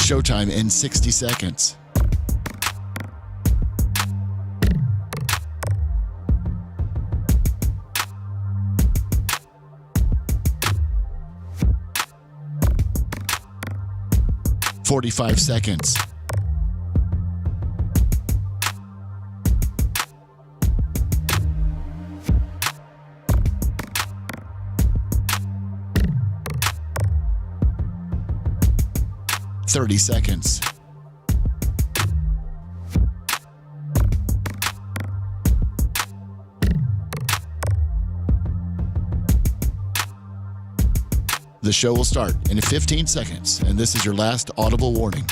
Showtime in 60 seconds. "45 seconds. "30 seconds. The show will start in 15 seconds, and this is your last audible warning.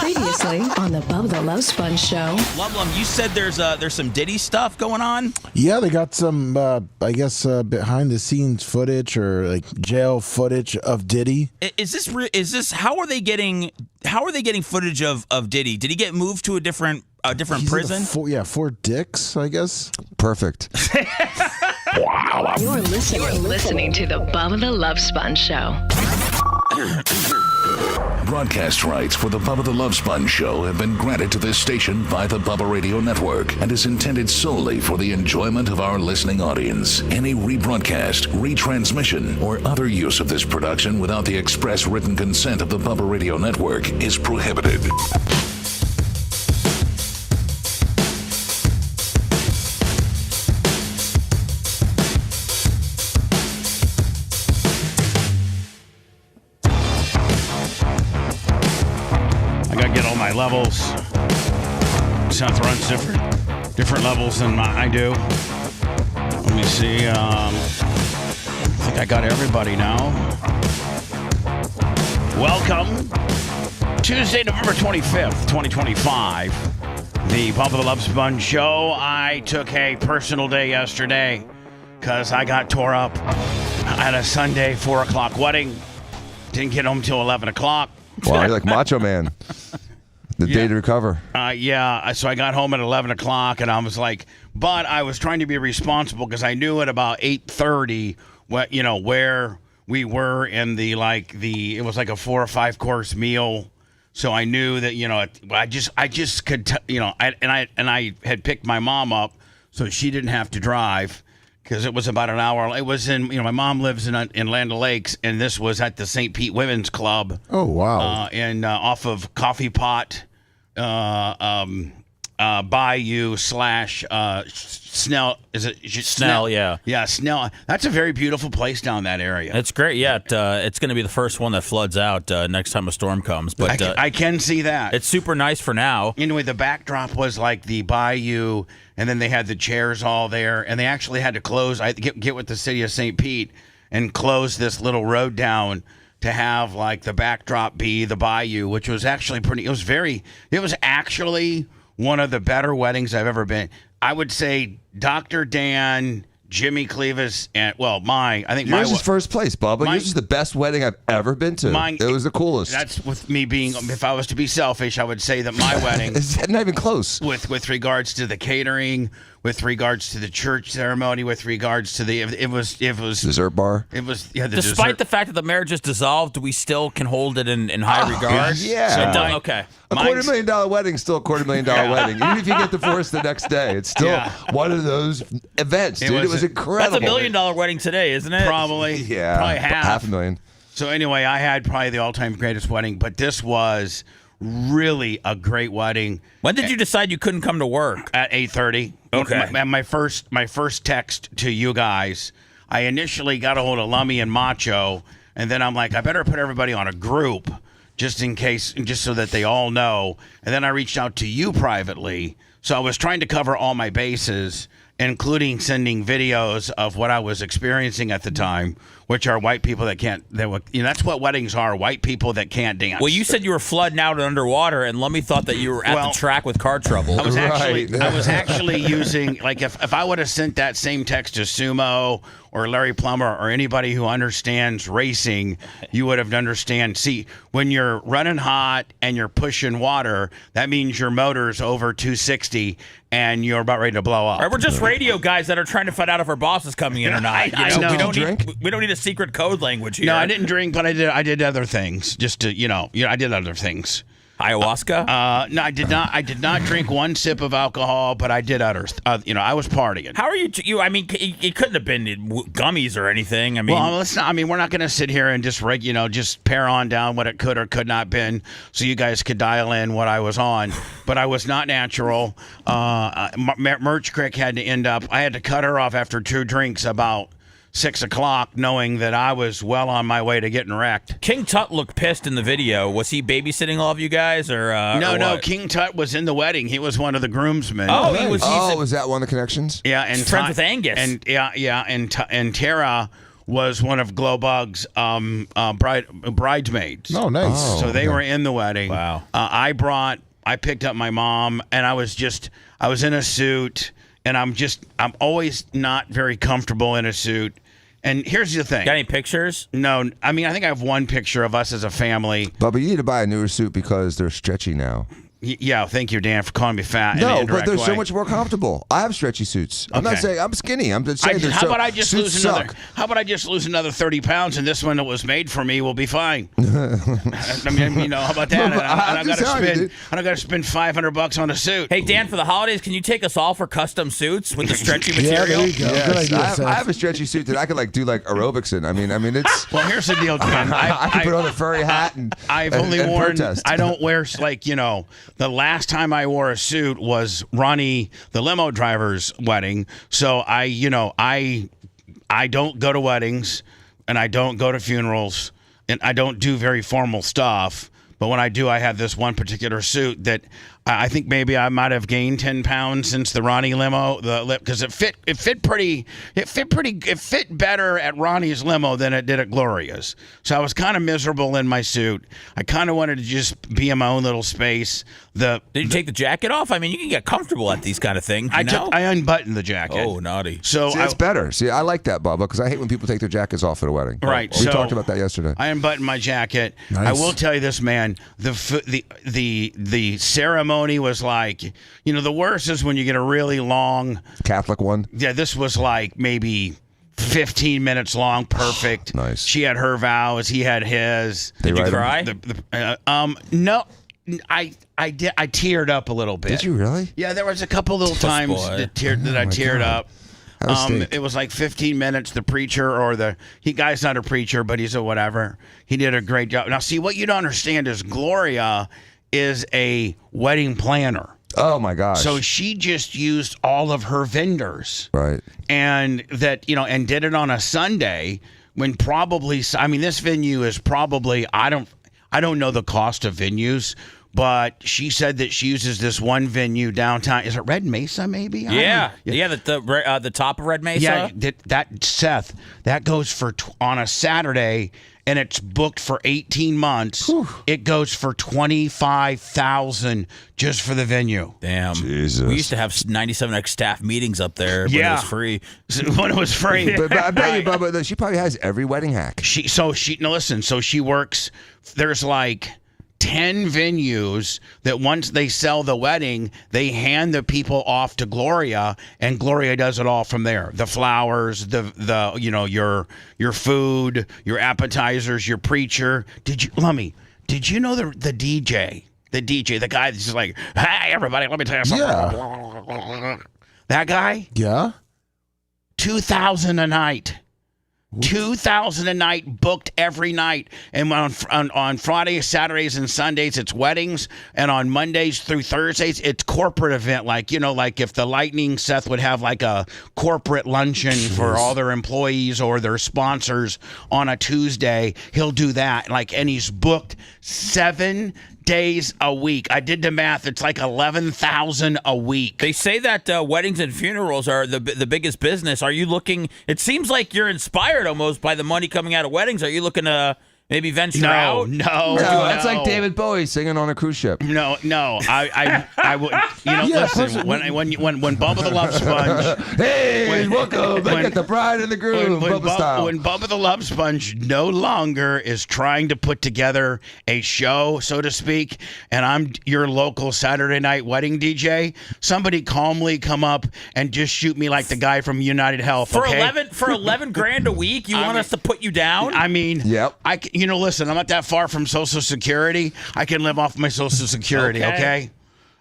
Previously on the Bubba the Love Sponge Show. Lumlum, you said there's some Diddy stuff going on? Yeah, they got some, behind the scenes footage or like jail footage of Diddy. Is this how are they getting footage of Diddy? Did he get moved to a different prison? Fort Dix, I guess. Perfect. Wow. You're listening to the Bubba the Love Sponge Show. Broadcast rights for the Bubba the Love Sponge Show have been granted to this station by the Bubba Radio Network and is intended solely for the enjoyment of our listening audience. Any rebroadcast, retransmission, or other use of this production without the express written consent of the Bubba Radio Network is prohibited. Levels. Seth runs different levels than I do. Let me see. I think I got everybody now. Welcome. Tuesday, November 25th, 2025. The Bubba the Love Sponge Show. I took a personal day yesterday because I got tore up at a Sunday 4 o'clock wedding. Didn't get home till 11 o'clock. Wow, you're like Macho Man. The day to recover. So I got home at 11 o'clock, and I was like, but I was trying to be responsible because I knew at about 8:30 where we were in it was like a 4 or 5 course meal. So I knew that, I just could, I had picked my mom up so she didn't have to drive because it was about an hour. It was in, my mom lives in Land O'Lakes, and this was at the St. Pete Women's Club. Oh, wow. And off of Coffee Pot. Bayou / Snell. Is it Snell? Yeah. Yeah, Snell. That's a very beautiful place down that area. It's great. Yeah, it's going to be the first one that floods out next time a storm comes. But I can see that. It's super nice for now. Anyway, the backdrop was like the bayou, and then they had the chairs all there, and they actually had to close. I get with the city of St. Pete and close this little road down to have like the backdrop be the bayou, which was actually pretty. It was actually one of the better weddings I've ever been. I would say Dr. Dan, Jimmy Clevis, and Yours is first place, Bubba. Yours is the best wedding I've ever been to. It was the coolest. That's with me being. If I was to be selfish, I would say that my wedding it's not even close. With regards to the catering, with regards to the church ceremony, with regards to it was dessert bar. It was Despite the fact that the marriage is dissolved, we still can hold it in high regard. Yeah. So okay. A $250,000 wedding is still a $250,000 wedding. Even if you get divorced the next day, it's still one of those events, dude. It was incredible. That's $1 million wedding today, isn't it? Probably. Yeah. Probably half. $500,000. So anyway, I had probably the all-time greatest wedding, but this was really a great wedding. When did you decide you couldn't come to work? At 8:30. Okay. My first text to you guys, I initially got a hold of Lummy and Macho, and then I'm like, I better put everybody on a group just in case, just so that they all know. And then I reached out to you privately. So I was trying to cover all my bases. including sending videos of what I was experiencing at the time, which are white people that can't. That's what weddings are: white people that can't dance. Well, you said you were flooding out and underwater, and Lummy thought that you were at the track with car trouble. I was actually using, like, if I would have sent that same text to Sumo or Larry Plummer or anybody who understands racing, you would have understand. See, when you're running hot and you're pushing water, that means your motor's over 260 and you're about ready to blow up. All right, we're just radio guys that are trying to find out if our boss is coming in or not. I know. We don't need a secret code language here. No, I didn't drink, but I did other things. Just to, I did other things. Ayahuasca? No, I did not. I did not drink one sip of alcohol, but I did others. I was partying. How are you? I mean, it couldn't have been gummies or anything. I mean, well, let's not. I mean, we're not going to sit here and just pare on down what it could or could not been, so you guys could dial in what I was on. But I was not natural. Merch Crick had to end up. I had to cut her off after 2 drinks about 6 o'clock, knowing that I was well on my way to getting wrecked. King Tut looked pissed in the video. Was he babysitting all of you guys, or no? King Tut was in the wedding. He was one of the groomsmen. Oh, he was. Was that one of the connections? Yeah, and friends with Angus. And and Tara was one of Glowbug's bridesmaids. Oh, nice. So they were in the wedding. Wow. I picked up my mom, and I was in a suit. And I'm always not very comfortable in a suit. And here's the thing. Got any pictures? No. I mean, I think I have one picture of us as a family. Bubba, you need to buy a newer suit because they're stretchy now. Yeah, thank you, Dan, for calling me fat. No, but they're so much more comfortable. I have stretchy suits. I'm not saying I'm skinny. I'm just saying how about I just lose another 30 pounds, and this one that was made for me will be fine. I mean, how about that? I don't got to spend $500 on a suit. Hey, Dan, for the holidays, can you take us all for custom suits with the stretchy material? Yeah, there you go. Yes, Good idea, I have a stretchy suit that I could do aerobics in. I mean, it's. Well, here's the deal, Dan. I can put on a furry hat and I've only worn. Protest. I don't wear the last time I wore a suit was Ronnie, the limo driver's wedding. So I don't go to weddings, and I don't go to funerals, and I don't do very formal stuff. But when I do, I have this one particular suit that I think maybe I might have gained 10 pounds since the Ronnie limo, because it fit better at Ronnie's limo than it did at Gloria's. So I was kind of miserable in my suit. I kind of wanted to just be in my own little space. Did you take the jacket off? I mean, you can get comfortable at these kind of things. I unbuttoned the jacket. Oh, naughty. So it's better. See, I like that, Bubba, because I hate when people take their jackets off at a wedding. Right. We talked about that yesterday. I unbuttoned my jacket. Nice. I will tell you this, man. The ceremony was like, the worst is when you get a really long Catholic one. Yeah, this was like maybe 15 minutes long, perfect. Nice. She had her vows, he had his. Did you cry? No, I did. I teared up a little bit. Did you really? Yeah, there was a couple little times that I teared up. It was like 15 minutes. The preacher guy's not a preacher, but he's a whatever. He did a great job. Now, see, what you don't understand is Gloria is a wedding planner. Oh my gosh. So she just used all of her vendors. Right. And and did it on a Sunday when probably, I mean, this venue is probably, I don't know the cost of venues, but she said that she uses this one venue downtown. Is it Red Mesa, maybe? Yeah. The top of Red Mesa. Yeah, Seth, that goes for on a Saturday, and it's booked for 18 months. Whew. It goes for $25,000 just for the venue. Damn. Jesus. We used to have 97X staff meetings up there, but it was free. When it was free. but I bet you, Bubba, she probably has every wedding hack. So she works. There's like 10 venues that once they sell the wedding, they hand the people off to Gloria, and Gloria does it all from there. The flowers, your food, your appetizers, your preacher. Did you know the DJ? The DJ, the guy that's just like, hey, everybody, let me tell you something. Yeah. That guy? Yeah. $2,000 a night. $2,000 a night, booked every night. And on Fridays, Saturdays, and Sundays, it's weddings. And on Mondays through Thursdays, it's corporate event. Like if the Lightning, Seth would have like a corporate luncheon for all their employees or their sponsors on a Tuesday, he'll do that. And he's booked 7 days a week. I did the math. It's like 11,000 a week. They say that weddings and funerals are the biggest business. Are you looking? It seems like you're inspired almost by the money coming out of weddings. Are you looking to maybe venture out? No, that's like David Bowie singing on a cruise ship. No. I would. Listen. When Bubba the Love Sponge. Hey, welcome. Look at the bride and the groom. Bubba style. When Bubba the Love Sponge no longer is trying to put together a show, so to speak, and I'm your local Saturday night wedding DJ, somebody calmly come up and just shoot me like the guy from United Health. For okay? $11,000 a week, you want us to put you down? I mean, yep. Listen, I'm not that far from Social Security. I can live off my Social Security, okay?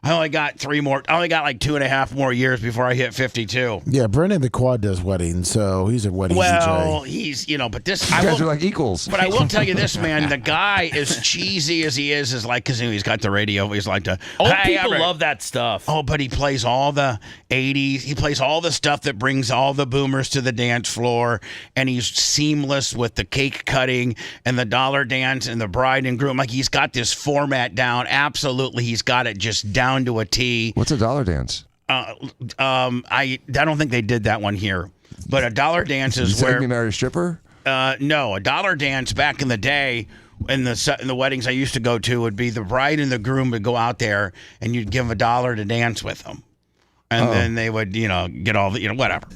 I only got like 2.5 more years before I hit 52. Yeah, Brendan the Quad does weddings, so he's a wedding Well, DJ. he's, but this... You guys are like equals. But I will tell you this, man. The guy, as cheesy as he is like, because he's got the radio. He's like the... Old people love that stuff. Oh, but he plays all the 80s. He plays all the stuff that brings all the boomers to the dance floor. And he's seamless with the cake cutting and the dollar dance and the bride and groom. Like, he's got this format down. Absolutely. He's got it just down to a T. What's a dollar dance? I don't think they did that one here. But a dollar dance is where... You married a stripper? No, a dollar dance back in the day in the weddings I used to go to would be the bride and the groom would go out there and you'd give them $1 to dance with them. And then they would, get all the, whatever.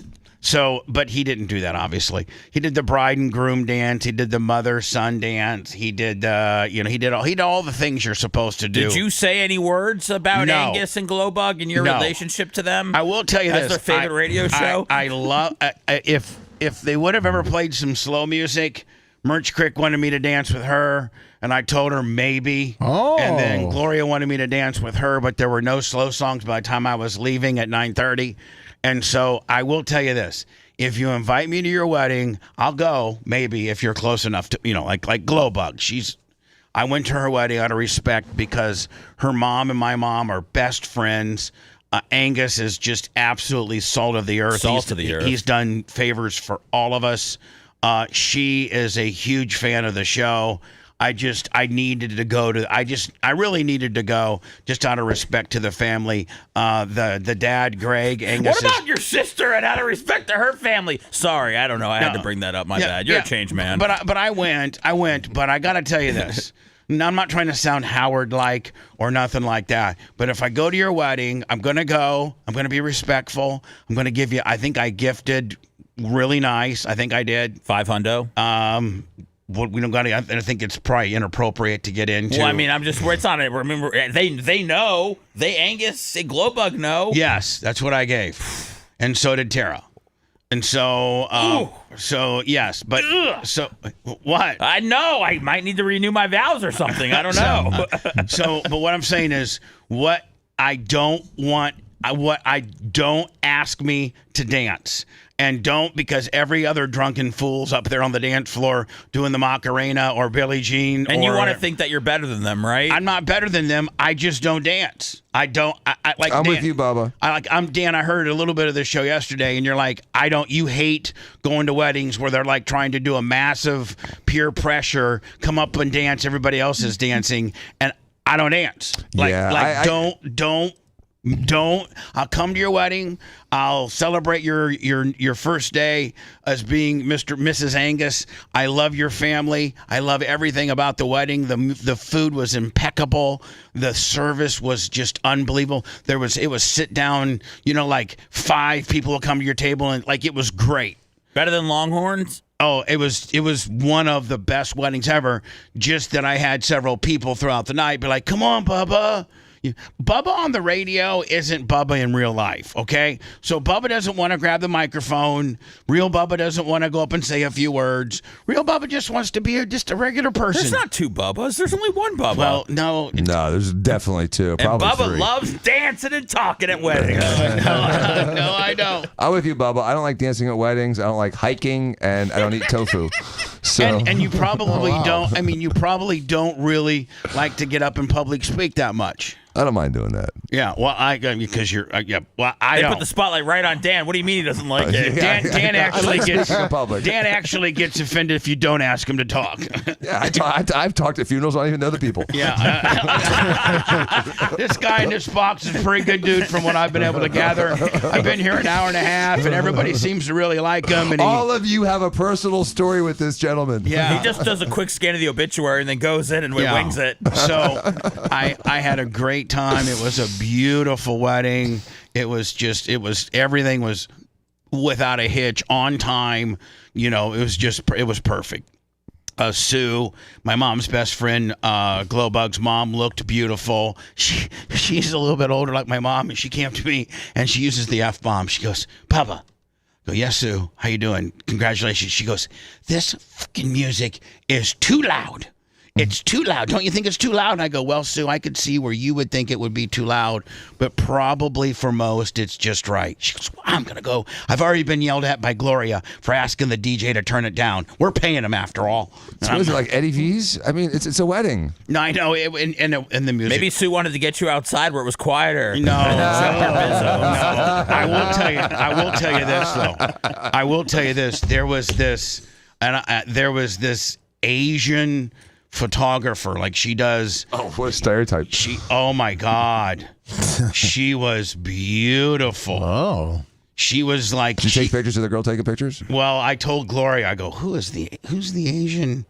So, but he didn't do that, obviously. He did the bride and groom dance. He did the mother-son dance. He did, he did all the things you're supposed to do. Did you say any words about Angus and Glowbug and your relationship to them? I will tell you this. That's their favorite radio show? I love, if they would have ever played some slow music, Merch Crick wanted me to dance with her, and I told her maybe. Oh. And then Gloria wanted me to dance with her, but there were no slow songs by the time I was leaving at 9:30. And so I will tell you this. If you invite me to your wedding, I'll go, maybe, if you're close enough to, like Glowbug. I went to her wedding out of respect because her mom and my mom are best friends. Angus is just absolutely salt of the earth. He's done favors for all of us. She is a huge fan of the show. I needed to go I really needed to go just out of respect to the family. The dad, Greg, Angus. What about your sister and out of respect to her family? Sorry, I don't know. I had to bring that up. My bad. You're a changed man. But I went, but I got to tell you this. Now, I'm not trying to sound Howard-like or nothing like that. But if I go to your wedding, I'm going to go. I'm going to be respectful. I'm going to give you, I think I gifted really nice. I think I did. $500. Well, we don't got. I think it's probably inappropriate to get into. Well, I mean, I'm just where it's on it. Remember, they know. Angus and Glowbug know. Yes, that's what I gave, and so did Tara, and so yes, but so what? I know. I might need to renew my vows or something. I don't know. But what I'm saying is, what I don't ask me to dance. And don't, because every other drunken fool's up there on the dance floor doing the Macarena or Billie Jean. And you want to think that you're better than them, right? I'm not better than them. I just don't dance. I don't. I like. I'm Dan, with you, Bubba. I'm Dan. I heard a little bit of this show yesterday, and you're like, you hate going to weddings where they're like trying to do a massive peer pressure, come up and dance. Everybody else is dancing, and I don't dance. Don't. I'll come to your wedding. I'll celebrate your first day as being Mrs. Angus. I love your family. I love everything about the wedding. The food was impeccable. The service was just unbelievable. It was sit down, like 5 people will come to your table, and like it was great. Better than Longhorns? Oh, it was one of the best weddings ever. Just that I had several people throughout the night be like, "Come on, Bubba." Bubba on the radio isn't Bubba in real life, okay? So Bubba doesn't want to grab the microphone. Real Bubba doesn't want to go up and say a few words. Real Bubba just wants to be just a regular person. There's not 2 Bubbas. There's only 1 Bubba. Well, no. No, there's definitely 2. And Probably Bubba 3. loves dancing and talking at weddings. No, I don't. I'm with you, Bubba. I don't like dancing at weddings. I don't like hiking, and I don't eat tofu. So and you probably don't. I mean, you probably don't really like to get up in public speak that much. I don't mind doing that. Yeah, well, because you're. Yeah, well, I They don't. put the spotlight right on Dan. What do you mean he doesn't like it? Dan actually gets speaking in public. Dan actually gets offended if you don't ask him to talk. Yeah, I've talked at funerals. I don't even know the people. Yeah, this guy in this box is a pretty good dude from what I've been able to gather. I've been here an hour and a half, and everybody seems to really like him. And all of you have a personal story with this gentleman. Yeah, He just does a quick scan of the obituary and then goes in and wings it. So I had a great time. It was a beautiful wedding. Everything was without a hitch, on time. You know, it was perfect. Sue, my mom's best friend, Glowbug's mom, looked beautiful. She's a little bit older like my mom, and she came to me and she uses the F-bomb. She goes, Bubba. I go, yes, Sue. How you doing? Congratulations. She goes, this fucking music is too loud. It's too loud. Don't you think it's too loud? And I go, well, Sue, I could see where you would think it would be too loud, but probably for most, it's just right. She goes, well, I'm going to go. I've already been yelled at by Gloria for asking the DJ to turn it down. We're paying him after all. So what is it, like Eddie V's? I mean, it's a wedding. No, I know. And the music. Maybe Sue wanted to get you outside where it was quieter. No. I will tell you this, though. I will tell you this. There was this Asian photographer, like she does. Oh, what a stereotype. Oh my God. She was beautiful. Oh. She was like. Did you take pictures of the girl taking pictures? Well, I told Gloria, I go, who's the Asian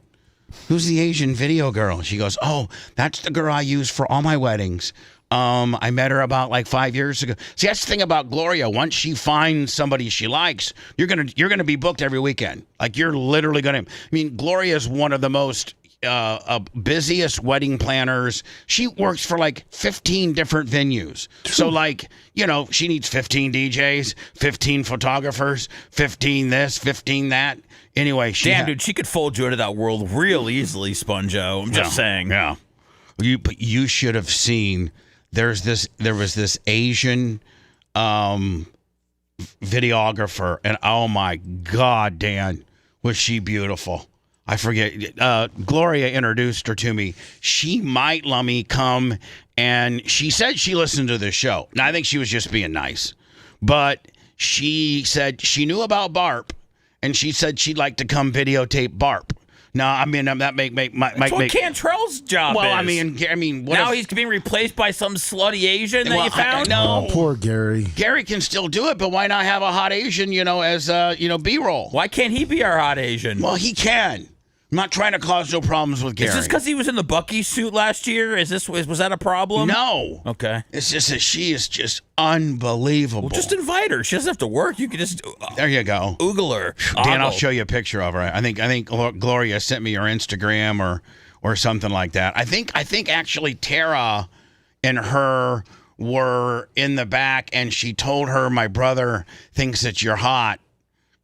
video girl? She goes, oh, that's the girl I use for all my weddings. I met her about like 5 years ago. See, that's the thing about Gloria. Once she finds somebody she likes, you're gonna be booked every weekend. Like you're literally gonna. I mean, Gloria is one of the most busiest wedding planners. She works for like 15 different venues. So like, you know, she needs 15 DJs, 15 photographers, 15 this, 15 that. Anyway, dude, she could fold you into that world real easily, Sponjo. I'm just saying. Yeah. You should have seen. There was this Asian videographer, and oh my God, Dan, was she beautiful. I forget. Gloria introduced her to me. She might let me come, and she said she listened to the show. Now, I think she was just being nice, but she said she knew about BARP, and she said she'd like to come videotape BARP. No, I mean that That's what Cantrell's job well, is. I mean, what now if, he's being replaced by some slutty Asian that you found. No, poor Gary. Gary can still do it, but why not have a hot Asian? You know, as B-roll. Why can't he be our hot Asian? Well, he can. I'm not trying to cause no problems with Gary. Is this because he was in the Bucky suit last year? Was that a problem? No. Okay. It's just that she is just unbelievable. Well, just invite her. She doesn't have to work. You can just there you go. Oogle her. Dan, I'll show you a picture of her. I think Gloria sent me her Instagram or something like that. I think actually Tara and her were in the back, and she told her my brother thinks that you're hot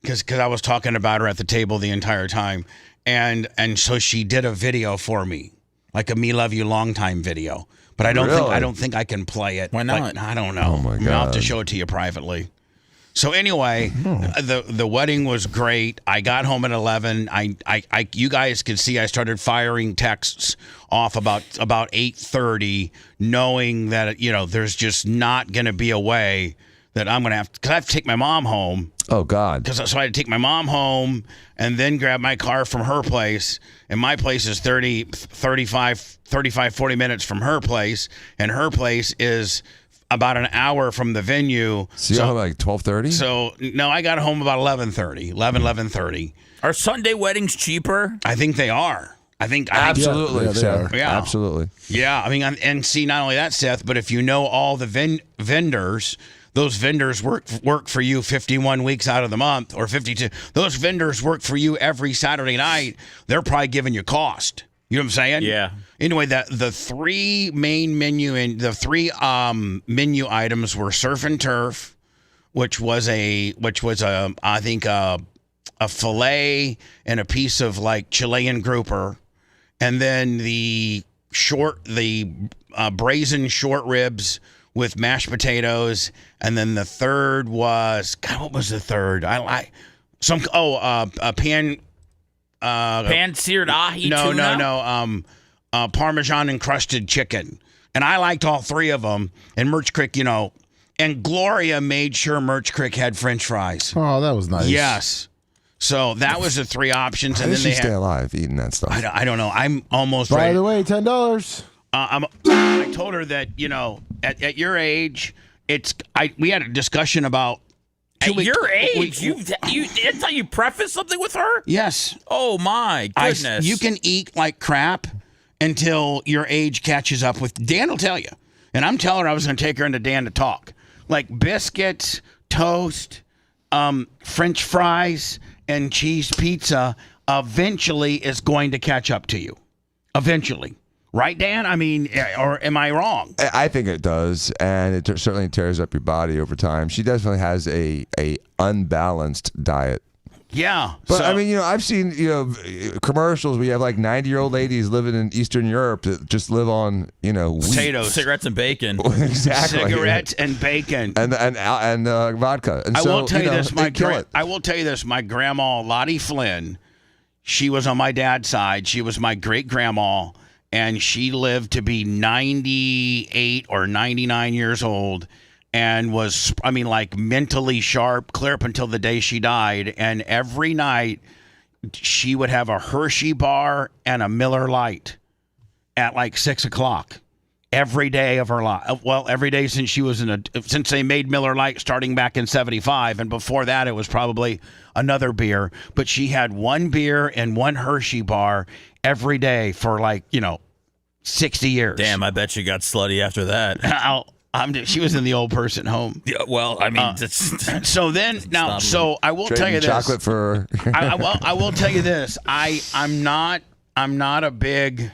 because I was talking about her at the table the entire time. And so she did a video for me, like a "Me Love You Long Time" video. But I don't think I can play it. Why not? Like, I don't know. Oh my God! I'll have to show it to you privately. So anyway, the wedding was great. I got home at 11. You guys could see I started firing texts off about 8:30, knowing that there's just not going to be a way that I'm going to have, because I have to take my mom home. Oh, God. So I had to take my mom home and then grab my car from her place. And my place is 40 minutes from her place. And her place is about an hour from the venue. So you're home like 12:30? So, no, I got home about 11:30. Are Sunday weddings cheaper? I think they are. Absolutely. Yeah, they are. Yeah. Absolutely. Yeah. I mean, and see, not only that, Seth, but if you know all the vendors, those vendors work for you 51 weeks out of the month, or 52. Those vendors work for you every Saturday night. They're probably giving you cost. You know what I'm saying? Yeah. Anyway, the three main menu and the three menu items were surf and turf, which was a fillet and a piece of like Chilean grouper, and then the braised short ribs with mashed potatoes, and then the third was, God, what was the third? A pan pan-seared ahi no, tuna? no. Parmesan encrusted chicken. And I liked all three of them. And Merch Creek, and Gloria made sure Merch Creek had French fries. Oh, that was nice. Yes. So that was the three options. How And does then she stay alive eating that stuff? I don't know. I'm almost By ready. the way, $10. I told her that, at your age, we had a discussion about. At your age, that's how you preface something with her? Yes. Oh, my goodness. You can eat like crap until your age catches up with. Dan will tell you. And I'm telling her I was going to take her into Dan to talk. Like biscuits, toast, French fries, and cheese pizza eventually is going to catch up to you. Eventually. Right, Dan? I mean, or am I wrong? I think it does, and it certainly tears up your body over time. She definitely has a unbalanced diet. Yeah. But I mean, I've seen commercials where you have like 90-year-old ladies living in Eastern Europe that just live on wheat. Potatoes, cigarettes, and bacon. Exactly. Cigarettes and bacon and vodka. And I will tell you this. I will tell you this. My grandma Lottie Flynn, she was on my dad's side. She was my great grandma. And she lived to be 98 or 99 years old and was, mentally sharp, clear up until the day she died. And every night she would have a Hershey bar and a Miller Lite at like 6 o'clock every day of her life. Well, every day since since they made Miller Lite starting back in 75. And before that, it was probably another beer. But she had one beer and one Hershey bar every day for 60 years. Damn, I bet she got slutty after that. She was in the old person home. Yeah, well, I mean, so then now, so I will tell you this. Chocolate for. I will tell you this. I'm not a big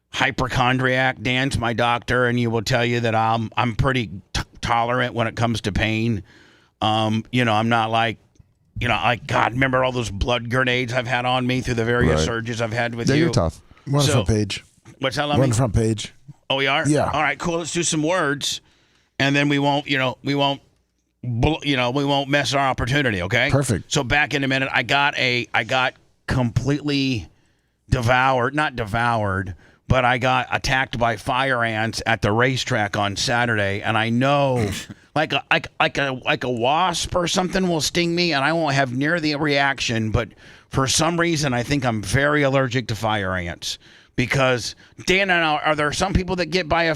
hypochondriac. Dan's my doctor, and he will tell you that I'm pretty tolerant when it comes to pain. I'm not like. God, remember all those blood grenades I've had on me through the various surges I've had with you? You're tough. We're on the front page. What's that? We're on the front page. Oh, we are? Yeah. All right, cool. Let's do some words, and then we won't miss our opportunity. Okay. Perfect. So back in a minute, I got completely not devoured, but I got attacked by fire ants at the racetrack on Saturday, and I know. Like a wasp or something will sting me, and I won't have near the reaction. But for some reason, I think I'm very allergic to fire ants. Because Dan, are there some people that get bit by a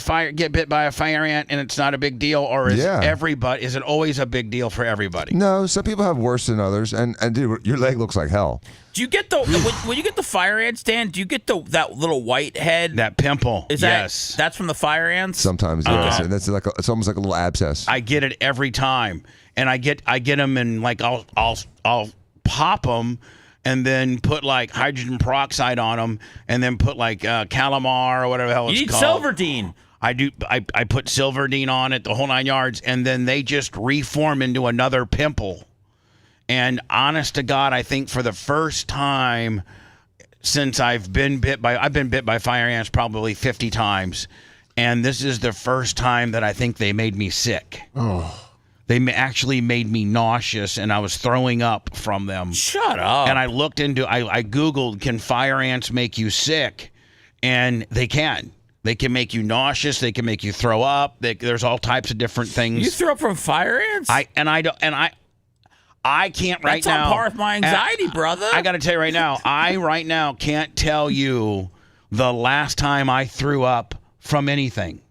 fire ant and it's not a big deal, or is it always a big deal for everybody? No, some people have worse than others, and dude, your leg looks like hell. Do you get when you get the fire ants, Dan? Do you get that little white head? That pimple? That's from the fire ants. Sometimes, yes, and that's it's almost like a little abscess. I get it every time, and I get them, and I'll pop them. And then put like hydrogen peroxide on them, and then put like calamar or whatever the hell it's called. You need Silverdene. I do. I put Silverdene on it, the whole 9 yards, and then they just reform into another pimple. And honest to God, I think for the first time since I've been bit by fire ants probably 50 times, and this is the first time that I think they made me sick. Oh. They actually made me nauseous, and I was throwing up from them. Shut up. And I looked into, I Googled, can fire ants make you sick? And they can. They can make you nauseous. They can make you throw up. There's all types of different things. You throw up from fire ants? I can't right now. That's on par with my anxiety, brother. I got to tell you right now, I right now can't tell you the last time I threw up from anything.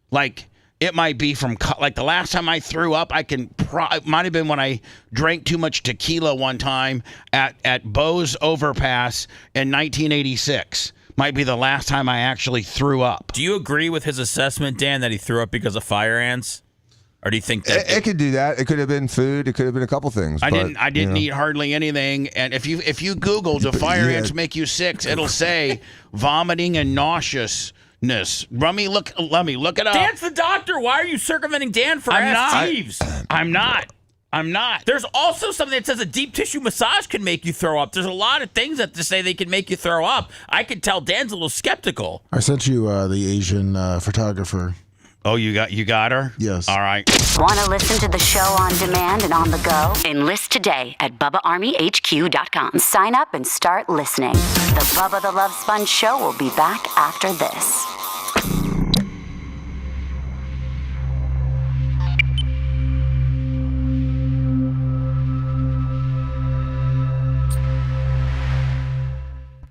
Like, it might be from, like, the last time I threw up, it might have been when I drank too much tequila one time at Bose Overpass in 1986. Might be the last time I actually threw up. Do you agree with his assessment, Dan, that he threw up because of fire ants? Or do you think that it could do that? It could have been food. It could have been a couple things. I didn't eat hardly anything. And if you Google, do fire ants make you sick? It'll say vomiting and nauseousness. Let me look it up. Dan's the doctor. Why are you circumventing Dan for Steve's? I'm not. There's also something that says a deep tissue massage can make you throw up. There's a lot of things that say they can make you throw up. I could tell Dan's a little skeptical. I sent you the Asian photographer. Oh, you got her? Yes. All right. Want to listen to the show on demand and on the go? Enlist today at BubbaArmyHQ.com. Sign up and start listening. The Bubba the Love Sponge Show will be back after this.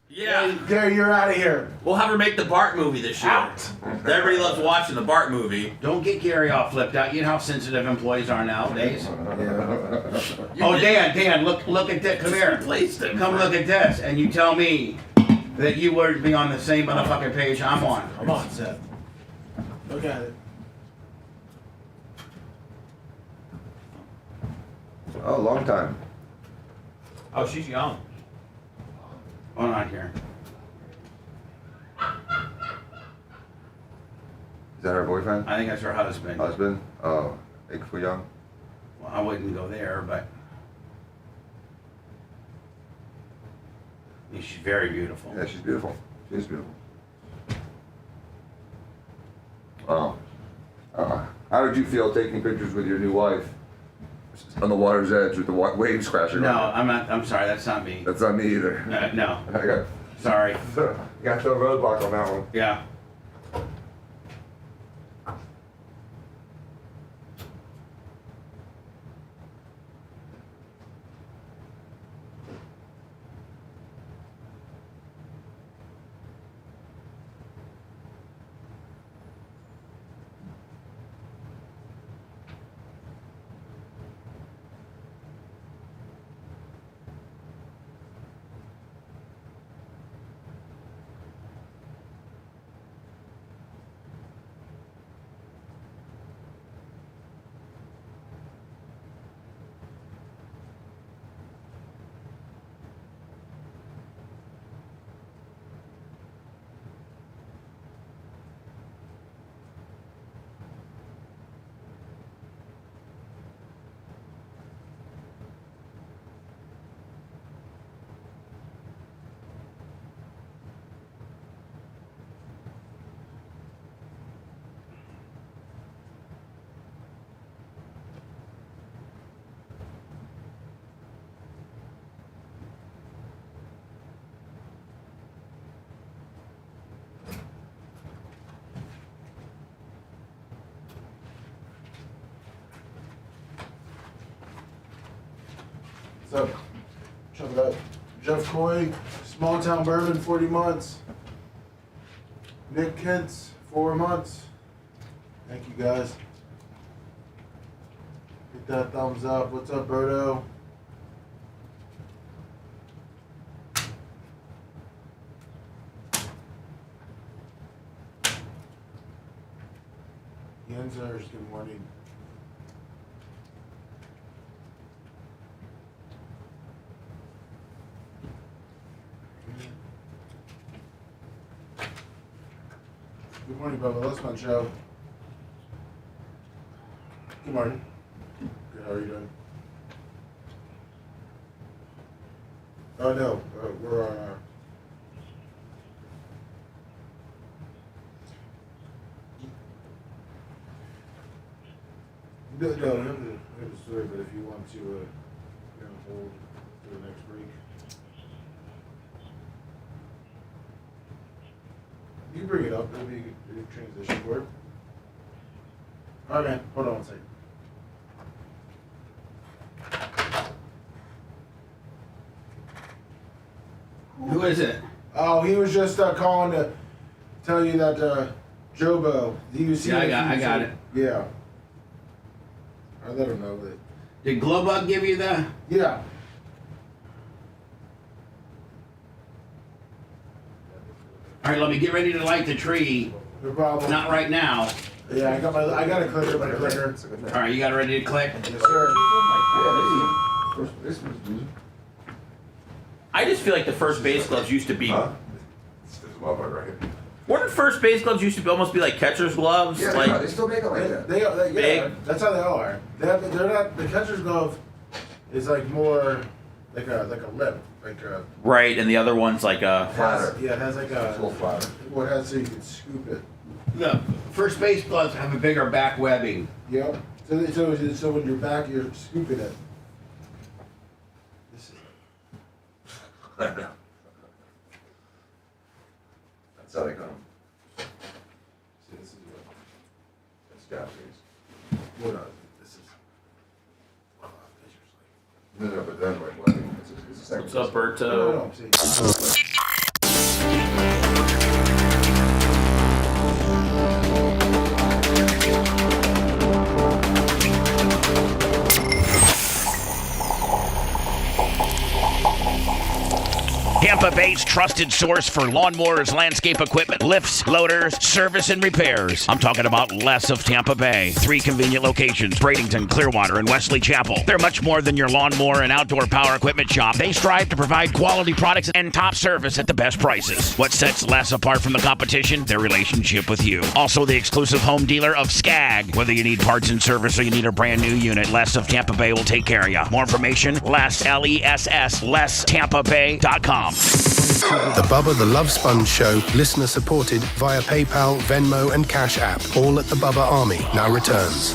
Yeah. There, you're out of here. We'll have her make the Bart movie this year. Everybody loves watching the Bart movie. Don't get Gary all flipped out. You know how sensitive employees are nowadays. Oh, Dan, look at this. Come here. Come look at this, and you tell me that you would be on the same motherfucking page I'm on. Come on, Seth. Look at it. Oh, long time. Oh, she's young. Hold on here. Is that her boyfriend? I think that's her husband. Husband? Oh, for young. Well, I wouldn't go there, but she's very beautiful. Yeah, she's beautiful. She's beautiful. Wow. How did you feel taking pictures with your new wife on the water's edge with the waves crashing? No, around? I'm not. I'm sorry. That's not me. That's not me either. No. I got Sorry. got to throw a roadblock on that one. Yeah. What's up? Check it out. Jeff Coy, Small Town Bourbon, 40 months. Nick Kent's, 4 months. Thank you guys. Hit that thumbs up. What's up, Berto? Yenzers, good morning. Good morning, Bubba. Let's not show. Good morning. Good, how are you doing? Oh, no. We're on No, I have a story, but if you want to hold for the next break. You can bring it up. It'll be a good transition for it. All right, man. Hold on one second. Who is it? Oh, he was just calling to tell you that Jobo. Do you see? Yeah, I got it. Yeah. I let him know that. Did Glowbug give you the? Yeah. All right, let me get ready to light the tree. No problem. Not right now. Yeah, I got a clicker, my clicker. All right, you got it ready to click? Yes, sir. I just feel like the first base gloves used to be. This motherfucker right here. Weren't first base gloves used to almost be like catcher's gloves? Yeah, like, they still make it like that. They yeah, Big. that's how they are. They're not. The catcher's glove is like more like a lip, like a. right, and the other one's like a. Flatter. Yeah, it has like a. It's a little flatter. What has so you can scoop it. The first base gloves have a bigger back webbing. Yep. So when you're back, you're scooping it. This is. That's how they come. See, this is what. That's Japanese. What this is. No, but then webbing. It's a second. What's up, Berto? No, I'm saying. Tampa Bay's trusted source for lawnmowers, landscape equipment, lifts, loaders, service, and repairs. I'm talking about Less of Tampa Bay. 3 convenient locations, Bradenton, Clearwater, and Wesley Chapel. They're much more than your lawnmower and outdoor power equipment shop. They strive to provide quality products and top service at the best prices. What sets Less apart from the competition? Their relationship with you. Also the exclusive home dealer of Skag. Whether you need parts and service or you need a brand new unit, Less of Tampa Bay will take care of you. More information, Less, L-E-S-S, LessTampaBay.com. The Bubba the Love Sponge Show, listener supported via PayPal, Venmo, and Cash App. All at the Bubba Army now returns.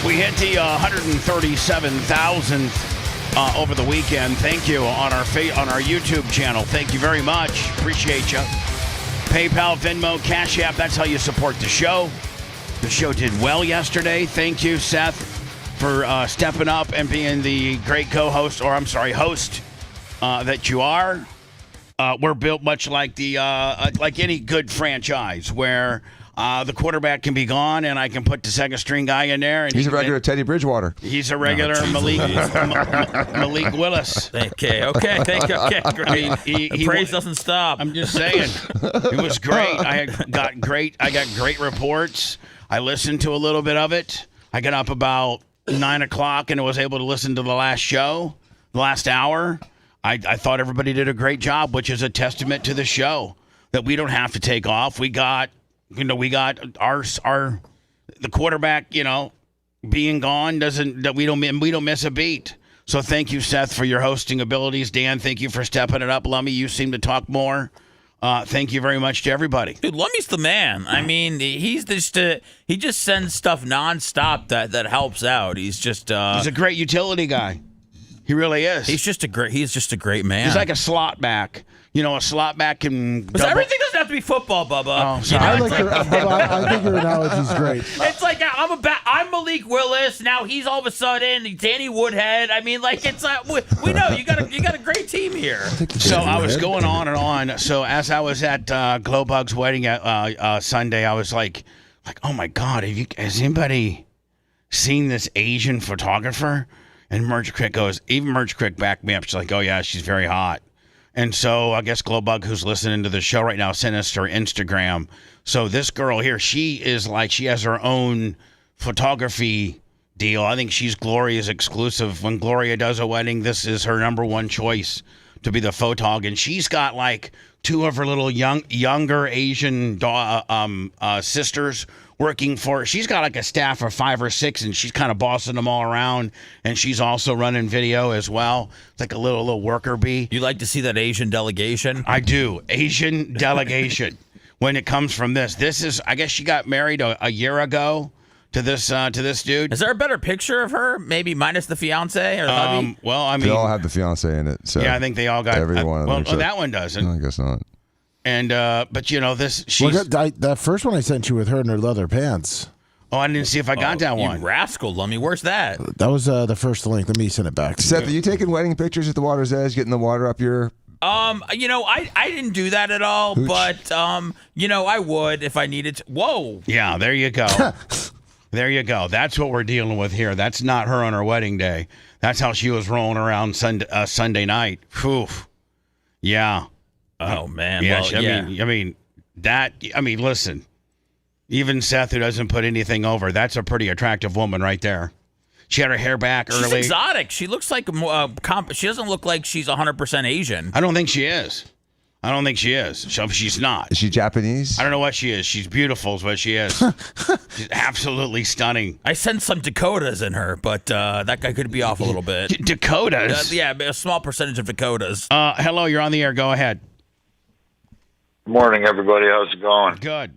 We hit the 137,000th over the weekend. Thank you on our YouTube channel. Thank you very much. Appreciate you. PayPal, Venmo, Cash App. That's how you support the show. The show did well yesterday. Thank you, Seth, for stepping up and being the great host that you are. We're built much like like any good franchise, where the quarterback can be gone and I can put the second string guy in there. And he's a regular Teddy Bridgewater. He's a regular Malik Willis. Okay, thank you. Okay, great. The praise doesn't stop. I'm just saying, it was great. I got great reports. I listened to a little bit of it. I got up about 9 o'clock and was able to listen to the last show, the last hour. I thought everybody did a great job, which is a testament to the show that we don't have to take off. We got the quarterback, being gone we don't miss a beat. So thank you, Seth, for your hosting abilities. Dan, thank you for stepping it up. Lummy, you seem to talk more. Thank you very much to everybody. Dude, Lummy's the man. I mean, he just sends stuff nonstop that helps out. He's a great utility guy. He really is. He's just a great man. He's like a slot back. A slot back can. Everything doesn't have to be football, Bubba. Oh, sorry. I think your analogy's great. It's like I'm Malik Willis. Now he's all of a sudden Danny Woodhead. I mean, like it's like we know you got a great team here. So I was going on and on. So as I was at Glowbug's wedding at Sunday, I was like, oh my God, has anybody seen this Asian photographer? And Merch Crick goes, even Merch Crick backed me up. She's like, oh, yeah, she's very hot. And so I guess Glowbug, who's listening to the show right now, sent us her Instagram. So this girl here, she has her own photography deal. I think she's Gloria's exclusive. When Gloria does a wedding, this is her number one choice to be the photog. And she's got like 2 of her little younger Asian sisters working for her. She's got like a staff of 5 or 6, and she's kind of bossing them all around. And she's also running video as well. It's like a little worker bee. You like to see that Asian delegation? I do. Asian delegation. When it comes from this is, I guess she got married a year ago to this dude. Is there a better picture of her? Maybe minus the fiance or the hubby? Well, I mean, they all have the fiance in it. So yeah, I think they all got every one of them. Well, that one doesn't. No, I guess not. And but this she's that first one I sent you with her in her leather pants. Oh, I didn't see if I got that one. You rascal, Lummy. Where's that? That was the first link. Let me send it back to Seth, you. are you taking wedding pictures at the water's edge, getting the water up your... I didn't do that at all, but I would if I needed to. Whoa. Yeah, there you go. There you go. That's what we're dealing with here. That's not her on her wedding day. That's how she was rolling around Sunday night. Whew. Yeah. Oh man. Yeah. Well, listen. Even Seth, who doesn't put anything over, that's a pretty attractive woman right there. She had her hair back early. She's exotic. She looks like she doesn't look like she's 100% Asian. I don't think she is. She's not. Is she Japanese? I don't know what she is. She's beautiful is what she is. She's absolutely stunning. I sense some Dakotas in her, but that guy could be off a little bit. Dakotas? Yeah, a small percentage of Dakotas. Hello, you're on the air. Go ahead. Morning, everybody. How's it going? Good.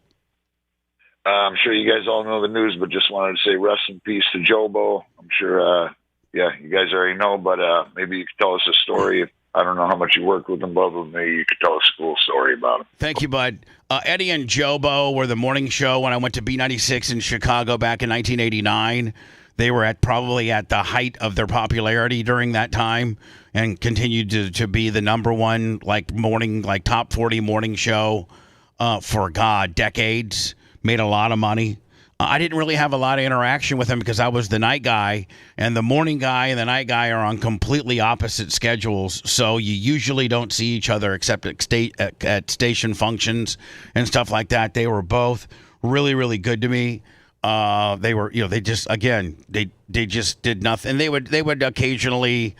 I'm sure you guys all know the news, but just wanted to say rest in peace to Jobo. I'm sure, you guys already know, but maybe you could tell us a story. I don't know how much you worked with them, Bubba. Maybe you could tell us a cool story about them. Thank you, bud. Eddie and Jobo were the morning show when I went to B96 in Chicago back in 1989. They were probably at the height of their popularity during that time and continued to be the number one top 40 morning show for decades. Made a lot of money. I didn't really have a lot of interaction with them because I was the night guy, and the morning guy and the night guy are on completely opposite schedules. So you usually don't see each other except at station functions and stuff like that. They were both really, really good to me. They were, they just did nothing. They would occasionally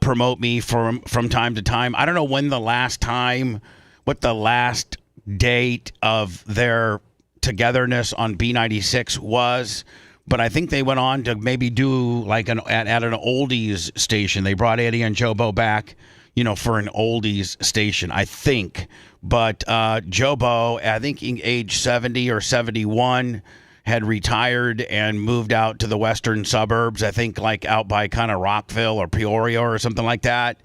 promote me from time to time. I don't know what the last date of their togetherness on B96 was, but I think they went on to maybe do like at an oldies station. They brought Eddie and Jobo back, for an oldies station, I think. But Jobo, I think age 70 or 71, had retired and moved out to the western suburbs, I think like out by kind of Rockville or Peoria or something like that.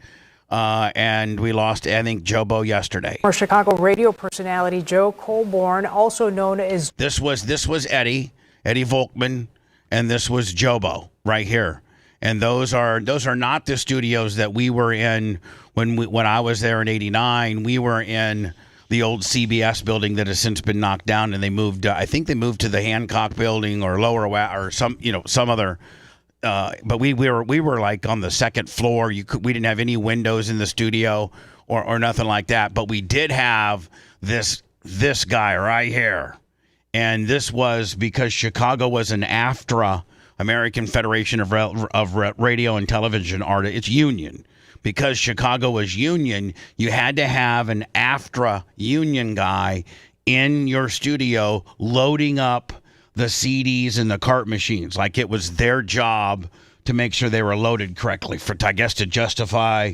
And we lost, I think, Jobo yesterday. Our Chicago radio personality Joe Colborn, also known as... This was Eddie Volkman, and this was Jobo right here. And those are not the studios that we were in when I was there in '89. We were in the old CBS building that has since been knocked down, and they moved. I think they moved to the Hancock building or or some other. But we were like on the second floor. We didn't have any windows in the studio or nothing like that. But we did have this guy right here, and this was because Chicago was an AFTRA, American Federation of Radio and Television Artists. It's union. Because Chicago was union, you had to have an AFTRA union guy in your studio loading up the CDs and the cart machines. Like it was their job to make sure they were loaded correctly to justify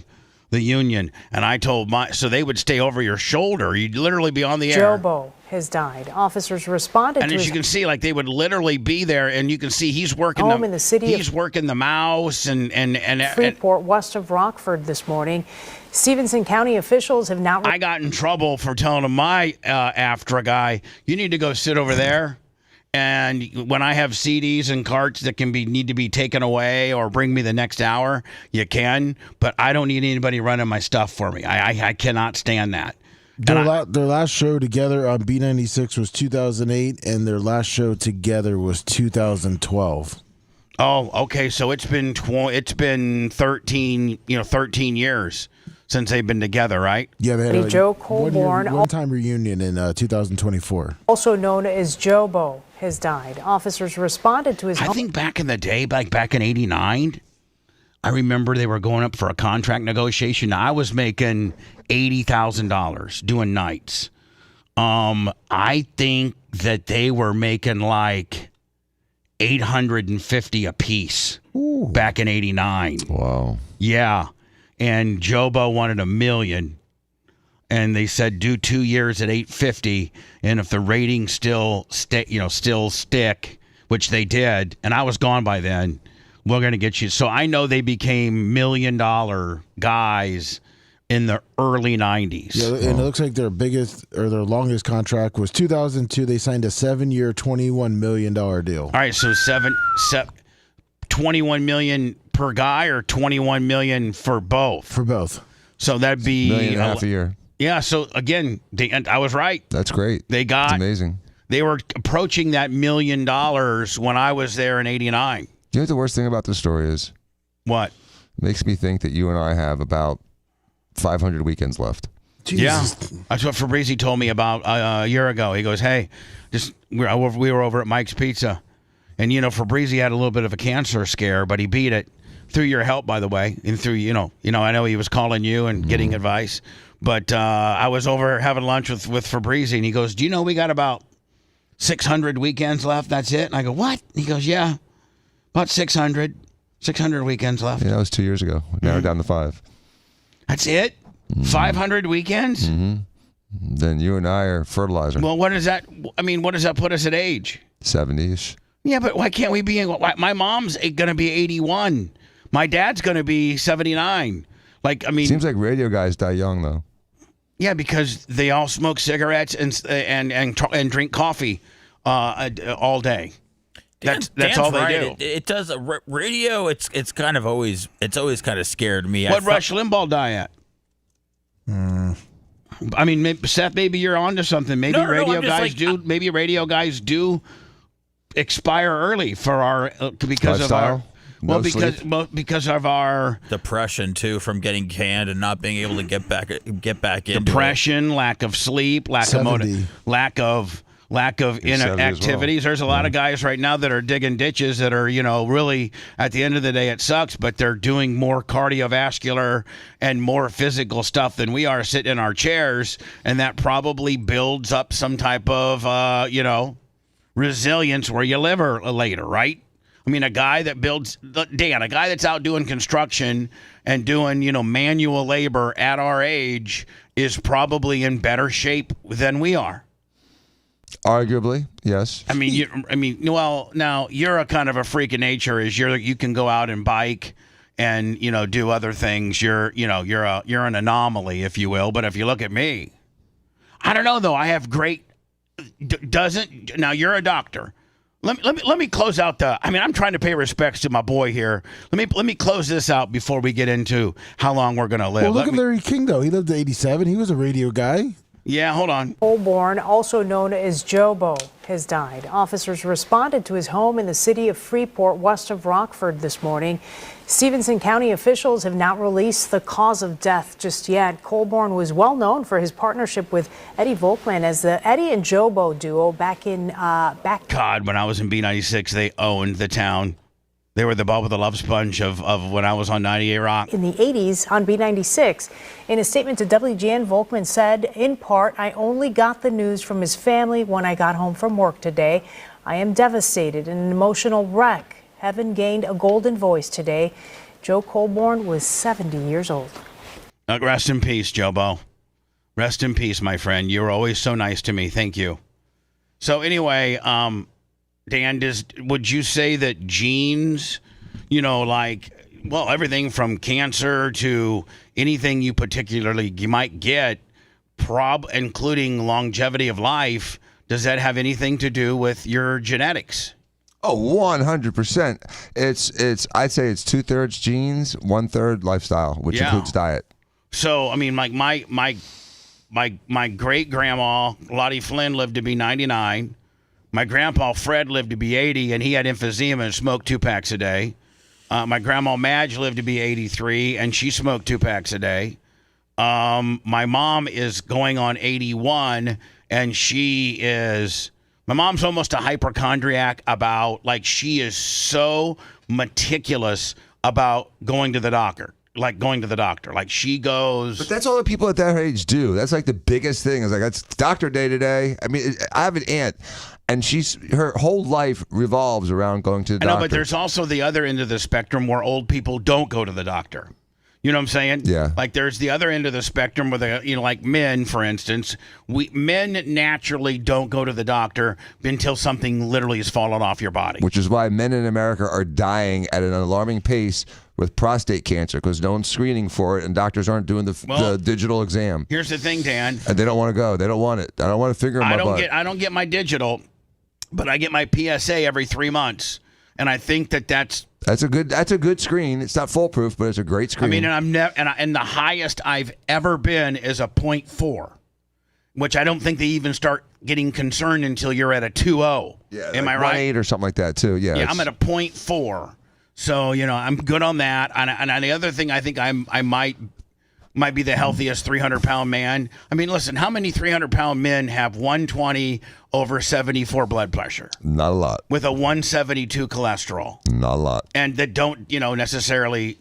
the union. And I told so they would stay over your shoulder. You'd literally be on the air. Jobo has died. Officers responded and to as you can see, like they would literally be there, and you can see he's working home in the city. He's working the mouse and Freeport, west of Rockford this morning. Stevenson County officials have not... I got in trouble for telling my AFTRA guy, you need to go sit over there. And when I have CDs and carts that need to be taken away or bring me the next hour, you can. But I don't need anybody running my stuff for me. I cannot stand that. Their last show together on B96 was 2008, and their last show together was 2012. Oh, okay. So it's been 13 years since they've been together, right? Yeah, they had Joe Colborn, one-time reunion in 2024. Also known as Jobo, has died. Officers responded to his home. I think back in the day, back in '89, I remember they were going up for a contract negotiation. I was making $80,000 doing nights. I think that they were making like $850 a piece back in '89. Wow. Yeah. And Jobo wanted $1 million, and they said do 2 years at $850, and if the ratings still stick, which they did, and I was gone by then, we're going to get you. So I know they became $1 million guys in the early 90s. Yeah, and it looks like their longest contract was 2002. They signed a 7-year, $21 million deal. All right, so $21 million per guy or $21 million for both? For both. So that'd be $1.5 million a year. Yeah. So again, I was right. That's great. That's amazing. They were approaching that $1 million when I was there in '89. Do you know what the worst thing about this story is? What? It makes me think that you and I have about 500 weekends left. Jesus. Yeah, that's what Fabrizi told me about a year ago. He goes, "Hey, we were over at Mike's Pizza, and Fabrizi had a little bit of a cancer scare, but he beat it through your help, by the way, and through I know he was calling you and getting advice, but I was over having lunch with Fabrizi, and he goes, do you know we got about 600 weekends left? That's it." And I go, "What?" He goes, "Yeah, about 600 weekends left." Yeah, that was 2 years ago. Now we're down to 5. That's it? 500 weekends? Mm-hmm. Then you and I are fertilizer. Well, what does that? I mean, what does that put us at age? 70s. Yeah, but why can't we be? My mom's going to be 81. My dad's going to be 79. Like, I mean, seems like radio guys die young though. Yeah, because they all smoke cigarettes and drink coffee all day. That's all they right. do. It does radio. It's always kind of scared me. What Rush Limbaugh die at? I mean, Seth, maybe you're onto something. Maybe Maybe radio guys do expire early for our because lifestyle? of our because of our depression too, from getting canned and not being able to get back into depression, lack of sleep, lack of activities. There's a lot of guys right now that are digging ditches that are, really at the end of the day it sucks, but they're doing more cardiovascular and more physical stuff than we are sitting in our chairs, and that probably builds up some type of resilience where you live later, right? I mean, a guy that's out doing construction and doing, manual labor at our age is probably in better shape than we are. Arguably, yes. Now you're a kind of a freak of nature. You can go out and bike and do other things. You're an anomaly, if you will. But if you look at me, I don't know though. I have great. Now you're a doctor. Let me close out I'm trying to pay respects to my boy here. Let me close this out before we get into how long we're gonna live. Well, look at Larry King though. He lived to 87. He was a radio guy. Yeah, hold on. Colborn, also known as Jobo, has died. Officers responded to his home in the city of Freeport, west of Rockford, this morning. Stevenson County officials have not released the cause of death just yet. Colborn was well known for his partnership with Eddie Volkman as the Eddie and Jobo duo God, when I was in B96, they owned the town. They were the Bubba the Love Sponge of when I was on 98 Rock. In the 80s on B96. In a statement to WGN, Volkman said, in part, I only got the news from his family when I got home from work today. I am devastated and an emotional wreck. Heaven gained a golden voice today. Joe Colborn was 70 years old. Rest in peace, Jobo. Rest in peace, my friend. You were always so nice to me. Thank you. So anyway, Dan, would you say that genes, everything from cancer to anything you might get, including longevity of life, does that have anything to do with your genetics? Oh, 100%. I'd say it's 2/3 genes, 1/3 lifestyle, which includes diet. So, my great grandma Lottie Flynn lived to be 99. My grandpa Fred lived to be 80, and he had emphysema and smoked 2 packs a day. My grandma Madge lived to be 83, and she smoked 2 packs a day. My mom is going on 81, and my mom's almost a hypochondriac she is so meticulous about going to the doctor. Like she goes. But that's all the people at that age do. That's like the biggest thing. Is that's doctor day today. I mean, I have an aunt, and her whole life revolves around going to the doctor. I know, but there's also the other end of the spectrum where old people don't go to the doctor. You know what I'm saying? Yeah. Like there's the other end of the spectrum where like men, for instance, men naturally don't go to the doctor until something literally has fallen off your body. Which is why men in America are dying at an alarming pace with prostate cancer because no one's screening for it and doctors aren't doing the digital exam. Here's the thing, Dan. And they don't want to go. They don't want it. I don't want to finger in my butt. I don't get my digital, but I get my PSA every 3 months, and I think that's a good screen. It's not foolproof, but it's a great screen. I mean, and the highest I've ever been is a 0.4, which I don't think they even start getting concerned until you're at a 2.0. Yeah, am I right? 1.8 or something like that too. Yeah. Yeah, I'm at a 0.4, so I'm good on that. And the other thing, I think I might be the healthiest 300-pound man. I mean, listen, how many 300-pound men have 120 over 74 blood pressure? Not a lot. With a 172 cholesterol? Not a lot. And that don't, necessarily,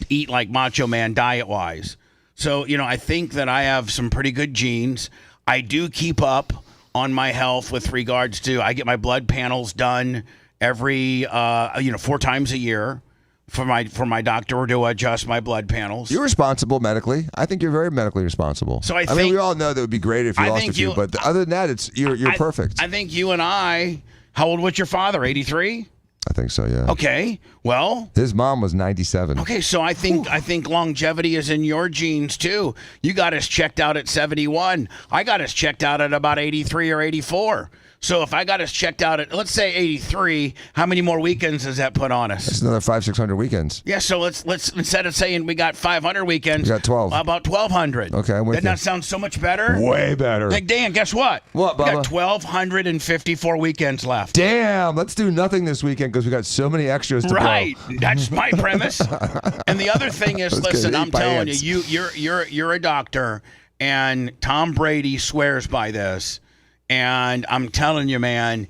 eat like Macho Man diet-wise. So, I think that I have some pretty good genes. I do keep up on my health with regards to, I get my blood panels done every, 4 times a year for my doctor to adjust my blood panels. You're responsible medically. I think you're very medically responsible. So I mean, think- we all know that would be great if you I lost think a few, you- but other than that, you're perfect. I think you and I. How old was your father? 83. I think so. Yeah. Okay. Well, his mom was 97. okay. So I think longevity is in your genes too. You got us checked out at 71. I got us checked out at about 83 or 84. So if I got us checked out at, let's say 83, how many more weekends does that put on us? It's another 500-600 weekends. Yeah, so let's instead of saying we got 500 weekends, we got 12. About 1,200. Okay, I'm with Doesn't you. that sound so much better? Way better. Like, Dan, guess what? What, We Bubba? got 1,254 weekends left. Damn, let's do nothing this weekend because we got so many extras to Right, blow. that's my premise. And the other thing is, Let's listen, get I'm eat by telling ants. you, you're a doctor, and Tom Brady swears by this. And I'm telling you, man,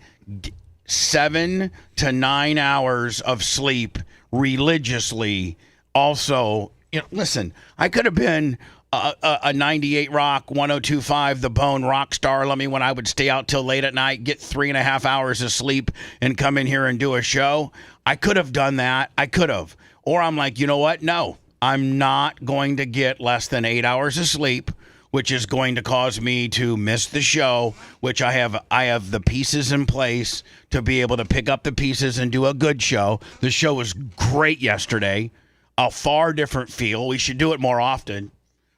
7 to 9 hours of sleep religiously. Also, listen, I could have been a 98 Rock, 102.5 The Bone rock star. When I would stay out till late at night, get 3.5 hours of sleep, and come in here and do a show. I could have done that. I could have. Or I'm like, you know what? No, I'm not going to get less than 8 hours of sleep, which is going to cause me to miss the show, which I have the pieces in place to be able to pick up the pieces and do a good show. The show was great yesterday, a far different feel. We should do it more often.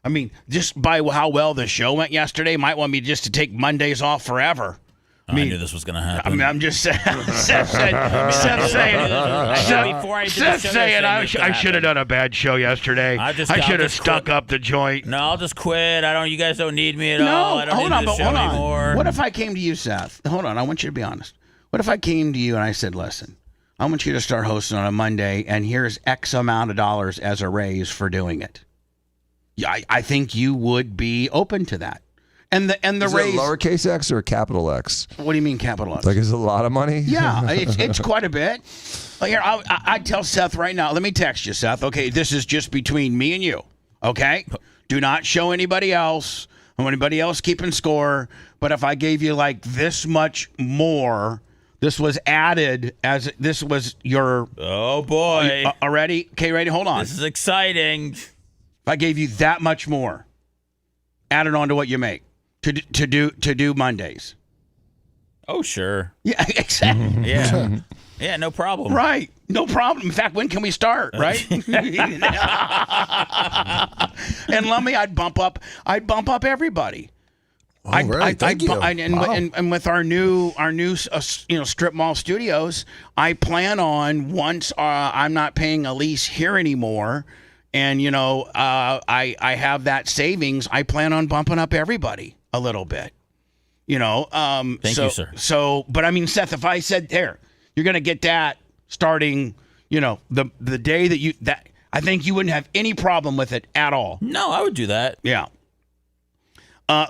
I mean, just by how well the show went yesterday, might want me just to take Mondays off forever. I knew this was going to happen. I'm just saying. Seth saying I should have done a bad show yesterday. I should have stuck up the joint. No, I'll just quit. You guys don't need me at all. I don't need this show anymore. What if I came to you, Seth? Hold on, I want you to be honest. What if I came to you and I said, listen, I want you to start hosting on a Monday, and here's X amount of dollars as a raise for doing it? Yeah, I think you would be open to that. And the Is raise. it lowercase x or a capital X? What do you mean capital X? Like, is it a lot of money? Yeah, it's quite a bit. Here, I tell Seth right now. Let me text you, Seth. Okay, this is just between me and you. Okay, do not show anybody else. Or anybody else keeping score. But if I gave you like this much more, this was added as this was your. Oh boy! Already? Okay, ready? Hold on. This is exciting. If I gave you that much more, added on to what you make. To do Mondays. Oh, sure. Yeah, exactly. Yeah. Yeah, no problem. Right. No problem. In fact, when can we start, right? And let me, I'd bump up everybody. Thank you. And with our new strip mall studios, I plan on once I'm not paying a lease here anymore, and I have that savings, I plan on bumping up everybody a little bit. Thank you, sir. So, but I mean, Seth, if I said there, you're going to get that starting, the day that I think you wouldn't have any problem with it at all. No, I would do that. Yeah.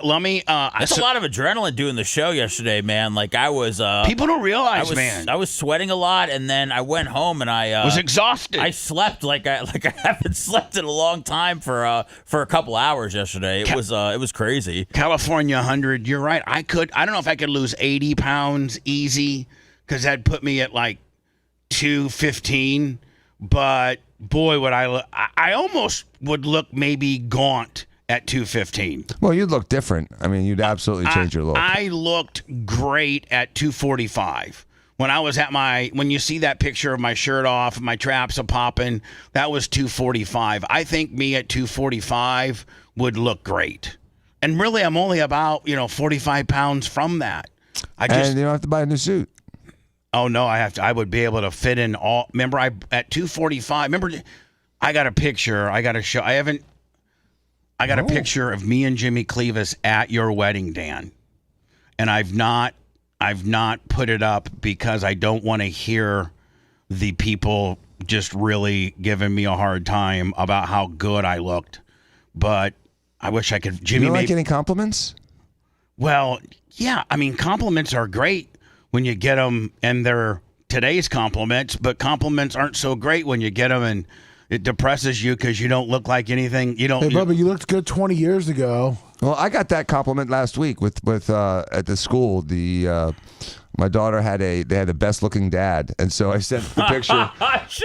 Let me. That's a lot of adrenaline doing the show yesterday, man. Like I was. People don't realize, man. I was sweating a lot, and then I went home and I was exhausted. I slept like I haven't slept in a long time for a couple hours yesterday. It was crazy. California 100. You're right. I don't know if I could lose 80 pounds easy, because that'd put me at like 215. But boy, would I look. I almost would look maybe gaunt at 215. Well, you'd look different. I mean, you'd absolutely change your look. I looked great at 245. When I was when you see that picture of my shirt off, my traps a popping, that was 245. I think me at 245 would look great. And really, I'm only about, 45 pounds from that. And you don't have to buy a new suit. Oh, no, I would be able to fit in all. Remember, at 245, I got a picture. I got to show. I got a picture of me and Jimmy Clevis at your wedding, Dan. And I've not put it up because I don't want to hear the people just really giving me a hard time about how good I looked. But I wish I could. Jimmy, you don't like getting compliments? Well, yeah. I mean, compliments are great when you get them, and they're today's compliments. But compliments aren't so great when you get them and it depresses you because you don't look like anything. You don't. Hey, Bubba, you looked good 20 years ago. Well, I got that compliment last week with at the school. The My daughter they had the best looking dad, and so I sent the picture,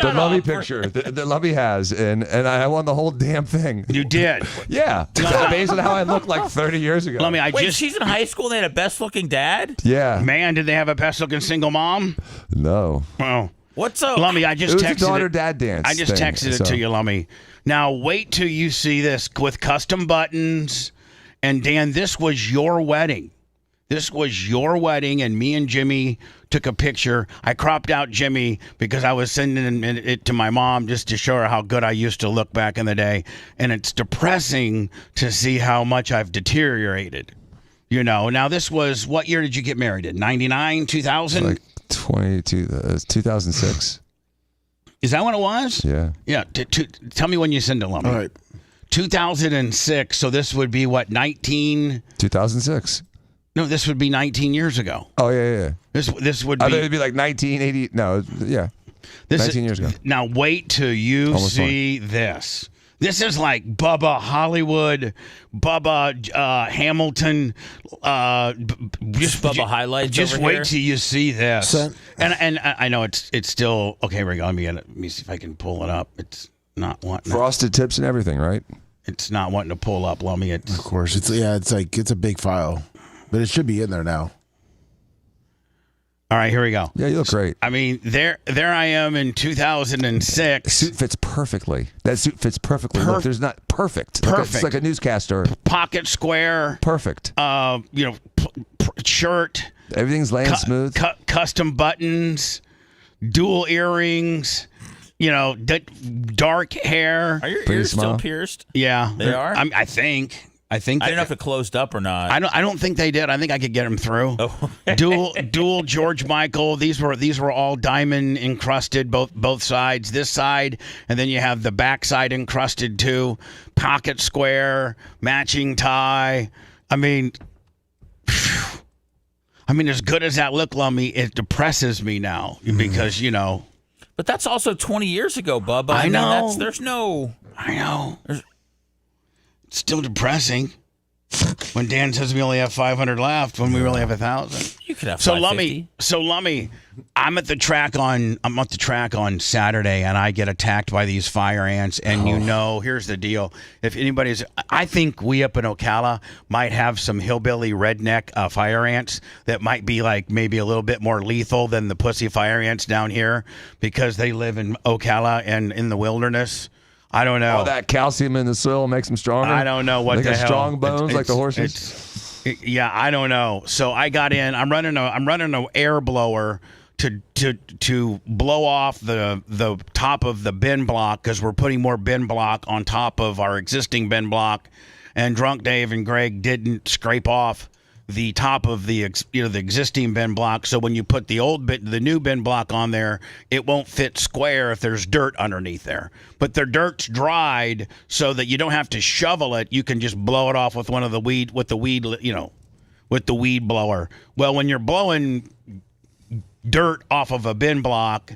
the Lummy picture that Lummy has, and I won the whole damn thing. You did? Yeah, based on how I looked like 30 years ago. Lummy, she's in high school and they had a best looking dad? Yeah. Man, did they have a best looking single mom? No. Oh. What's up? Lummy, I just it was texted a daughter-dad dance. I just texted it to you, Lummy. Now, wait till you see this with custom buttons. And, Dan, this was your wedding. This was your wedding, and me and Jimmy took a picture. I cropped out Jimmy because I was sending it to my mom just to show her how good I used to look back in the day. And it's depressing to see how much I've deteriorated. You know, now this was, what year did you get married in? 99, 2000? Like 2006. Is that what it was? Yeah. Yeah. Tell me when you send it, Lummy. All right. 2006. So this would be what, 2006. No, this would be 19 years ago. Oh, yeah. This would be... I thought it'd be like 1980. No, yeah. 19 years ago. Now, wait till you Almost see this. This is like Bubba Hollywood, Bubba Hamilton. Just Bubba highlights. Just over wait here. till you see this. And I know it's still okay. Here we go. Let me see if I can pull it up. It's not wanting. Frosted tips and everything, right? It's not wanting to pull up. Let me. Of course, it's a big file, but it should be in there now. All right, here we go. Yeah, you look great. I mean, there I am in 2006. The suit fits perfectly. That suit fits perfectly. Look, there's not perfect. Perfect. It's like a newscaster. Pocket square. Perfect. Shirt. Everything's laying smooth. Custom buttons. Dual earrings. You know, dark hair. Are your ears still pierced? Yeah, they are. I think. I don't know if it closed up or not. I don't think they did. I think I could get them through. Oh. dual George Michael. These were all diamond encrusted, both sides. This side, and then you have the back side encrusted too. Pocket square, matching tie. I mean, as good as that look, Lummy, it depresses me now because But that's also 20 years ago, Bubba. I know. I know. It's still depressing when Dan says we only have 500 left when we really have 1,000. You could have 550. So Lummy, I'm at the track on Saturday, and I get attacked by these fire ants. And here's the deal: if I think we up in Ocala might have some hillbilly redneck fire ants that might be like maybe a little bit more lethal than the pussy fire ants down here because they live in Ocala and in the wilderness. I don't know. All that calcium in the soil makes them stronger. I don't know what the hell. Strong bones like the horses. Yeah, I don't know. So I got in. I'm running an air blower to blow off the top of the bin block because we're putting more bin block on top of our existing bin block, and Drunk Dave and Greg didn't scrape off the top of the existing bin block. So when you put the new bin block on there, it won't fit square if there's dirt underneath there. But the dirt's dried so that you don't have to shovel it. You can just blow it off with the weed blower. Well, when you're blowing dirt off of a bin block,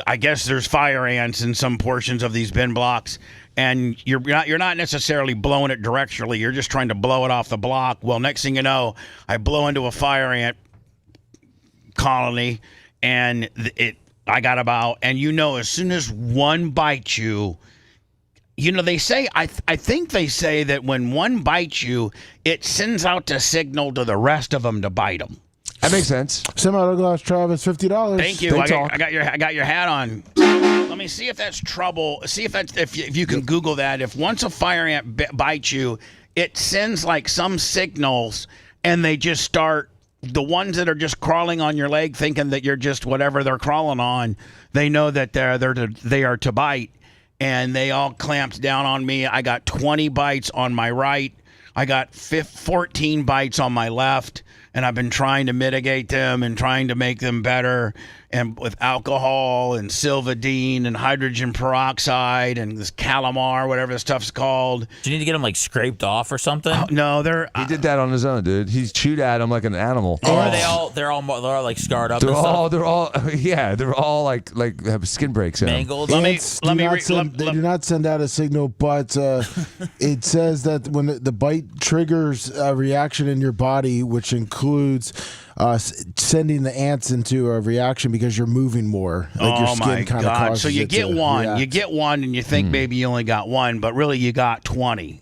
I guess there's fire ants in some portions of these bin blocks. And you're not necessarily blowing it directionally. You're just trying to blow it off the block. Well, next thing you know, I blow into a fire ant colony, and I got about. And as soon as one bites you, they say I think they say that when one bites you, it sends out a signal to the rest of them to bite them. That makes sense. Semi-autoglass Travis, $50. Thank you. I got your hat on. Let me see if that's trouble. See if you can Google that. If once a fire ant bites you, it sends like some signals, and they just start. The ones that are just crawling on your leg, thinking that you're just whatever they're crawling on, they know that they are to bite, and they all clamped down on me. I got 20 bites on my right. I got 14 bites on my left. And I've been trying to mitigate them and trying to make them better, and with alcohol and Silvadine and hydrogen peroxide and this Calamar, whatever the stuff's called. Do you need to get them like scraped off or something? No, he did that on his own, dude. He's chewed at him like an animal. Or are they're all like scarred up? They're all like have skin breaks. Mangled. They do not send out a signal, but it says that when the bite triggers a reaction in your body, which includes sending the ants into a reaction because you're moving more. Like your skin kind of causes So you it get to one. react. You get one, and you think maybe you only got one, but really you got 20.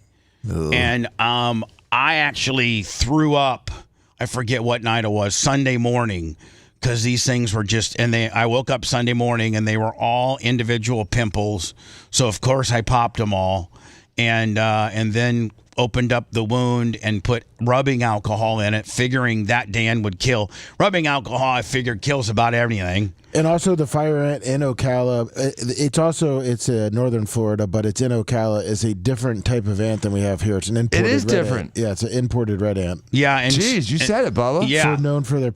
Ugh. And I actually threw up. I forget what night it was, Sunday morning, because these things were just, I woke up Sunday morning and they were all individual pimples. So of course I popped them all, and then opened up the wound and put rubbing alcohol in it, figuring that Dan would kill. Rubbing alcohol, I figured, kills about everything. And also the fire ant in Ocala, it's northern Florida, but it's in Ocala. It's a different type of ant than we have here. It's an imported It is red different. ant. Yeah, it's an imported red ant. Yeah, and jeez, you said it, Bubba. Yeah, so known for their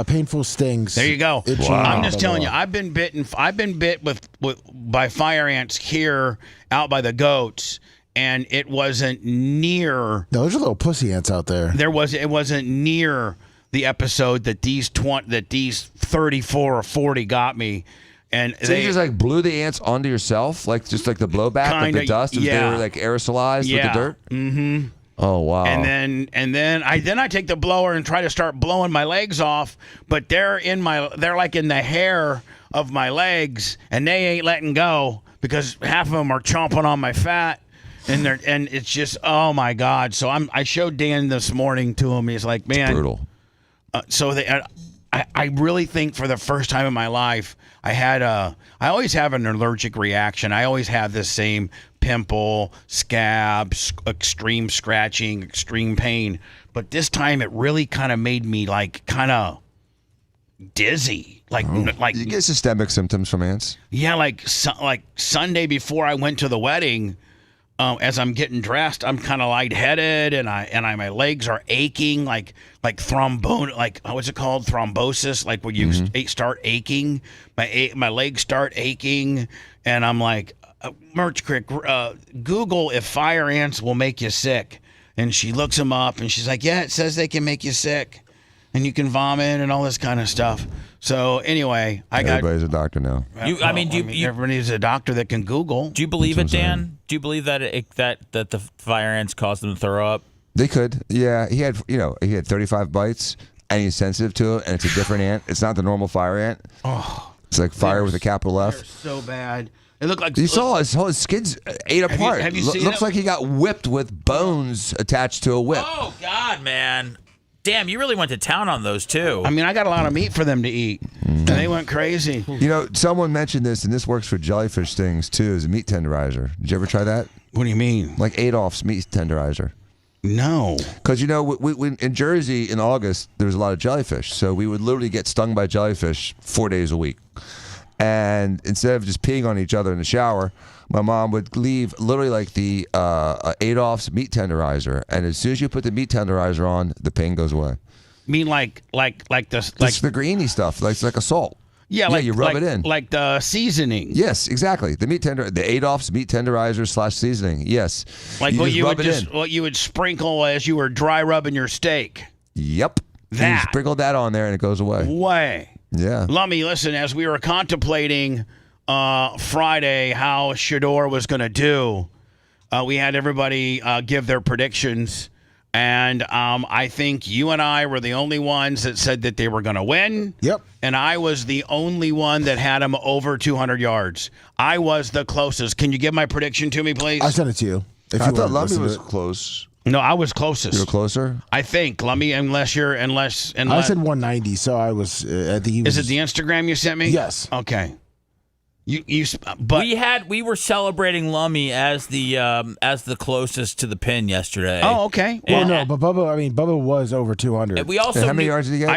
painful stings. There you go. Wow. I'm just telling you, I've been bit by fire ants here out by the goats, and it wasn't near. No, there's a little pussy ants out there. It wasn't near the episode that these 34 or 40 got me, and so you just like blew the ants onto yourself, like just like the blowback, like the dust, as they were like aerosolized with the dirt. Mm-hmm. Oh wow! And then I take the blower and try to start blowing my legs off, but they're like in the hair of my legs, and they ain't letting go because half of them are chomping on my fat. And it's just, oh my God! So I showed Dan this morning to him. He's like, man, it's brutal. I really think for the first time in my life, I always have an allergic reaction. I always have this same pimple, scab, extreme scratching, extreme pain. But this time it really kind of made me like kind of dizzy. Like you get systemic symptoms from ants. Yeah, like Sunday before I went to the wedding. As I'm getting dressed, I'm kind of lightheaded, and my legs are aching, like what's it called, thrombosis, like when you start aching, my legs start aching, and I'm like, Merch Crick, Google if fire ants will make you sick, and she looks them up, and she's like, yeah, it says they can make you sick, and you can vomit and all this kind of stuff. So anyway, everybody's a doctor now. Everybody's a doctor that can Google. Do you believe it, Dan? Do you believe that that the fire ants caused them to throw up? They could. Yeah, he had 35 bites, and he's sensitive to it, and it's a different ant. It's not the normal fire ant. Oh, it's like fire with a capital F. They're so bad. It looked like you saw his whole skins ate apart. Have you seen looks it? like he got whipped with bones attached to a whip. Oh God, man. Damn, you really went to town on those too. I mean, I got a lot of meat for them to eat, and they went crazy. You know, someone mentioned this, and this works for jellyfish stings too, is a meat tenderizer. Did you ever try that? What do you mean? Like Adolph's meat tenderizer. No. Because, we in Jersey in August, there was a lot of jellyfish. So we would literally get stung by jellyfish 4 days a week. And instead of just peeing on each other in the shower, my mom would leave literally like the Adolph's meat tenderizer. And as soon as you put the meat tenderizer on, the pain goes away. You mean like this? It's the greeny stuff. It's like a salt. Yeah, you rub it in. Like the seasoning. Yes, exactly. The Adolph's meat tenderizer / seasoning. Yes. Like what you would sprinkle as you were dry rubbing your steak. Yep. That. You sprinkle that on there and it goes away. Yeah. Lummy, listen, as we were contemplating Friday how Shador was going to do, we had everybody give their predictions. And I think you and I were the only ones that said that they were going to win. Yep. And I was the only one that had them over 200 yards. I was the closest. Can you give my prediction to me, please? I sent it to you. I thought Lummy was close. No, I was closest. You were closer? I think. Lummy, unless I said 190, so I was. I think he was. Is it the Instagram you sent me? Yes. Okay. But we were celebrating Lummy as the closest to the pin yesterday. Oh, okay. Well, no, but Bubba was over 200. We also how many yards did he get?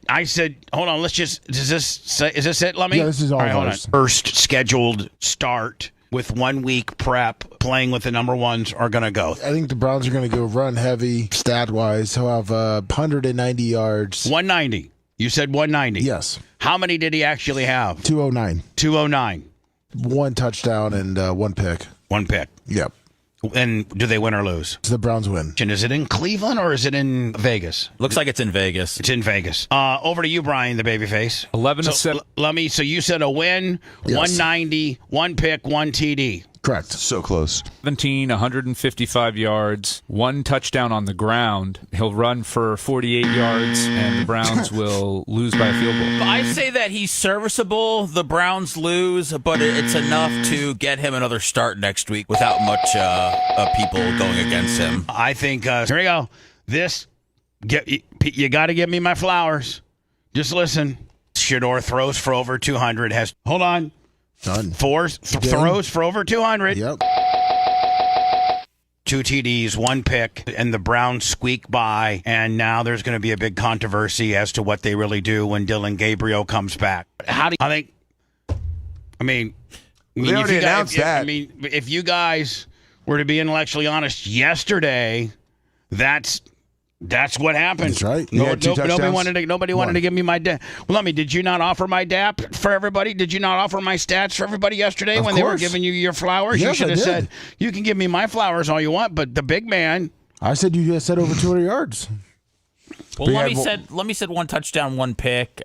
I said, hold on. Let's just. Is this it, Lummy? Yeah, this is all right, hold on. ours. First scheduled start with 1 week prep, playing with the number ones are going to go. I think the Browns are going to go run heavy, stat-wise. He'll have 190 yards. 190. You said 190. Yes. How many did he actually have? 209. 209. 1 touchdown and 1 pick. 1 pick. Yep. And do they win or lose? The Browns win. And is it in Cleveland or is it in Vegas? Looks like it's in Vegas. It's in Vegas. Over to you, Brian, the babyface. 11-7. Let me. So you said a win, yes. 190, 1 pick, 1 TD. Correct. So close. 155 yards, 1 touchdown on the ground. He'll run for 48 yards, and the Browns will lose by a field goal. I say that he's serviceable. The Browns lose, but it's enough to get him another start next week without much people going against him. I think, here we go. You got to give me my flowers. Just listen. Shador throws for over 200. Hold on. Done. Throws for over 200. Yep. 2 TDs, 1 pick, and the Browns squeak by. And now there's going to be a big controversy as to what they really do when Dylan Gabriel comes back. They already announced that. If you guys were to be intellectually honest, yesterday, that's what happened. That's right. Nobody wanted to give me my DAP. Well, did you not offer my DAP for everybody? Did you not offer my stats for everybody yesterday when they were giving you your flowers? Yes, you should have I did. said, you can give me my flowers all you want, but the big man. I said you just said over 200 yards. Well, let me said 1 touchdown, 1 pick.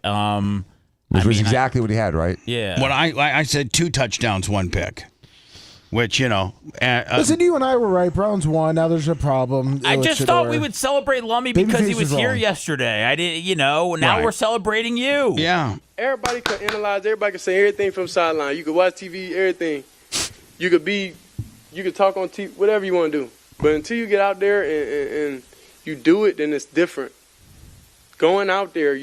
Which was exactly what he had, right? Yeah. What I said 2 touchdowns, 1 pick. Which, Listen, you and I were right. Browns won. Now there's a problem. I just thought we would celebrate Lummy because he was here yesterday. I didn't, now we're celebrating you. Yeah. Everybody can analyze. Everybody can say everything from sideline. You can watch TV, everything. You could talk on TV, whatever you want to do. But until you get out there and you do it, then it's different. Going out there,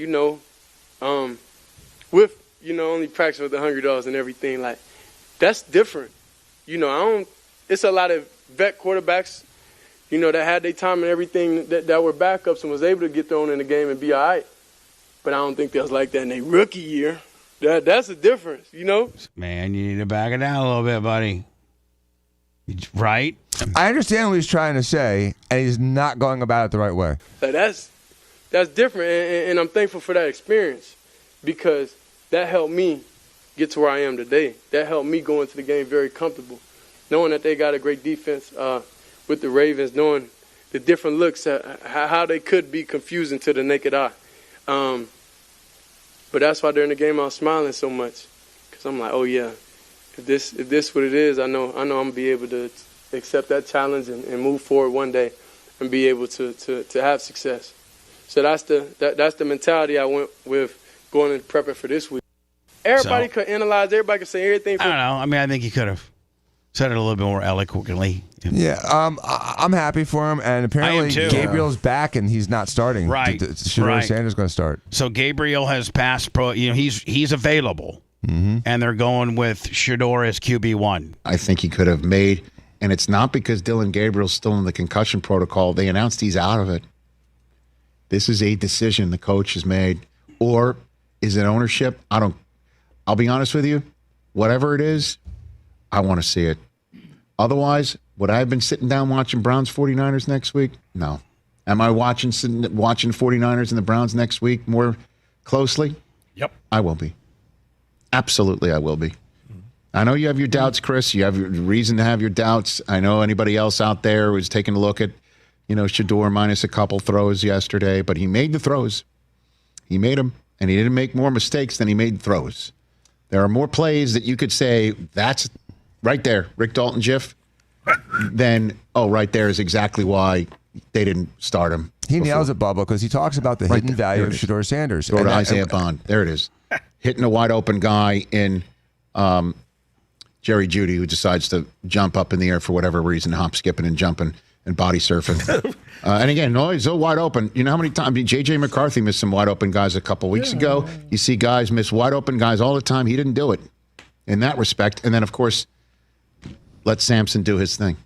with, only practice with the $100 and everything, like, that's different. It's a lot of vet quarterbacks, that had their time and everything that were backups and was able to get thrown in the game and be all right. But I don't think that was like that in their rookie year. That's a difference, Man, you need to back it down a little bit, buddy. Right? I understand what he's trying to say, and he's not going about it the right way. That's different, and I'm thankful for that experience because that helped me get to where I am today. That helped me go into the game very comfortable, knowing that they got a great defense with the Ravens, knowing the different looks, how they could be confusing to the naked eye. But that's why during the game I was smiling so much because I'm like, oh yeah, if this what it is, I know I'm gonna be able to accept that challenge and move forward one day and be able to have success. So that's the mentality I went with going and prepping for this week. Everybody could analyze. Everybody could say everything. I don't know. I think he could have said it a little bit more eloquently. Yeah, I'm happy for him, and apparently Gabriel's back and he's not starting. Right. Shador Sanders going to start. So Gabriel has passed pro. He's available, and they're going with Shador as QB1. I think he could have made, and it's not because Dylan Gabriel's still in the concussion protocol. They announced he's out of it. This is a decision the coach has made, or is it ownership? I'll be honest with you. Whatever it is, I want to see it. Otherwise, would I have been sitting down watching Browns 49ers next week? No. Am I watching 49ers and the Browns next week more closely? Yep. I will be. Absolutely, I will be. I know you have your doubts, Chris. You have your reason to have your doubts. I know anybody else out there was taking a look at, Shador minus a couple throws yesterday, but he made the throws. He made them, and he didn't make more mistakes than he made throws. There are more plays that you could say, that's right there, Rick Dalton GIF, then, right there is exactly why they didn't start him. He nails it, Bubba, because he talks about the hidden value of Shador Sanders. Go to Isaiah Bond. There it is. Hitting a wide open guy in Jerry Jeudy, who decides to jump up in the air for whatever reason, hop, skipping, and jumping and body surfing. And again, he's so wide open. You know how many times J.J. McCarthy missed some wide open guys a couple weeks ago? You see guys miss wide open guys all the time. He didn't do it in that respect. And then, of course, let Samson do his thing.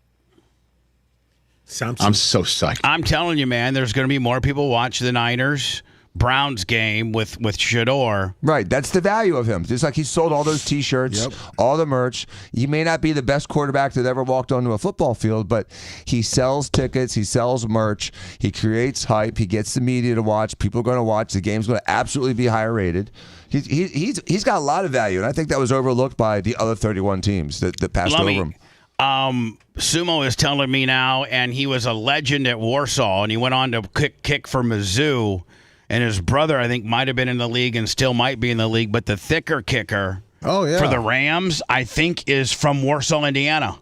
I'm so psyched. I'm telling you, man, there's going to be more people watch the Niners-Browns game with Shador. Right, that's the value of him. Just like he sold all those T-shirts, all the merch. He may not be the best quarterback that ever walked onto a football field, but he sells tickets, he sells merch, he creates hype, he gets the media to watch. People are going to watch. The game's going to absolutely be higher rated. He's got a lot of value, and I think that was overlooked by the other 31 teams that passed over him. Sumo is telling me now, and he was a legend at Warsaw, and he went on to kick for Mizzou, and his brother, I think, might have been in the league and still might be in the league, but the thicker kicker Oh, yeah. for the Rams, I think, is from Warsaw, Indiana.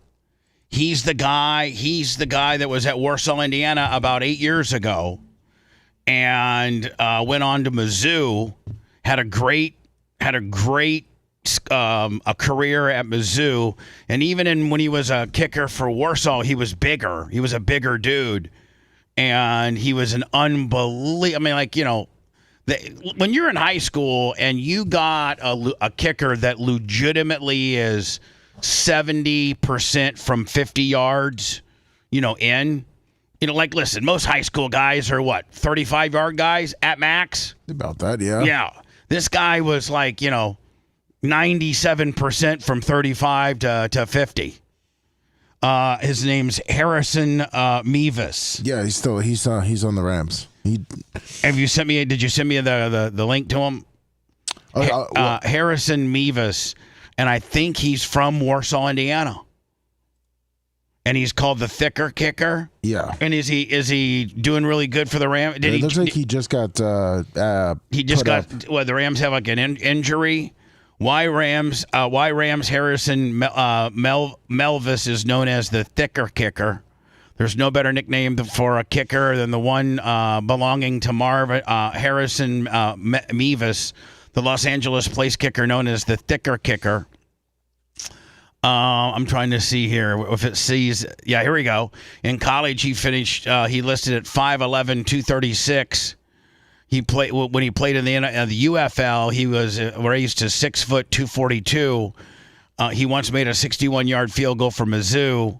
He's the guy that was at Warsaw, Indiana about 8 years ago and went on to Mizzou, had a great a career at Mizzou, and even when he was a kicker for Warsaw, he was bigger. He was a bigger dude, and he was an unbelievable. I mean, like, you know, when you're in high school and you got a kicker that legitimately is 70% from 50 yards, you know, like, listen, most high school guys are what, 35-yard guys at max? About that, yeah. Yeah. This guy was like, you know, 97% from 35 to 50. His name's Harrison Mevis. Yeah, he's on the Rams. Did you send me the link to him? Harrison Mevis, and I think he's from Warsaw, Indiana. And he's called the thicker kicker. Yeah. And is he doing really good for the Rams? It looks like he just got. The Rams have like an injury. Why Rams Harrison Melvis is known as the thicker kicker. There's no better nickname for a kicker than the one belonging to Harrison Mevis, the Los Angeles place kicker known as the thicker kicker. I'm trying to see here if it sees. Yeah, here we go. In college, he finished. He listed at 5'11", 236. When he played in the UFL, he was raised to 6 foot 242. He once made a 61-yard field goal for Mizzou.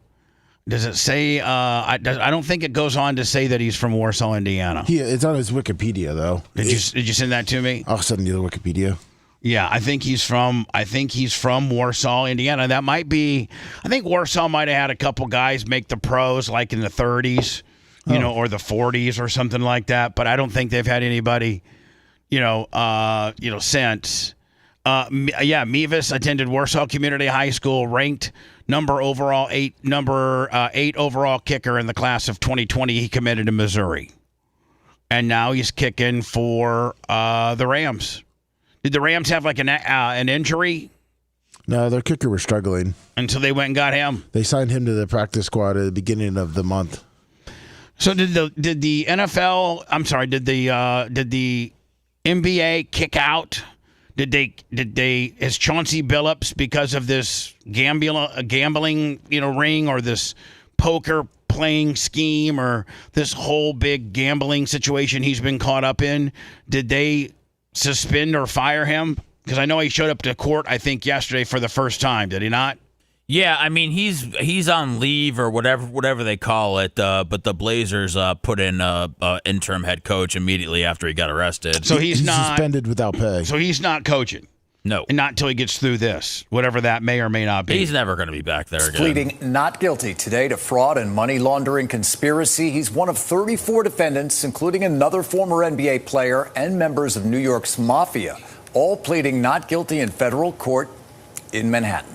Does it say? I don't think it goes on to say that he's from Warsaw, Indiana. It's on his Wikipedia, though. Did you send that to me? I'll send you the Wikipedia. Yeah, I think he's from Warsaw, Indiana. That might be. I think Warsaw might have had a couple guys make the pros, like in the 30s, or the 40s or something like that. But I don't think they've had anybody, since. Mevis attended Warsaw Community High School, ranked number 8 overall kicker in the class of 2020. He committed to Missouri, and now he's kicking for the Rams. Did the Rams have like an injury? No, their kicker was struggling. Until they went and got him. They signed him to the practice squad at the beginning of the month. So did the NFL? I'm sorry. Did the NBA kick out? Did they? Is Chauncey Billups, because of this gambling ring, or this poker playing scheme, or this whole big gambling situation he's been caught up in? Did they suspend or fire him? Because I know he showed up to court, I think, yesterday for the first time. Did he not? Yeah, I mean, he's on leave or whatever they call it. But the Blazers put in interim head coach immediately after he got arrested. So he's not suspended without pay. So he's not coaching. No, and not until he gets through this, whatever that may or may not be. He's never going to be back there again. Pleading not guilty today to fraud and money laundering conspiracy. He's one of 34 defendants, including another former NBA player and members of New York's mafia, all pleading not guilty in federal court in Manhattan.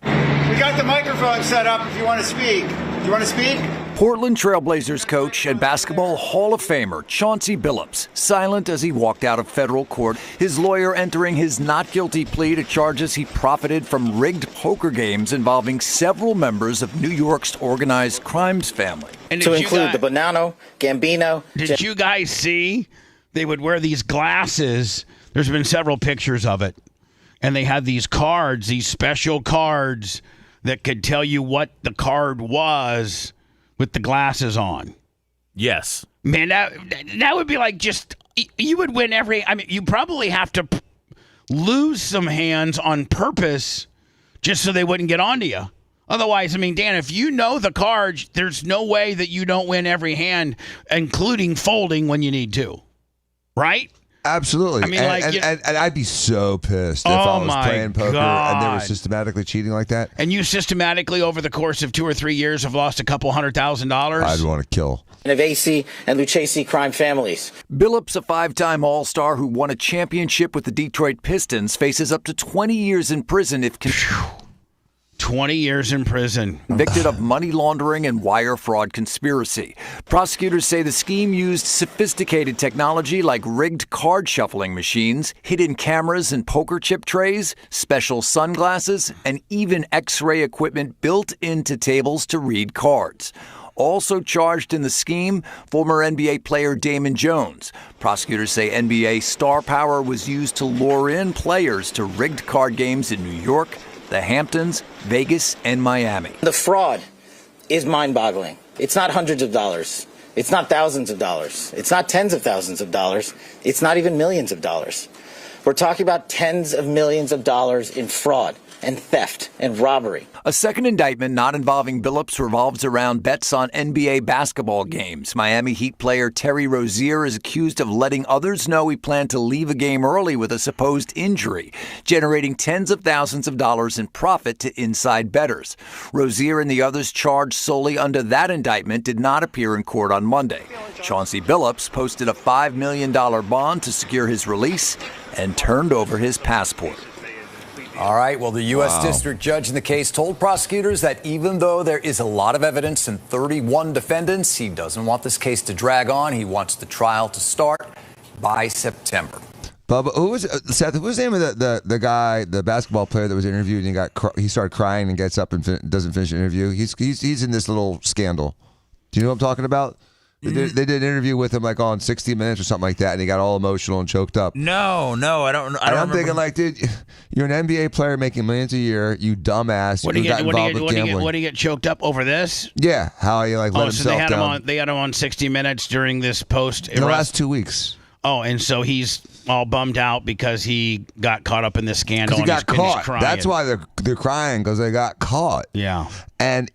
We got the microphone set up if you want to speak. Do you want to speak? Portland Trailblazers coach and basketball Hall of Famer Chauncey Billups, silent as he walked out of federal court, his lawyer entering his not guilty plea to charges he profited from rigged poker games involving several members of New York's organized crimes family. And to include the Bonanno, Gambino. Did you guys see they would wear these glasses? There's been several pictures of it. And they had these cards, these special cards that could tell you what the card was with the glasses on. Yes. Man, that would be like just, you would win you probably have to lose some hands on purpose just so they wouldn't get onto you. Otherwise, Dan, if you know the cards, there's no way that you don't win every hand, including folding when you need to. Right? Absolutely. And I'd be so pissed if I was playing poker and they were systematically cheating like that. And you systematically, over the course of 2 or 3 years, have lost a couple $100,000. I'd want to kill. Of AC and Lucchese crime families. Billups, a 5-time All-Star who won a championship with the Detroit Pistons, faces up to 20 years in prison if... 20 years in prison. Convicted of money laundering and wire fraud conspiracy. Prosecutors say the scheme used sophisticated technology like rigged card shuffling machines, hidden cameras and poker chip trays, special sunglasses, and even X-ray equipment built into tables to read cards. Also charged in the scheme, former NBA player Damon Jones. Prosecutors say NBA star power was used to lure in players to rigged card games in New York, the Hamptons, Vegas, and Miami. The fraud is mind-boggling. It's not hundreds of dollars. It's not thousands of dollars. It's not tens of thousands of dollars. It's not even millions of dollars. We're talking about tens of millions of dollars in fraud and theft and robbery. A second indictment not involving Billups revolves around bets on NBA basketball games. Miami Heat player Terry Rozier is accused of letting others know he planned to leave a game early with a supposed injury, generating tens of thousands of dollars in profit to inside bettors. Rozier and the others charged solely under that indictment did not appear in court on Monday. Chauncey Billups posted a $5 million bond to secure his release and turned over his passport. All right. Well, the U.S. District Judge in the case told prosecutors that even though there is a lot of evidence and 31 defendants, he doesn't want this case to drag on. He wants the trial to start by September. Bubba, Seth? Who was the name of the guy, the basketball player that was interviewed and he started crying and gets up and doesn't finish the interview? He's in this little scandal. Do you know what I'm talking about? They did an interview with him like on 60 Minutes or something like that, and he got all emotional and choked up. No, I don't. I'm thinking like, dude, you're an NBA player making millions a year. You dumbass. What do you get choked up over this? Yeah, how he let himself down. They had him on 60 Minutes during this post in the last 2 weeks. Oh, and so he's all bummed out because he got caught up in this scandal. He got caught. Crying. That's why they're crying, because they got caught. Yeah. And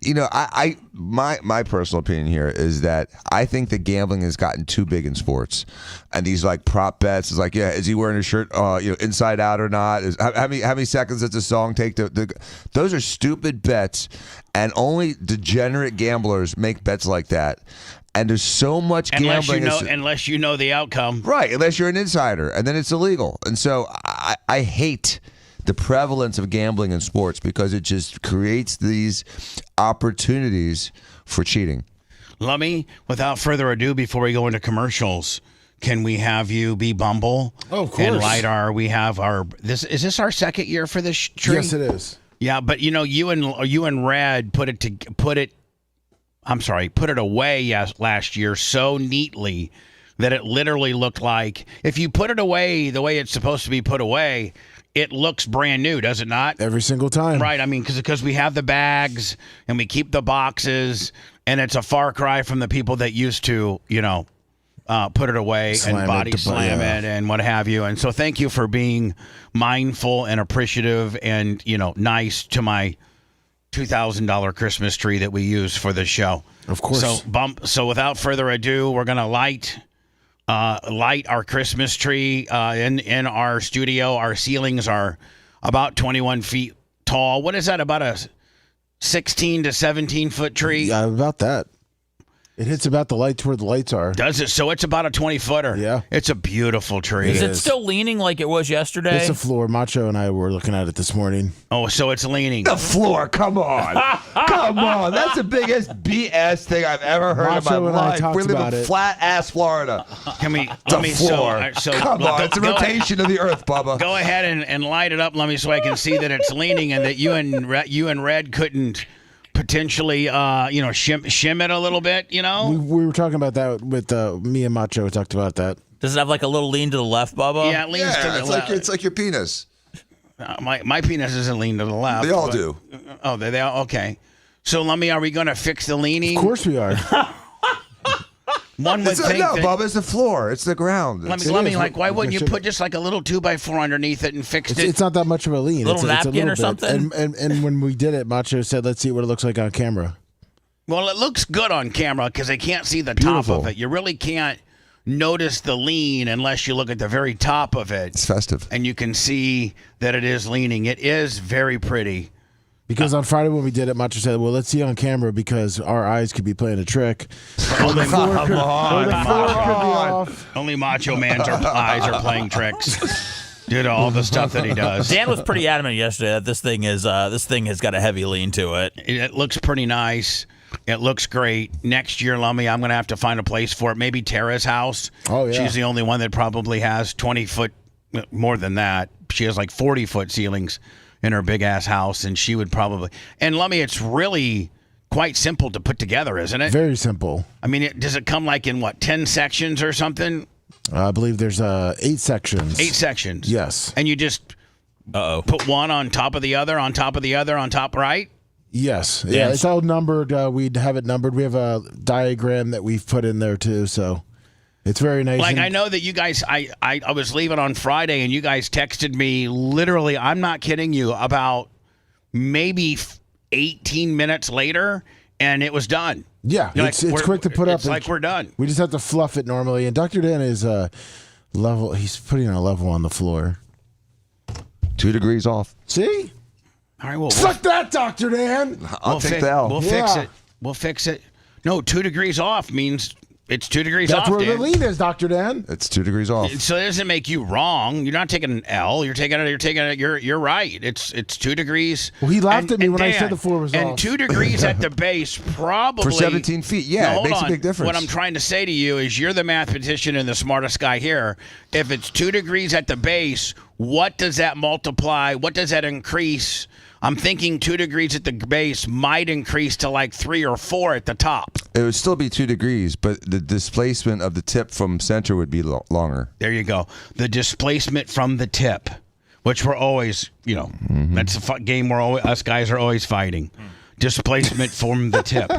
my personal opinion here is that I think that gambling has gotten too big in sports, and these like prop bets is like, yeah, is he wearing his shirt inside out or not? How many seconds does the song take those are stupid bets, and only degenerate gamblers make bets like that. And there's so much gambling. Unless you know the outcome. Right, unless you're an insider, and then it's illegal. And so I hate the prevalence of gambling in sports because it just creates these opportunities for cheating. Lummy, without further ado, before we go into commercials, can we have you be Bumble? Oh, of course. And light is this our second year for this tree? Yes, it is. Yeah, but you and Red put it away last year so neatly that it literally looked like if you put it away the way it's supposed to be put away, it looks brand new, does it not? Every single time. Right. I mean, because we have the bags and we keep the boxes, and it's a far cry from the people that used to, put it away and body slam it and what have you. And so thank you for being mindful and appreciative and, nice to my $2,000 Christmas tree that we use for the show. Of course. So without further ado, we're going to light our Christmas tree in our studio. Our ceilings are about 21 feet tall. What is that, about a 16 to 17 foot tree? Yeah, about that. It hits about the light to where the lights are. Does it? So it's about a 20-footer. Yeah. It's a beautiful tree. Is it still leaning like it was yesterday? It's the floor. Macho and I were looking at it this morning. Oh, so it's leaning. The floor, come on. Come on. That's the biggest BS thing I've ever heard Macho in my life. We live in flat-ass Florida. Come on. It's a rotation of the earth, Bubba. Go ahead and light it up, Lummy, so I can see that it's leaning and that you and Red couldn't potentially, shim it a little bit, We were talking about that with me and Macho. We talked about that. Does it have like a little lean to the left, Bubba? Yeah, it leans to the left. It's like your penis. My penis isn't lean to the left. They all do. Oh, they all, okay. So, Lummy, are we going to fix the leaning? Of course we are. One would think that, Bubba, it's the floor. It's the ground. Lummy, why wouldn't you put just like a little 2x4 underneath it and fix it? It's not that much of a lean. Little napkin or something? And when we did it, Macho said, let's see what it looks like on camera. Well, it looks good on camera because they can't see the top of it. You really can't notice the lean unless you look at the very top of it. It's festive. And you can see that it is leaning. It is very pretty. Because on Friday when we did it, Macho said, well, let's see on camera because our eyes could be playing a trick. Only Macho Man's eyes are playing tricks. due to all the stuff that he does. Dan was pretty adamant yesterday that this thing has got a heavy lean to it. It looks pretty nice. It looks great. Next year, Lummy, I'm going to have to find a place for it. Maybe Tara's house. Oh, yeah. She's the only one that probably has 20-foot, more than that. She has like 40-foot ceilings in her big-ass house, and she would probably... And Lummy, it's really quite simple to put together, isn't it? Very simple. I mean, does it come like in, 10 sections or something? I believe there's 8 sections. 8 sections? Yes. And you just put one on top of the other, on top of the other, on top, right? Yes. Yeah, it's all numbered. We'd have it numbered. We have a diagram that we've put in there, too, so it's very nice. Like, I know that you guys, I was leaving on Friday, and you guys texted me literally, I'm not kidding you, about maybe 18 minutes later, and it was done. Yeah, it's quick to put up. It's like we're done. We just have to fluff it normally. And Dr. Dan is level. He's putting a level on the floor. 2 degrees off. See? All right, well, suck that, Dr. Dan. I'll take the L. We'll fix it. We'll fix it. No, 2 degrees off means it's 2 degrees off. That's where Dan. the lean is, Dr. Dan. It's 2 degrees off. So it doesn't make you wrong. You're not taking an L. You're taking it. You're right. It's 2 degrees. Well, he laughed at me when I Dan, said the floor was off. And 2 degrees at the base probably For 17 feet. Yeah, it makes a big difference. What I'm trying to say to you is you're the mathematician and the smartest guy here. If it's 2 degrees at the base, what does that multiply? What does that increase? I'm thinking 2 degrees at the base might increase to like 3 or 4 at the top. It would still be 2 degrees, but the displacement of the tip from center would be longer. There you go. The displacement from the tip, which we're always, that's a game us guys are always fighting. Displacement from the tip.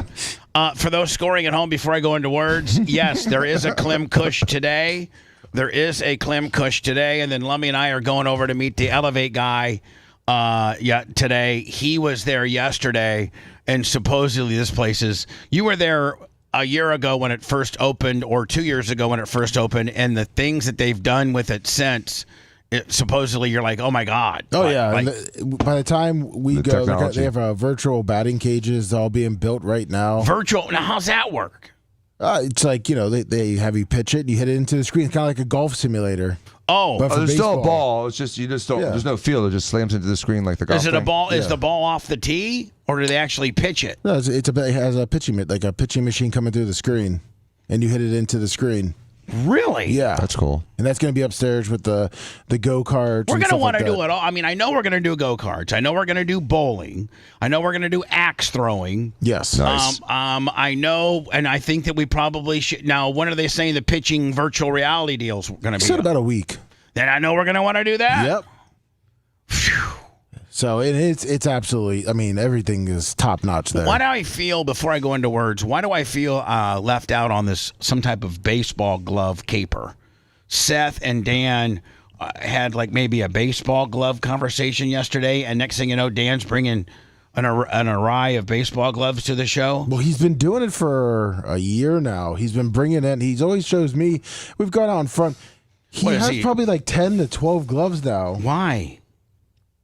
For those scoring at home before I go into words, yes, there is a Clem Kush today. There is a Clem Kush today, and then Lummy and I are going over to meet the Elevate guy. Today. He was there yesterday, and supposedly this place is... You were there a year ago when it first opened, or 2 years ago when it first opened, and the things that they've done with it since, supposedly you're like, oh my God. Oh, yeah. And by the time we go, they have virtual batting cages all being built right now. Virtual? Now, how's that work? It's like, they have you pitch it, you hit it into the screen. It's kind of like a golf simulator. Oh, but there's still a ball. It's just you just don't. Yeah. There's no field. It just slams into the screen like the golf. Is it a ball? Is the ball off the tee, or do they actually pitch it? No, it has a pitching machine coming through the screen, and you hit it into the screen. Really? Yeah, that's cool. And that's going to be upstairs with the go karts. We're going to want to do it all. I mean, I know we're going to do go karts. I know we're going to do bowling. I know we're going to do axe throwing. Yes. Nice. I know, and I think that we probably should. Now, when are they saying the pitching virtual reality deals going to be? Said about a week. Then I know we're going to want to do that. Yep. Phew. So it's absolutely. I mean, everything is top notch there. Why do I feel, before I go into words, why do I feel left out on this some type of baseball glove caper? Seth and Dan had like maybe a baseball glove conversation yesterday, and next thing you know, Dan's bringing an array of baseball gloves to the show. Well, he's been doing it for a year now. He's been bringing in. He's always shows me. We've gone out in front. He has probably like 10 to 12 gloves now. Why?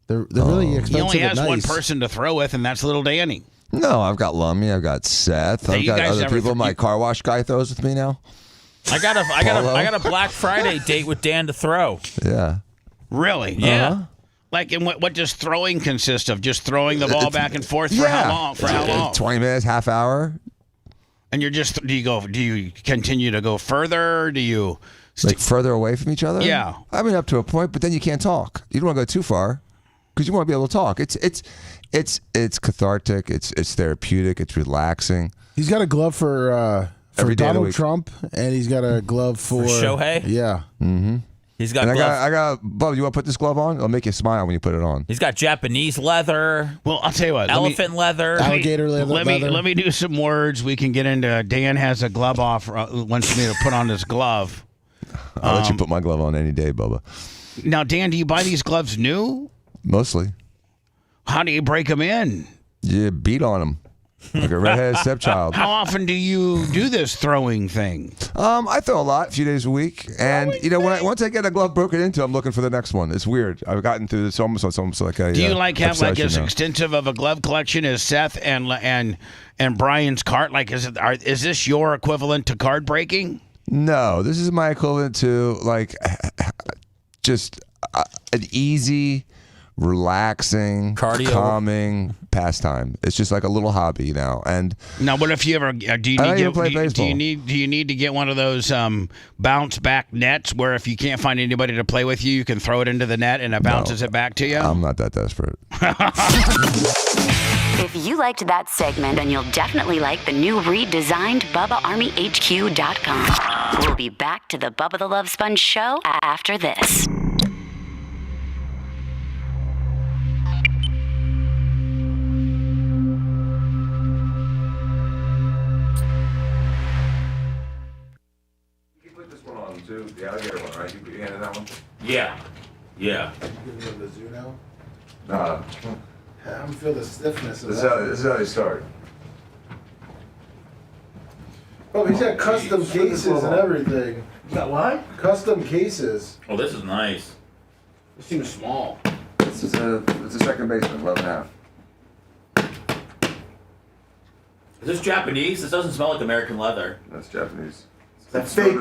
They're really expensive. He only has and nice. one person to throw with, and that's little Danny. No, I've got Lummy. I've got Seth. I've got other people. My car wash guy throws with me now. I got a Black Friday date with Dan to throw. Yeah. Really? Yeah. Like, and what does throwing consist of? Just throwing the ball back and forth for how long? For how long? 20 minutes, half hour. And you're just do you continue to go further? Do you like further away from each other? Yeah. I mean, up to a point, but then you can't talk. You don't want to go too far because you want to be able to talk. It's cathartic. It's therapeutic. It's relaxing. He's got a glove for Donald Trump, and he's got a glove for Shohei. Yeah. Mm-hmm. He's got. And I got. Bubba, you want to put this glove on? It'll make you smile when you put it on. He's got Japanese leather. Well, I'll tell you what. Elephant leather. Alligator leather. Let me do some words. We can get into. Dan has a glove off. Wants me to put on his glove. I'll let you put my glove on any day, Bubba. Now, Dan, do you buy these gloves new? Mostly. How do you break them in? You beat on them. Like a redheaded stepchild. How often do you do this throwing thing? I throw a lot, a few days a week, and once I get a glove broken into, I'm looking for the next one. It's weird. I've gotten through this almost like a. Do you have like as now. extensive of a glove collection as Seth and Brian's cart? Like, is this your equivalent to card breaking? No, this is my equivalent to like just an easy, relaxing, calming pastime. It's just like a little hobby now. And now, what if you ever do you need to get one of those bounce back nets where if you can't find anybody to play with you, you can throw it into the net and it bounces it back to you? I'm not that desperate. If you liked that segment, then you'll definitely like the new redesigned BubbaArmyHQ.com. We'll be back to the Bubba the Love Sponge show after this. You put this one on too, the alligator one, right? You put your hand in that one? Yeah. Yeah. You give me the zoo now? Nah. I don't feel the stiffness of This that. is how they start. Oh, he's got custom cases and everything. You got what? Custom cases. Oh, this is nice. It seems small. It's a second baseman, 11.5. Is this Japanese? This doesn't smell like American leather. That's Japanese. That fake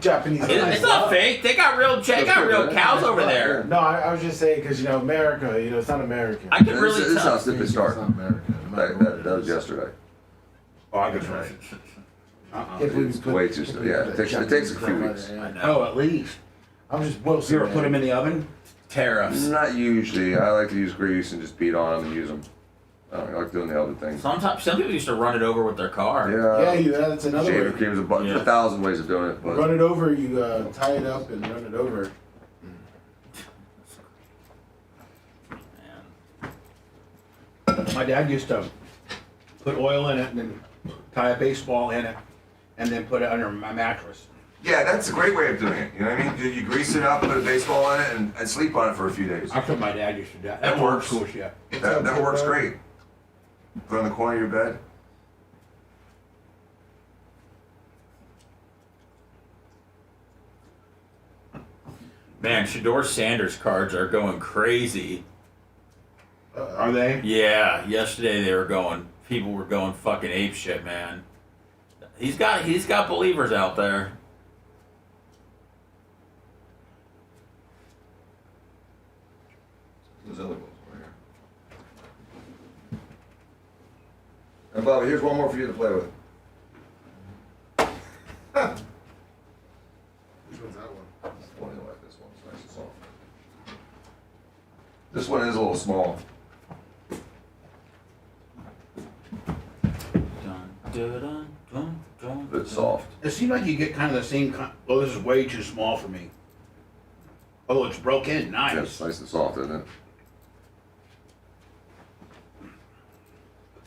Japanese. It's not fake. They got real cows over there. No, I was just saying because America, it's not American. I can really This is tell. how stiff it starts. It's not American. That was yesterday. Oh, I guess right. It's way too stiff. Yeah, it takes a few weeks. Oh, at least. I'm just You ever put them in the oven? Tariffs. Not usually. I like to use grease and just beat on them and use them. I like doing the other thing. Some people used to run it over with their car. Yeah, that's another shaving way. cream is a 1,000 ways of doing it. But Run it over, you tie it up and run it over. My dad used to put oil in it and then tie a baseball in it and then put it under my mattress. yeah, that's a great way of doing it. You know what I mean? You grease it up, put a baseball in it, and sleep on it for a few days. That's what my dad used to do. That works. Cool shit. That works great. Put it on the corner of your bed. Man, Shador Sanders cards are going crazy. Are they? Yeah, yesterday people were going fucking ape shit, man. He's got believers out there. Those other ones right here. And Bubba, here's one more for you to play with. Which one's that one? One you like this one. It's nice and soft. This one is a little small. But it's soft. It seemed like you get kind of the same. Oh, this is way too small for me. Oh, it's broken. Nice. Yeah, it's nice and soft, isn't it?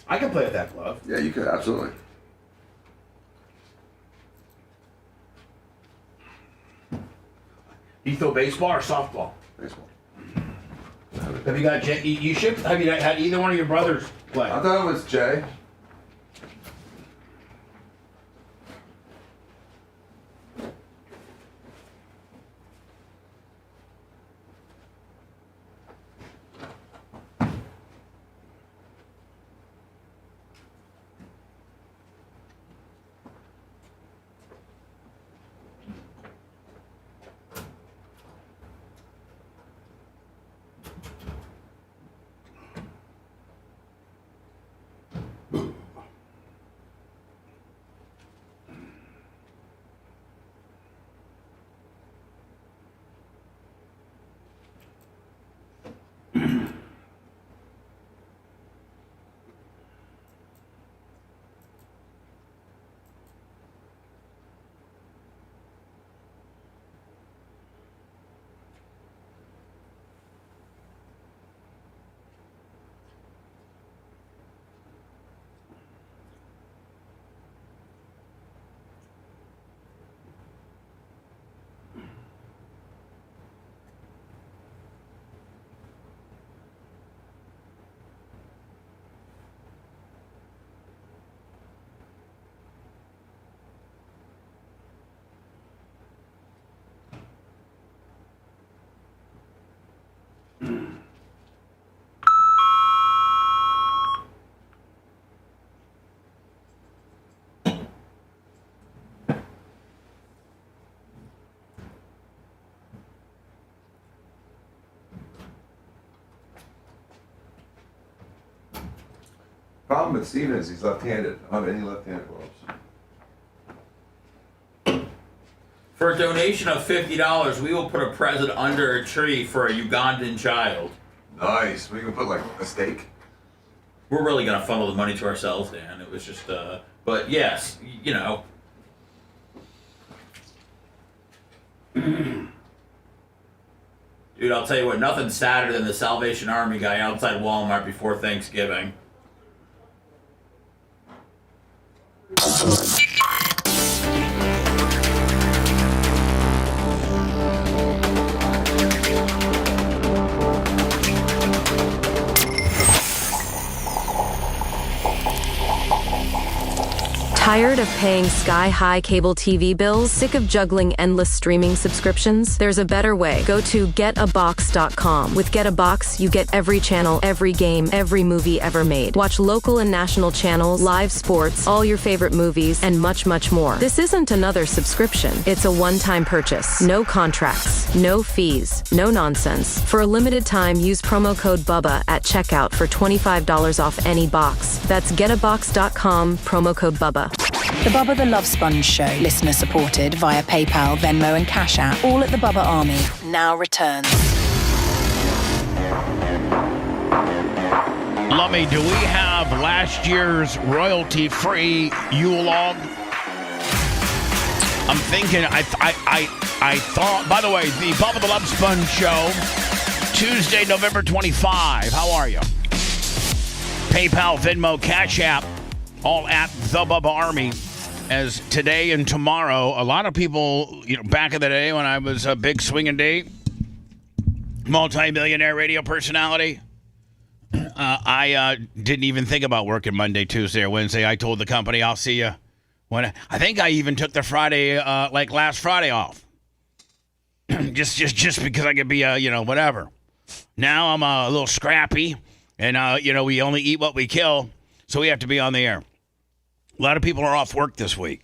I can play with that glove. Yeah, you could, absolutely. You throw baseball or softball? Baseball. Have you got Jay? You should. Have you had either one of your brothers play? I thought it was Jay. Problem with Steven is he's left-handed. I don't have any left-handed gloves. For a donation of $50, we will put a present under a tree for a Ugandan child. Nice. We can put like a steak. We're really gonna funnel the money to ourselves, Dan. It was just, but yes, you know. Dude, I'll tell you what, nothing's sadder than the Salvation Army guy outside Walmart before Thanksgiving. Tired of paying sky-high cable TV bills? Sick of juggling endless streaming subscriptions? There's a better way. Go to getabox.com. With Get a Box, you get every channel, every game, every movie ever made. Watch local and national channels, live sports, all your favorite movies, and much, much more. This isn't another subscription. It's a one-time purchase. No contracts, no fees, no nonsense. For a limited time, use promo code BUBBA at checkout for $25 off any box. That's getabox.com, promo code BUBBA. The Bubba the Love Sponge Show, listener supported via PayPal, Venmo and Cash App, all at the Bubba Army, now returns. Lummy, do we have last year's royalty-free Yule log? I'm thinking, I thought, by the way, the Bubba the Love Sponge Show, Tuesday, November 25. How are you? PayPal, Venmo, Cash App, all at the Bubba Army. As today and tomorrow, a lot of people, back in the day when I was a big swinging date, multi-millionaire radio personality, I didn't even think about working Monday, Tuesday, or Wednesday. I told the company, I'll see you when I think I even took the Friday, like last Friday off. just because I could be, whatever. Now I'm a little scrappy, and, we only eat what we kill, so we have to be on the air. A lot of people are off work this week.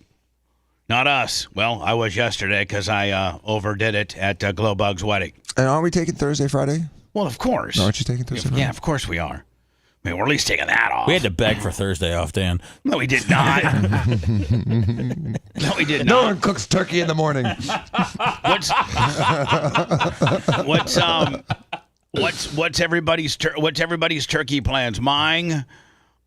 Not us. Well, I was yesterday because I overdid it at Glowbug's wedding. And aren't we taking Thursday, Friday? Well, of course. No, aren't you taking Thursday, Friday? Yeah, of course we are. I mean, we're at least taking that off. We had to beg for Thursday off, Dan. No, we did not. No, we did not. No one cooks turkey in the morning. What's everybody's turkey plans? Mine.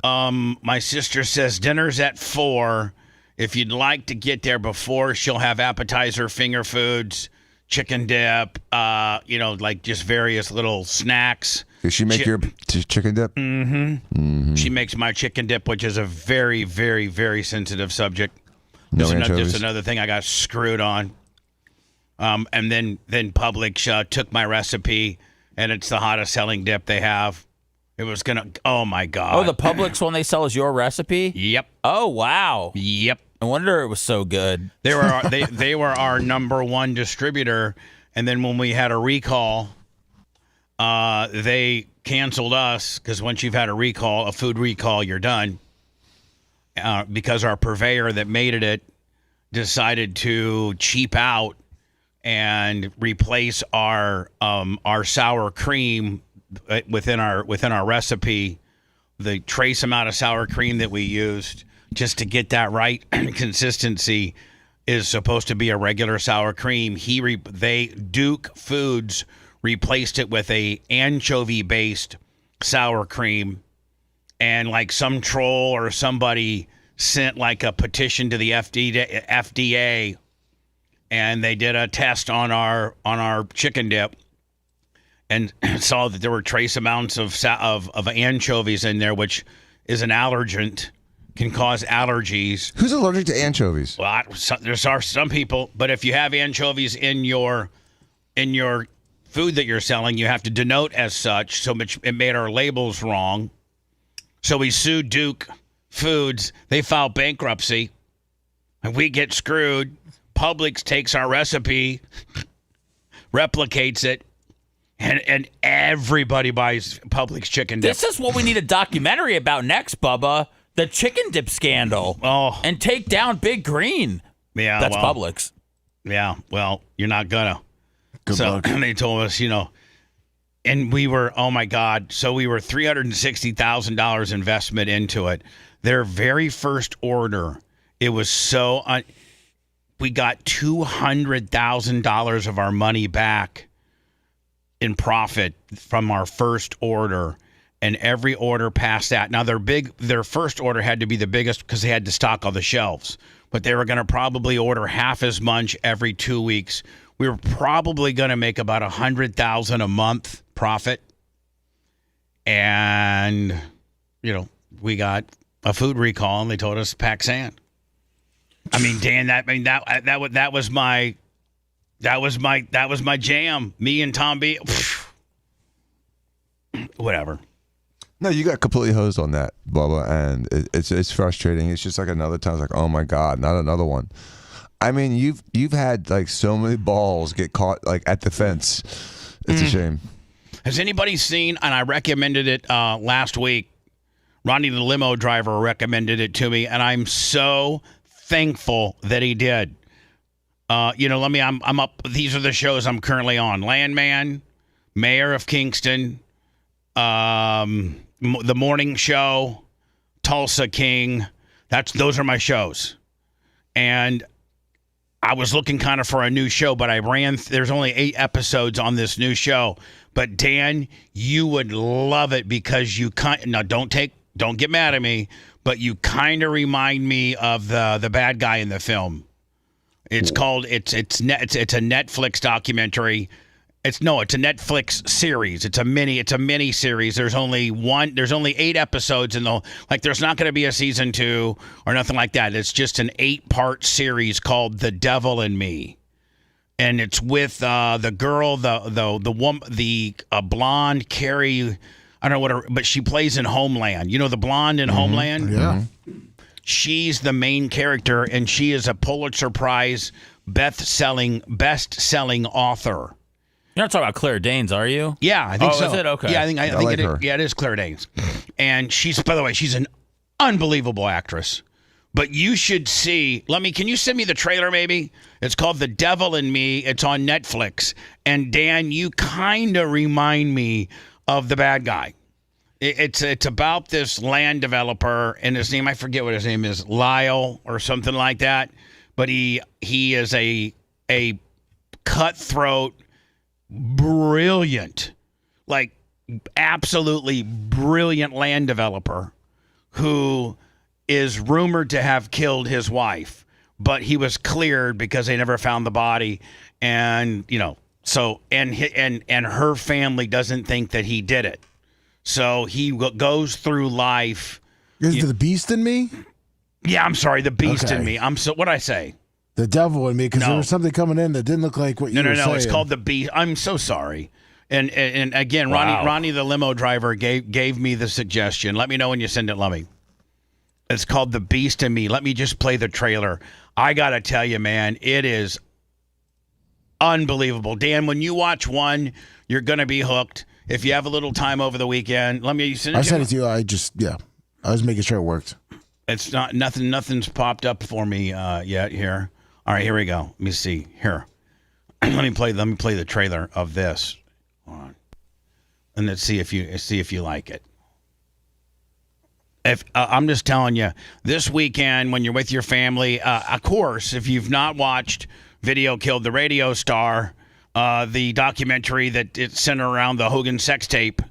My sister says dinner's at 4. If you'd like to get there before, she'll have appetizer, finger foods, chicken dip, like just various little snacks. Does she make your chicken dip? Mm-hmm. Mm-hmm. She makes my chicken dip, which is a very, very, very sensitive subject. No Just another thing I got screwed on. And then Publix took my recipe, and it's the hottest selling dip they have. It was oh my God. Oh, the Publix one they sell is your recipe? Yep. Oh, wow. Yep. No wonder it was so good. They were our number one distributor, and then when we had a recall, they canceled us because once you've had a food recall, you're done. Because our purveyor that made it decided to cheap out and replace our sour cream within our recipe, the trace amount of sour cream that we used just to get that right consistency is supposed to be a regular sour cream. Duke Foods replaced it with a anchovy-based sour cream, and like some troll or somebody sent like a petition to the FDA, and they did a test on our chicken dip and saw that there were trace amounts of anchovies in there, which is an allergent, can cause allergies. Who's allergic to anchovies? Well, there are some people, but if you have anchovies in your food that you're selling, you have to denote as such. So it made our labels wrong. So we sued Duke Foods. They filed bankruptcy, and we get screwed. Publix takes our recipe, replicates it, and everybody buys Publix chicken dip. This is what we need a documentary about next, Bubba. The chicken dip scandal. Oh. And take down Big Green. Yeah, That's Publix. Yeah, well, you're not gonna. Good luck. They told us, And we were, oh my God. So we were $360,000 investment into it. Their very first order, it was so, we got $200,000 of our money back in profit from our first order. And every order past that. Now their first order had to be the biggest because they had to stock all the shelves. But they were going to probably order half as much every 2 weeks. We were probably going to make about $100,000 a month profit. And, we got a food recall and they told us to pack sand. I mean, Dan, that was my jam. Me and Tom B. Whatever. No, you got completely hosed on that, Bubba, and it's frustrating. It's just like another time. It's like, oh my God, not another one. I mean, you've had like so many balls get caught like at the fence. It's a shame. Has anybody seen? And I recommended it last week. Ronnie the limo driver recommended it to me, and I'm so thankful that he did. I'm up. These are the shows I'm currently on: Landman, Mayor of Kingston, The Morning Show, Tulsa King. Those are my shows. And I was looking kind of for a new show, but there's only 8 episodes on this new show. But Dan, you would love it because don't get mad at me, but you kind of remind me of the bad guy in the film. It's called it's a Netflix documentary. It's a Netflix series. It's a mini series. There's only 8 episodes there's not going to be a season 2 or nothing like that. It's just an 8-part series called The Devil in Me. And it's with the girl, the woman, the blonde Carrie, I don't know but she plays in Homeland. You know the blonde in Homeland? Yeah. She's the main character and she is a Pulitzer Prize best-selling author. You're not talking about Claire Danes, are you? Yeah, I think so. Is it? Okay. Yeah, I think like her. Yeah, it is Claire Danes. And by the way, she's an unbelievable actress. But you should see, can you send me the trailer maybe? It's called The Devil in Me. It's on Netflix. And Dan, you kind of remind me of the bad guy. It's about this land developer, and his name, I forget what his name is, Lyle or something like that. But he is a cutthroat, brilliant, absolutely brilliant land developer who is rumored to have killed his wife, but he was cleared because they never found the body, and and her family doesn't think that he did it, so he goes through life. Is it the beast in me? Yeah, I'm sorry, the beast in me. What'd I say? The devil in me, because there was something coming in that didn't look like what you were saying. No, it's called the beast. I'm so sorry. And again, Ronnie the limo driver gave me the suggestion. Let me know when you send it, Lummy. It's called The Beast in Me. Let me just play the trailer. I got to tell you, man, it is unbelievable. Dan, when you watch one, you're going to be hooked. If you have a little time over the weekend, let me send it to you. I sent it to you. I was making sure it worked. It's not nothing's popped up for me yet here. All right, here we go. Let me see. Here. let me play the trailer of this. Hold on. And let's see if you like it. I'm just telling you, this weekend when you're with your family, of course, if you've not watched Video Killed the Radio Star, the documentary that it's centered around the Hogan sex tape,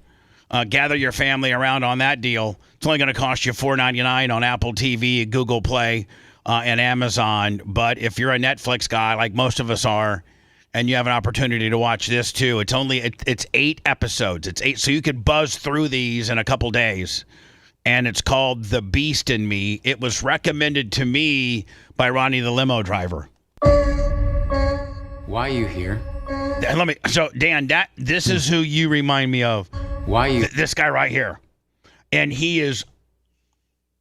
gather your family around on that deal. It's only going to cost you $4.99 on Apple TV, Google Play, and Amazon. But if you're a Netflix guy, like most of us are, and you have an opportunity to watch this too, it's 8 episodes. It's 8, so you could buzz through these in a couple days. And it's called The Beast in Me. It was recommended to me by Ronnie the limo driver. Why are you here? So Dan, this is who you remind me of. Why you? This guy right here, and he is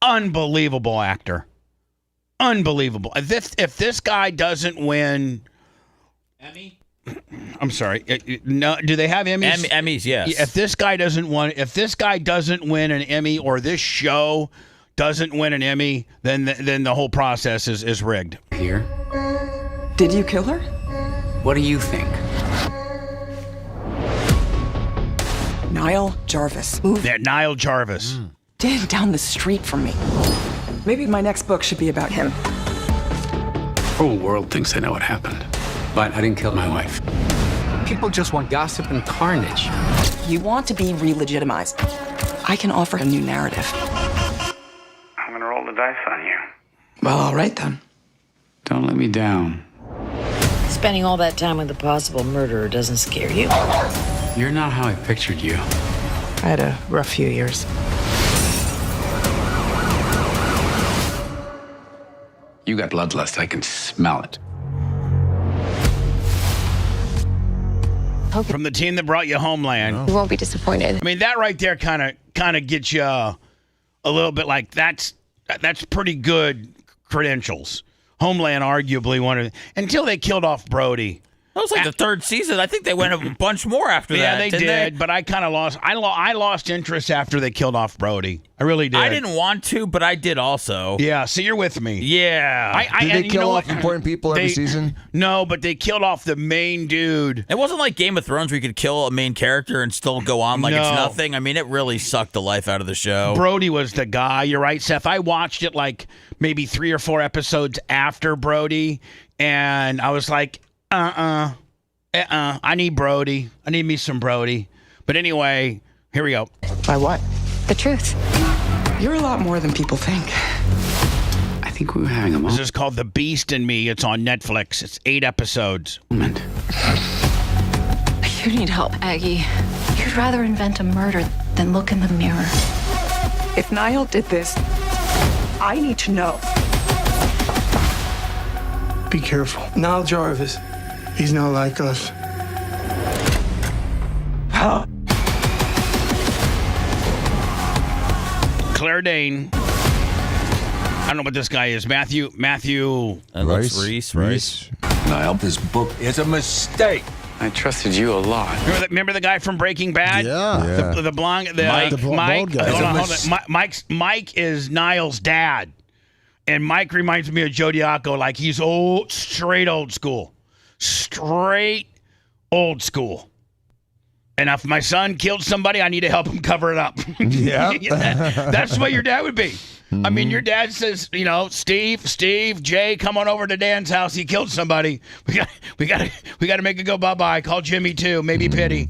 unbelievable actor. Unbelievable. If this guy doesn't win Emmy, I'm sorry. No, do they have Emmys? Emmys, yes. If this guy doesn't win an Emmy, or this show doesn't win an Emmy, then the whole process is rigged. Here. Did you kill her? What do you think? Niall Jarvis moved Niall Jarvis. down the street from me. Maybe my next book should be about him. The whole world thinks they know what happened, but I didn't kill my wife. People just want gossip and carnage. You want to be re-legitimized. I can offer a new narrative. I'm gonna roll the dice on you. Well, all right then. Don't let me down. Spending all that time with a possible murderer doesn't scare you. You're not how I pictured you. I had a rough few years. You got bloodlust. I can smell it. From the team that brought you Homeland. You won't be disappointed. I mean, that right there kind of gets you a little bit like that's pretty good credentials. Homeland, arguably one of until they killed off Brody. That was like the third season. I think they went a bunch more after that. Yeah, they did. But I kind of lost. I lost interest after they killed off Brody. I really did. I didn't want to, but I did also. Yeah, so you're with me. Yeah. Did they kill off important people every season? No, but they killed off the main dude. It wasn't like Game of Thrones where you could kill a main character and still go on like it's nothing. I mean, it really sucked the life out of the show. Brody was the guy. You're right, Seth. I watched it like maybe 3 or 4 episodes after Brody, and I was like, I need Brody. I need me some Brody. But anyway, here we go. By what? The truth. You're a lot more than people think. I think we were having a moment. This is called The Beast in Me. It's on Netflix. It's 8 episodes. You need help, Aggie. You'd rather invent a murder than look in the mirror. If Niall did this, I need to know. Be careful. Niall Jarvis. He's not like us. Claire Danes. I don't know what this guy is. Matthew. Reese. Niall, this book is a mistake. I trusted you a lot. Remember the guy from Breaking Bad? Yeah. The blonde, Mike. bald guy. Hold on. Mike is Niall's dad, and Mike reminds me of Joe Diaco. Like he's straight old school. Straight old school. And if my son killed somebody, I need to help him cover it up. Yeah. That's what your dad would be. I mean, your dad says, Steve, Jay, come on over to Dan's house. He killed somebody. We got to make it go bye-bye. Call Jimmy too. Maybe Pity.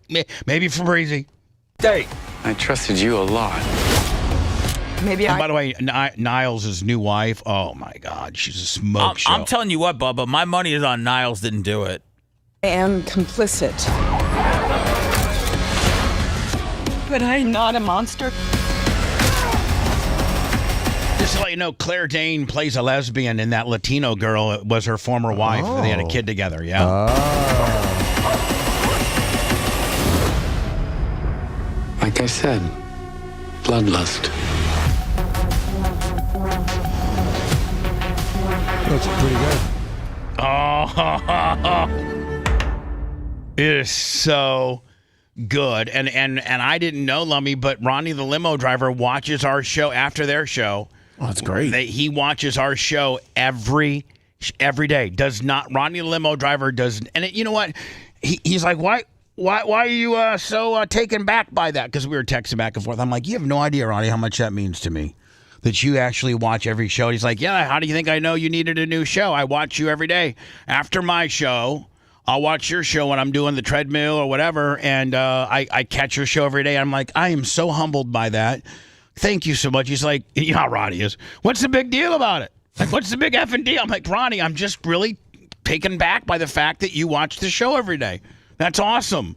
Maybe Fabrizi. I trusted you a lot. By the way, Niles' new wife, oh my God, she's a smoke show. I'm telling you what, Bubba, my money is on Niles didn't do it. I am complicit. But I'm not a monster. Just to let you know, Claire Danes plays a lesbian, and that Latino girl was her former wife. Oh. They had a kid together, yeah. Like I said, bloodlust. That's pretty good. Oh, it is so good. And I didn't know, Lummy, but Ronnie the limo driver watches our show after their show. Oh, that's great. He watches our show every day. Does not Ronnie the limo driver doesn't. And you know what? He's like, why are you so taken back by that? Because we were texting back and forth. I'm like, you have no idea, Ronnie, how much that means to me. That you actually watch every show. And he's like, yeah, how do you think I know you needed a new show? I watch you every day. After my show, I'll watch your show when I'm doing the treadmill or whatever, and I catch your show every day. I'm like, I am so humbled by that. Thank you so much. He's like, you know how Ronnie is. What's the big deal about it? Like, what's the big effing deal? I'm like, Ronnie, I'm just really taken back by the fact that you watch the show every day. That's awesome.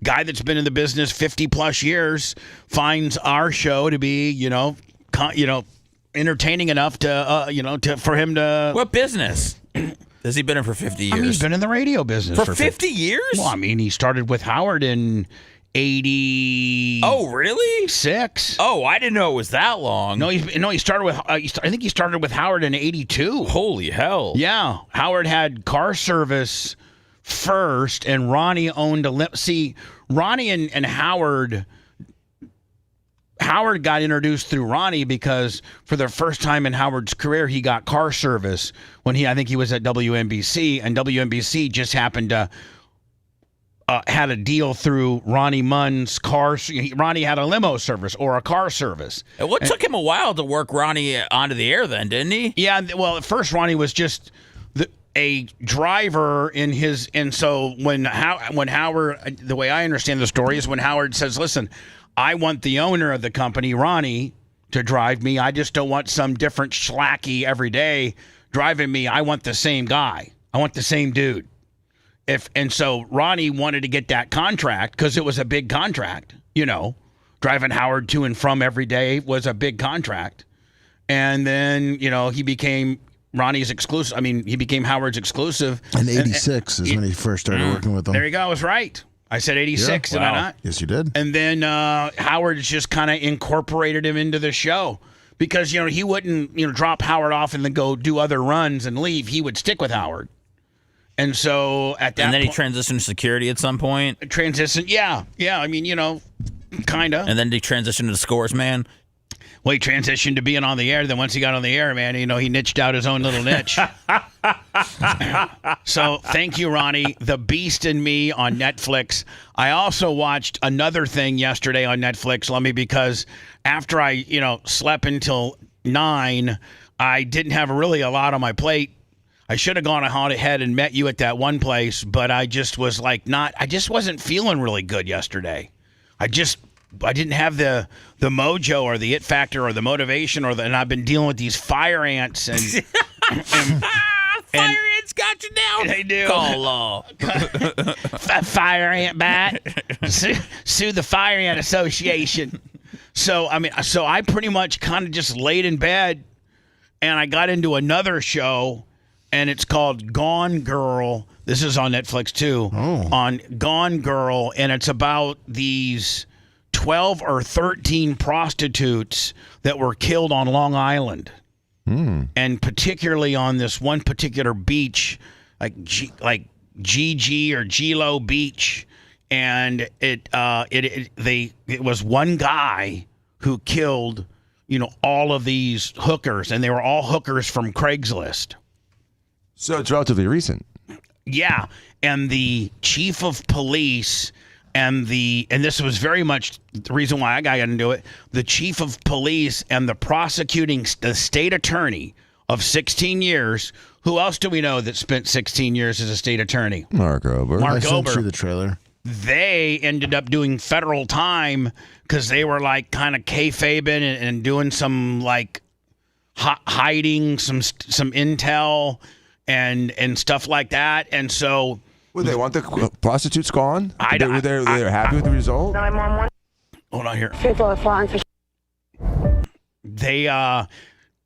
Guy that's been in the business 50 plus years finds our show to be, entertaining enough to for him to. What business has he been in for 50 years? I mean, he's been in the radio business for 50 years. Well, I mean, he started with Howard in 80. Oh, really? 6. Oh, I didn't know it was that long. No, he started with. I think he started with Howard in 82. Holy hell! Yeah, Howard had car service first, and Ronnie owned a. See, Ronnie and Howard. Howard got introduced through Ronnie because for the first time in Howard's career, he got car service when I think he was at WNBC, and WNBC just happened to had a deal through Ronnie Munn's car. Ronnie had a limo service or a car service. What took him a while to work Ronnie onto the air then, didn't he? Yeah, well, at first Ronnie was just a driver in his, and so when Howard, the way I understand the story is when Howard says, listen, I want the owner of the company, Ronnie, to drive me. I just don't want some different schlacky every day driving me. I want the same guy. I want the same dude. And so Ronnie wanted to get that contract because it was a big contract, driving Howard to and from every day was a big contract. And then, he became Ronnie's exclusive. I mean, he became Howard's exclusive. In 86 is when he first started working with them. There you go. I was right. I said 86, did I not? Yes, you did. And then Howard just kind of incorporated him into the show because, he wouldn't, drop Howard off and then go do other runs and leave. He would stick with Howard. And so at that And then he transitioned to security at some point? Yeah. I mean, kind of. And then he transitioned to scores man? Well, he transitioned to being on the air. Then once he got on the air, man, he niched out his own little niche. So thank you, Ronnie. The Beast in Me on Netflix. I also watched another thing yesterday on Netflix, Lummy, because after I, slept until 9, I didn't have really a lot on my plate. I should have gone ahead and met you at that one place, but I just was I just wasn't feeling really good yesterday. I didn't have the mojo or the it factor or the motivation and I've been dealing with these fire ants and fire ants got you down. They do. Call law. Fire ant bat. Sue the Fire Ant Association. So I pretty much kind of just laid in bed and I got into another show and it's called Gone Girl. This is on Netflix too. Oh. On Gone Girl, and it's about these 12 or 13 prostitutes that were killed on Long Island. And particularly on this one particular beach, like GG or Gilo Beach. And it was one guy who killed, all of these hookers, and they were all hookers from Craigslist. So it's relatively recent. Yeah. And the chief of police and this was very much the reason why I got into it. The chief of police and the state attorney of 16 years. Who else do we know that spent 16 years as a state attorney? Mark Ober. I sent you the trailer. They ended up doing federal time because they were kind of kayfabing and doing some hiding some intel and stuff like that. And so. Well, they want the prostitutes gone? They're happy with the result? 911. Hold on here. People are flying for. They,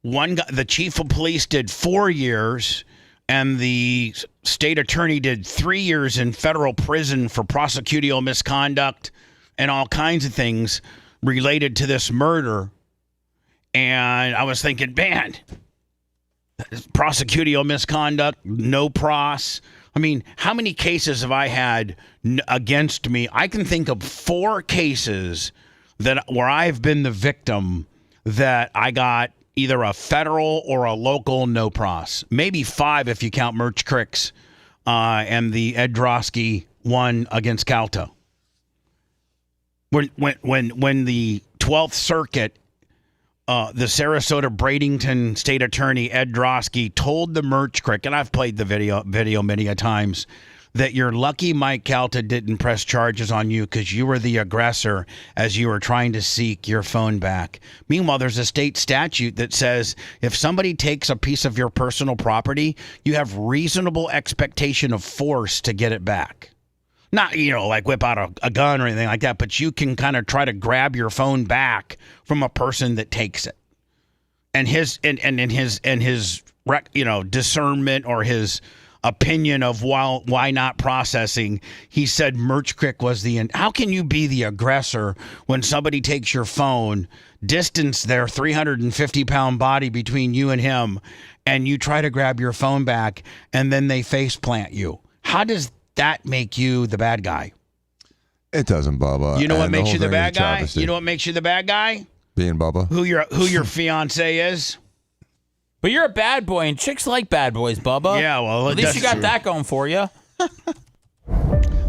one guy, the chief of police did 4 years, and the state attorney did 3 years in federal prison for prosecutorial misconduct and all kinds of things related to this murder. And I was thinking, man, prosecutorial misconduct, no pros. I mean, how many cases have I had against me? I can think of 4 cases where I've been the victim that I got either a federal or a local no pros. Maybe 5 if you count Merch Cricks and the Ed Drosky one against Calto. When the 12th Circuit, the Sarasota Bradenton state attorney, Ed Drosky, told the Merch Crick, and I've played the video many a times, that you're lucky Mike Calta didn't press charges on you because you were the aggressor as you were trying to seek your phone back. Meanwhile, there's a state statute that says if somebody takes a piece of your personal property, you have reasonable expectation of force to get it back. Not, whip out a gun or anything like that, but you can kind of try to grab your phone back from a person that takes it. And his discernment or his opinion of why not processing, he said Merch Crick was how can you be the aggressor when somebody takes your phone, distance their 350-pound body between you and him, and you try to grab your phone back, and then they face plant you? How does that make you the bad guy? It doesn't, Bubba. You know what makes you the bad guy? You know what makes you the bad guy? Being Bubba. Who your fiance is? But you're a bad boy, and chicks like bad boys, Bubba. Yeah, well, at least you got that going for you.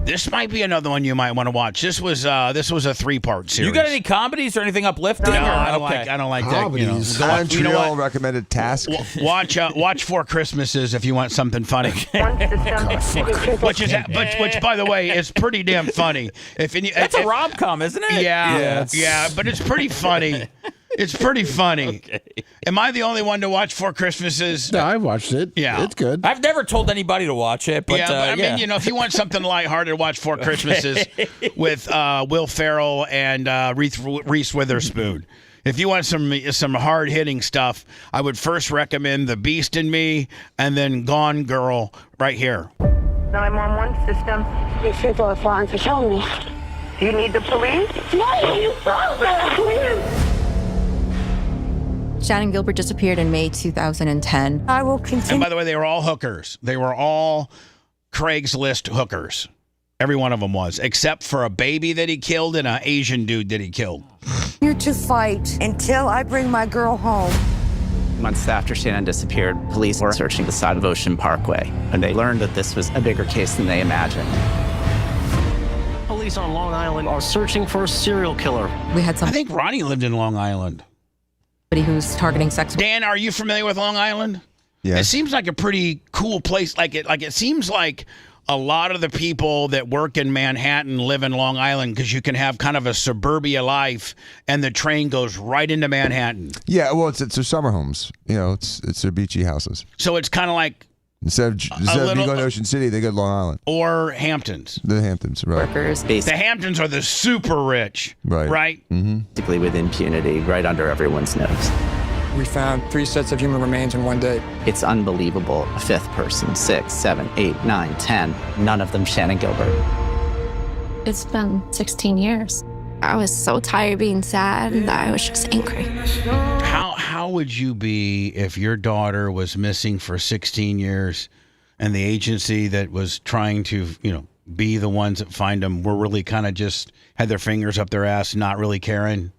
This might be another one you might want to watch. This was a 3-part series. You got any comedies or anything uplifting? No, or? I don't like that. You know, Montreal recommended Task. Watch Four Christmases if you want something funny. Which by the way is pretty damn funny. That's a rom-com, isn't it? Yeah, but it's pretty funny. It's pretty funny. Okay. Am I the only one to watch Four Christmases? No, I watched it. Yeah. It's good. I've never told anybody to watch it, but I mean, you know, if you want something lighthearted, watch Four Christmases with Will Ferrell and Reese Witherspoon. If you want some hard-hitting stuff, I would first recommend The Beast in Me and then Gone Girl right here. 911 system. These people are flying for showing me. Do you need the police? No, you please. Shannon Gilbert disappeared in May 2010. I will continue. And by the way, they were all hookers. They were all Craigslist hookers. Every one of them was, except for a baby that he killed and an Asian dude that he killed. Here to fight until I bring my girl home. Months after Shannon disappeared, police were searching the side of Ocean Parkway, and they learned that this was a bigger case than they imagined. Police on Long Island are searching for a serial killer. We had I think Ronnie lived in Long Island. Who's targeting sex. Dan, are you familiar with Long Island? Yeah. It seems like a pretty cool place. It seems like a lot of the people that work in Manhattan live in Long Island because you can have kind of a suburbia life, and the train goes right into Manhattan. Yeah, well, it's their summer homes. You know, it's their beachy houses. So it's kind of like instead of being going to Ocean City, they go to Long Island or Hamptons. The Hamptons, right? Workers, the Hamptons are the super rich, right? Mm-hmm. Basically with impunity, right under everyone's nose. We found 3 sets of human remains in one day. It's unbelievable. A 5th person, 6, 7, 8, 9, 10. None of them Shannon Gilbert. It's been 16 years. I was so tired of being sad that I was just angry. How would you be if your daughter was missing for 16 years and the agency that was trying to, be the ones that find them were really kind of just had their fingers up their ass, not really caring,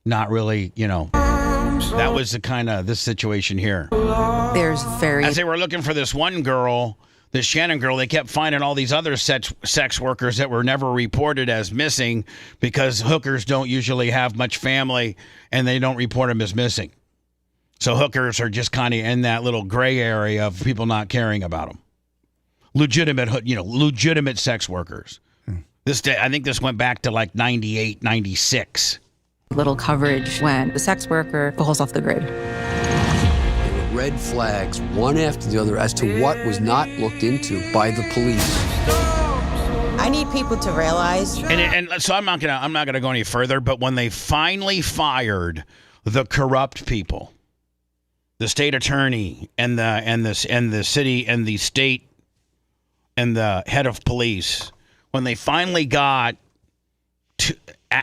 not really, That was the kind of this situation here. As they were looking for this one girl, this Shannon girl, they kept finding all these other sex workers that were never reported as missing because hookers don't usually have much family and they don't report them as missing. So hookers are just kind of in that little gray area of people not caring about them. Legitimate sex workers. This day, I think this went back to like 98, 96. Little coverage when the sex worker falls off the grid. There were red flags, one after the other, as to what was not looked into by the police. I need people to realize. And so I'm not gonna go any further. But when they finally fired the corrupt people, the state attorney and the city and the state and the head of police, when they finally got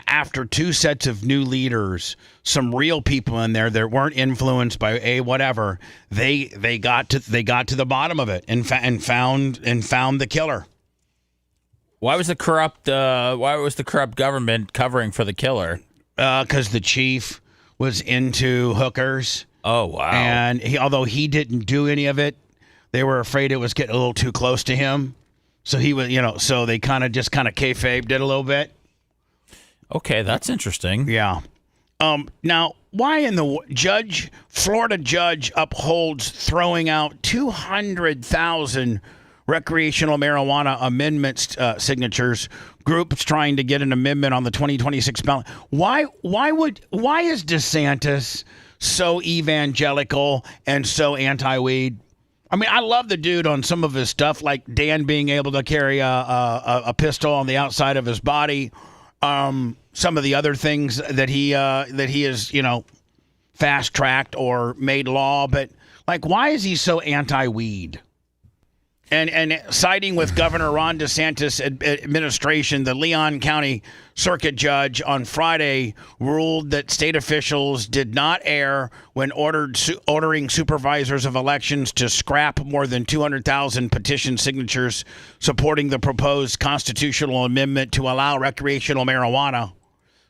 after 2 sets of new leaders, some real people in there that weren't influenced by whatever, they got to the bottom of it and found the killer. Why was the corrupt government covering for the killer? Because the chief was into hookers. Oh wow! And although he didn't do any of it, they were afraid it was getting a little too close to him. So he was, so they kind of kayfabed it a little bit. Okay, that's interesting. Yeah. Now, why in the Florida judge upholds throwing out 200,000 recreational marijuana amendment signatures, groups trying to get an amendment on the 2026 ballot? Why is DeSantis so evangelical and so anti-weed? I mean, I love the dude on some of his stuff, like Dan being able to carry a pistol on the outside of his body. Some of the other things that he has, fast tracked or made law, but like, why is he so anti-weed? And siding with Governor Ron DeSantis' administration, the Leon County Circuit Judge on Friday ruled that state officials did not err when ordering supervisors of elections to scrap more than 200,000 petition signatures supporting the proposed constitutional amendment to allow recreational marijuana.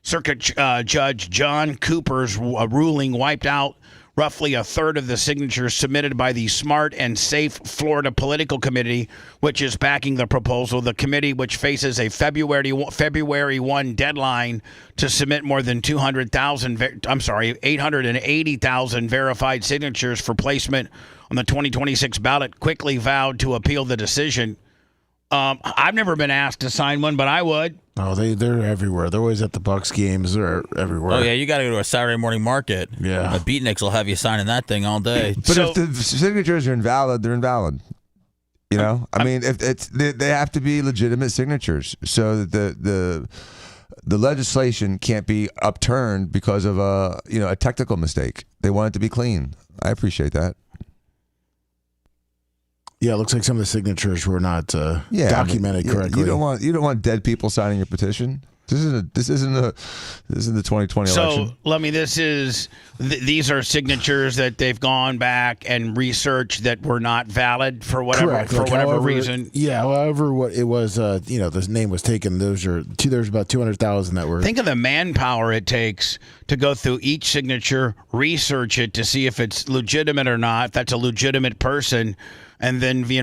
Circuit Judge John Cooper's ruling wiped out roughly a third of the signatures submitted by the Smart and Safe Florida Political Committee, which is backing the proposal. The committee, which faces a February 1 deadline to submit more than 880,000 verified signatures for placement on the 2026 ballot, quickly vowed to appeal the decision. I've never been asked to sign one, but I would. Oh, they're everywhere. They're always at the Bucks games. They're everywhere. Oh, yeah, you got to go to a Saturday morning market. Yeah. Beatniks will have you signing that thing all day. But if the signatures are invalid, they're invalid. You know? I mean, if they have to be legitimate signatures. So that the legislation can't be upturned because of a technical mistake. They want it to be clean. I appreciate that. Yeah, it looks like some of the signatures were not documented correctly. You don't want dead people signing your petition. This isn't the 2020 election. So, Lummy, these are signatures that they've gone back and researched that were not valid for whatever reason. Yeah, however, what it was, the name was taken. There's about 200,000 that were. Think of the manpower it takes to go through each signature, research it to see if it's legitimate or not. If that's a legitimate person. And then, they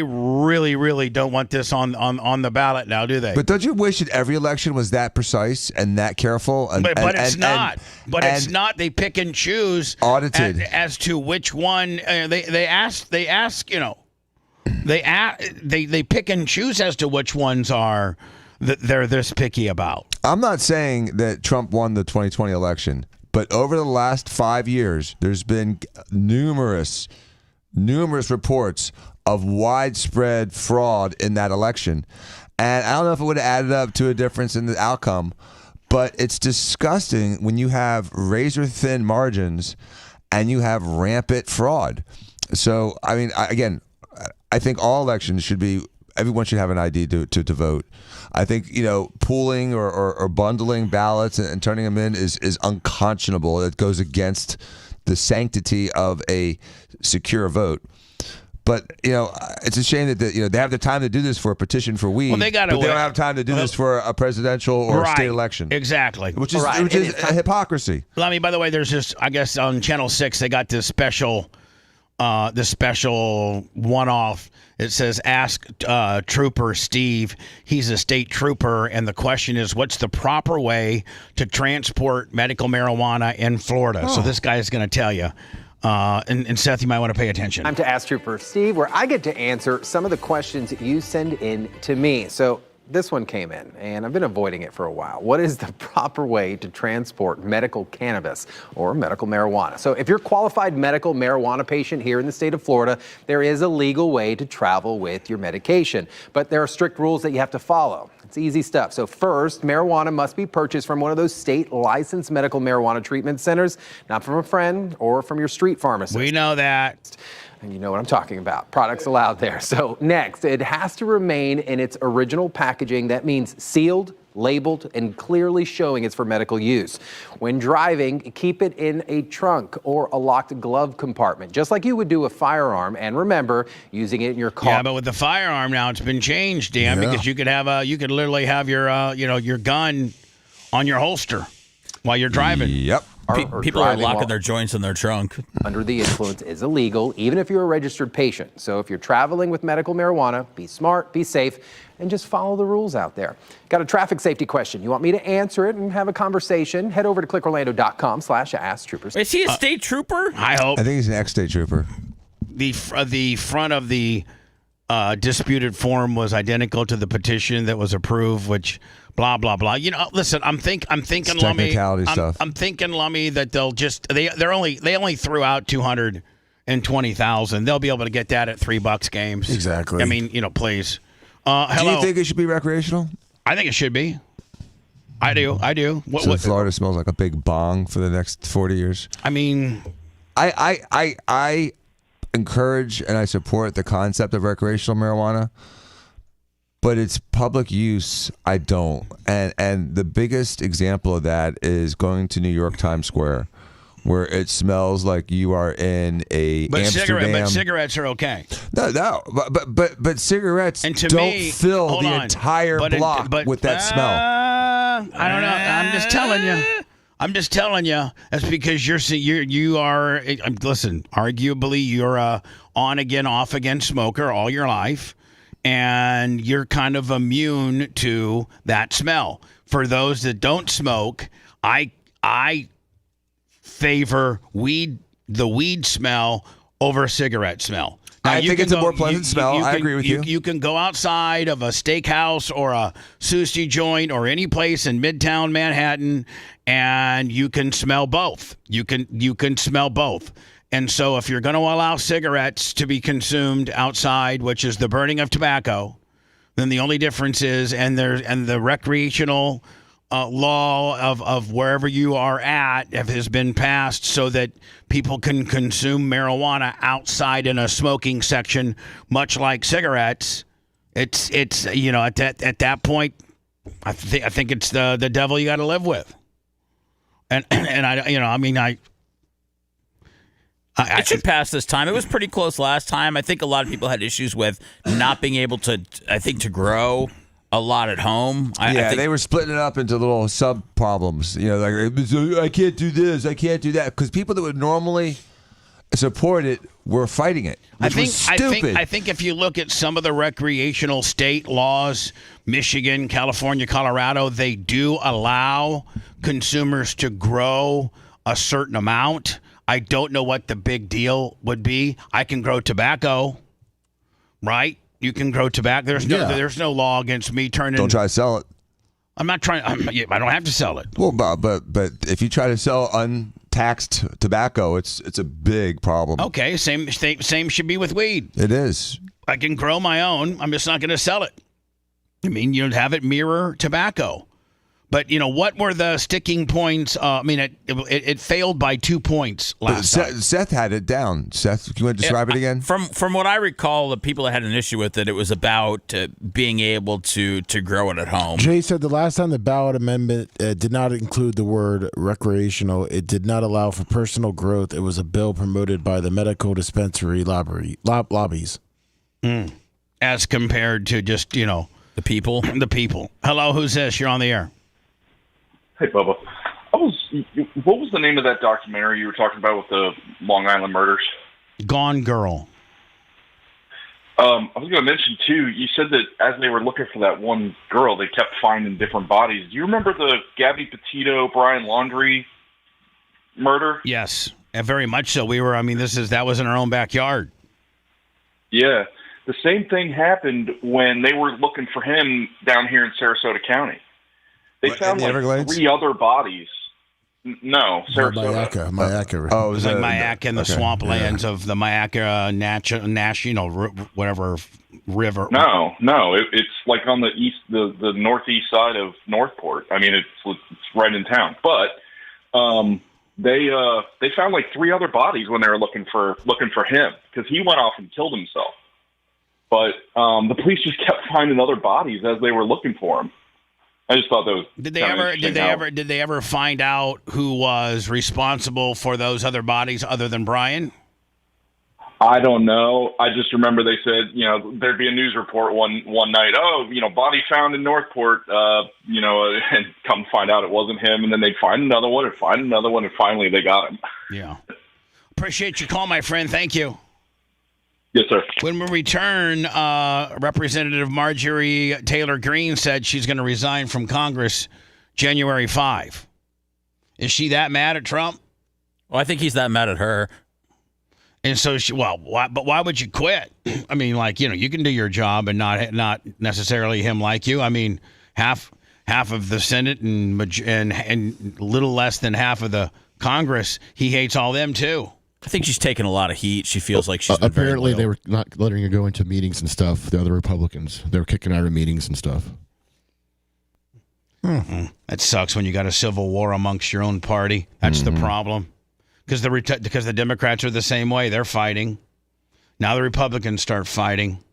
really, really don't want this on the ballot now, do they? But don't you wish that every election was that precise and that careful? But it's not. It's not. They pick and choose audited as to which one they pick and choose as to which ones are that they're this picky about. I'm not saying that Trump won the 2020 election, but over the last 5 years, there's been numerous reports of widespread fraud in that election. And I don't know if it would have added up to a difference in the outcome, but it's disgusting when you have razor-thin margins and you have rampant fraud. So, I mean, I think all elections everyone should have an ID to vote. I think, pooling or bundling ballots and turning them in is unconscionable. It goes against the sanctity of a secure vote. But, it's a shame that they have the time to do this for a petition for weed, but they don't have time to do this for a presidential or state election. Exactly. Which is a hypocrisy. Lummy, by the way, there's just, I guess on Channel 6, they got this special one-off. It says, ask Trooper Steve. He's a state trooper, and the question is, what's the proper way to transport medical marijuana in Florida? So this guy is going to tell you. And Seth, you might want to pay attention. I'm to Ask Trooper Steve, where I get to answer some of the questions you send in to me. So this one came in, and I've been avoiding it for a while. What is the proper way to transport medical cannabis or medical marijuana? So if you're a qualified medical marijuana patient here in the state of Florida, there is a legal way to travel with your medication, but there are strict rules that you have to follow. It's easy stuff. So first, marijuana must be purchased from one of those state licensed medical marijuana treatment centers, not from a friend or from your street pharmacist. We know that. And you know what I'm talking about. Products allowed there. So next, it has to remain in its original packaging. That means sealed, labeled, and clearly showing it's for medical use. When driving, keep it in a trunk or a locked glove compartment, just like you would do a firearm. And remember, using it in your car. Yeah, but with the firearm now, it's been changed, Dan, because you could literally have your gun on your holster while you're driving. Yep. People are locking their joints in their trunk. Under the influence is illegal, even if you're a registered patient. So if you're traveling with medical marijuana, be smart, be safe, and just follow the rules out there. Got a traffic safety question? You want me to answer it and have a conversation? Head over to clickorlando.com/asktroopers. Is he a state trooper? I hope. I think he's an ex-state trooper. The front of the disputed form was identical to the petition that was approved, which blah blah blah. Listen, I'm thinking Lummy. I'm thinking Lummy that they only threw out 220,000. They'll be able to get that at $3 games. Exactly. I mean, please. Hello. Do you think it should be recreational? I think it should be. I do. So Florida smells like a big bong for the next 40 years. I mean, I encourage and I support the concept of recreational marijuana, but its public use, I don't. And the biggest example of that is going to New York Times Square, where it smells like you are in a Amsterdam. But cigarettes are okay. No, but cigarettes don't fill the entire block with that smell. I don't know. I'm just telling you. I'm just telling you. That's because you are. Listen, arguably you're a on again, off again smoker all your life, and you're kind of immune to that smell. For those that don't smoke, I favor the weed smell over cigarette smell. Now, I think it's a more pleasant smell. I agree with you. You can go outside of a steakhouse or a sushi joint or any place in Midtown Manhattan, and you can smell both. You can smell both. And so if you're going to allow cigarettes to be consumed outside, which is the burning of tobacco, then the only difference is, and the recreational law of wherever you are at has been passed so that people can consume marijuana outside in a smoking section, much like cigarettes. It's at that point, I think it's the devil you got to live with. And it should pass this time. It was pretty close last time. I think a lot of people had issues with not being able to grow a lot at home. I think they were splitting it up into little sub problems. Like, I can't do this, I can't do that, because people that would normally support it were fighting it. Which was stupid. I think if you look at some of the recreational state laws, Michigan, California, Colorado, they do allow consumers to grow a certain amount. I don't know what the big deal would be. I can grow tobacco, right? You can grow tobacco. There's no law against me turning. Don't try to sell it. I'm not trying. I don't have to sell it. Well, but if you try to sell untaxed tobacco, it's a big problem. Okay, same should be with weed. It is. I can grow my own. I'm just not going to sell it. I mean, you'd have it mirror tobacco. But, what were the sticking points? It failed by 2 points last time. Seth had it down. Seth, you want to describe it again? From what I recall, the people that had an issue with it was about being able to grow it at home. Jay said the last time the ballot amendment did not include the word recreational. It did not allow for personal growth. It was a bill promoted by the medical dispensary lobbies. As compared to just, the people. The people. Hello, who's this? You're on the air. Hey, Bubba. What was the name of that documentary you were talking about with the Long Island murders? Gone Girl. I was going to mention, too, you said that as they were looking for that one girl, they kept finding different bodies. Do you remember the Gabby Petito, Brian Laundrie murder? Yes, very much so. That was in our own backyard. Yeah. The same thing happened when they were looking for him down here in Sarasota County. They found like 3 other bodies. No, Sarasota. Myakka. Oh, it was like Myakka and the swamplands of the Myakka, whatever river. No, it's like on the east, the northeast side of Northport. I mean, it's right in town. But they found like 3 other bodies when they were looking for him, because he went off and killed himself. But the police just kept finding other bodies as they were looking for him. I just thought that was. Did they ever find out who was responsible for those other bodies other than Brian? I don't know. I just remember they said, there'd be a news report one night. Oh, body found in Northport. And come find out it wasn't him, and then they'd find another one, and finally they got him. Yeah. Appreciate your call, my friend. Thank you. Yes, sir. When we return, Representative Marjorie Taylor Greene said she's going to resign from Congress January 5. Is she that mad at Trump? Well, I think he's that mad at her. And so why would you quit? I mean, you can do your job and not necessarily him like you. I mean, half of the Senate and little less than half of the Congress, he hates all them too. I think she's taking a lot of heat. She feels like she's been apparently very they were not letting her go into meetings and stuff. The other Republicans, they were kicking out of meetings and stuff. That sucks when you got a civil war amongst your own party. That's the problem. Because the Democrats are the same way. They're fighting. Now the Republicans start fighting.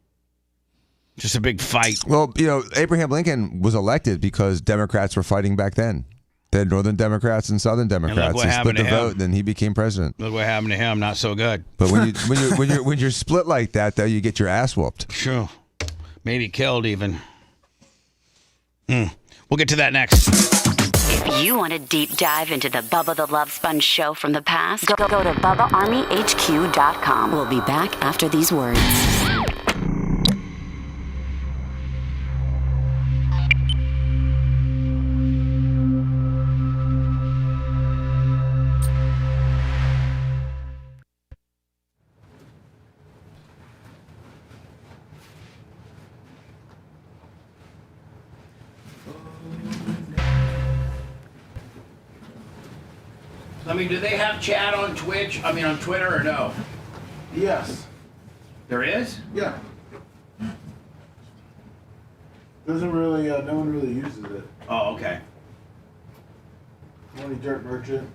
Just a big fight. Well, Abraham Lincoln was elected because Democrats were fighting back then. They had Northern Democrats and Southern Democrats. He split the vote, and then he became president. Look what happened to him. Not so good. But when you're split like that, though, you get your ass whooped. Sure, maybe killed even. We'll get to that next. You want a deep dive into the Bubba the Love Sponge show from the past? Go to BubbaArmyHQ.com. We'll be back after these words. I mean, do they have chat on Twitch? I mean, on Twitter or no? Yes. There is? Yeah. Doesn't really, no one really uses it. Oh, okay. Only Dirt Merchant.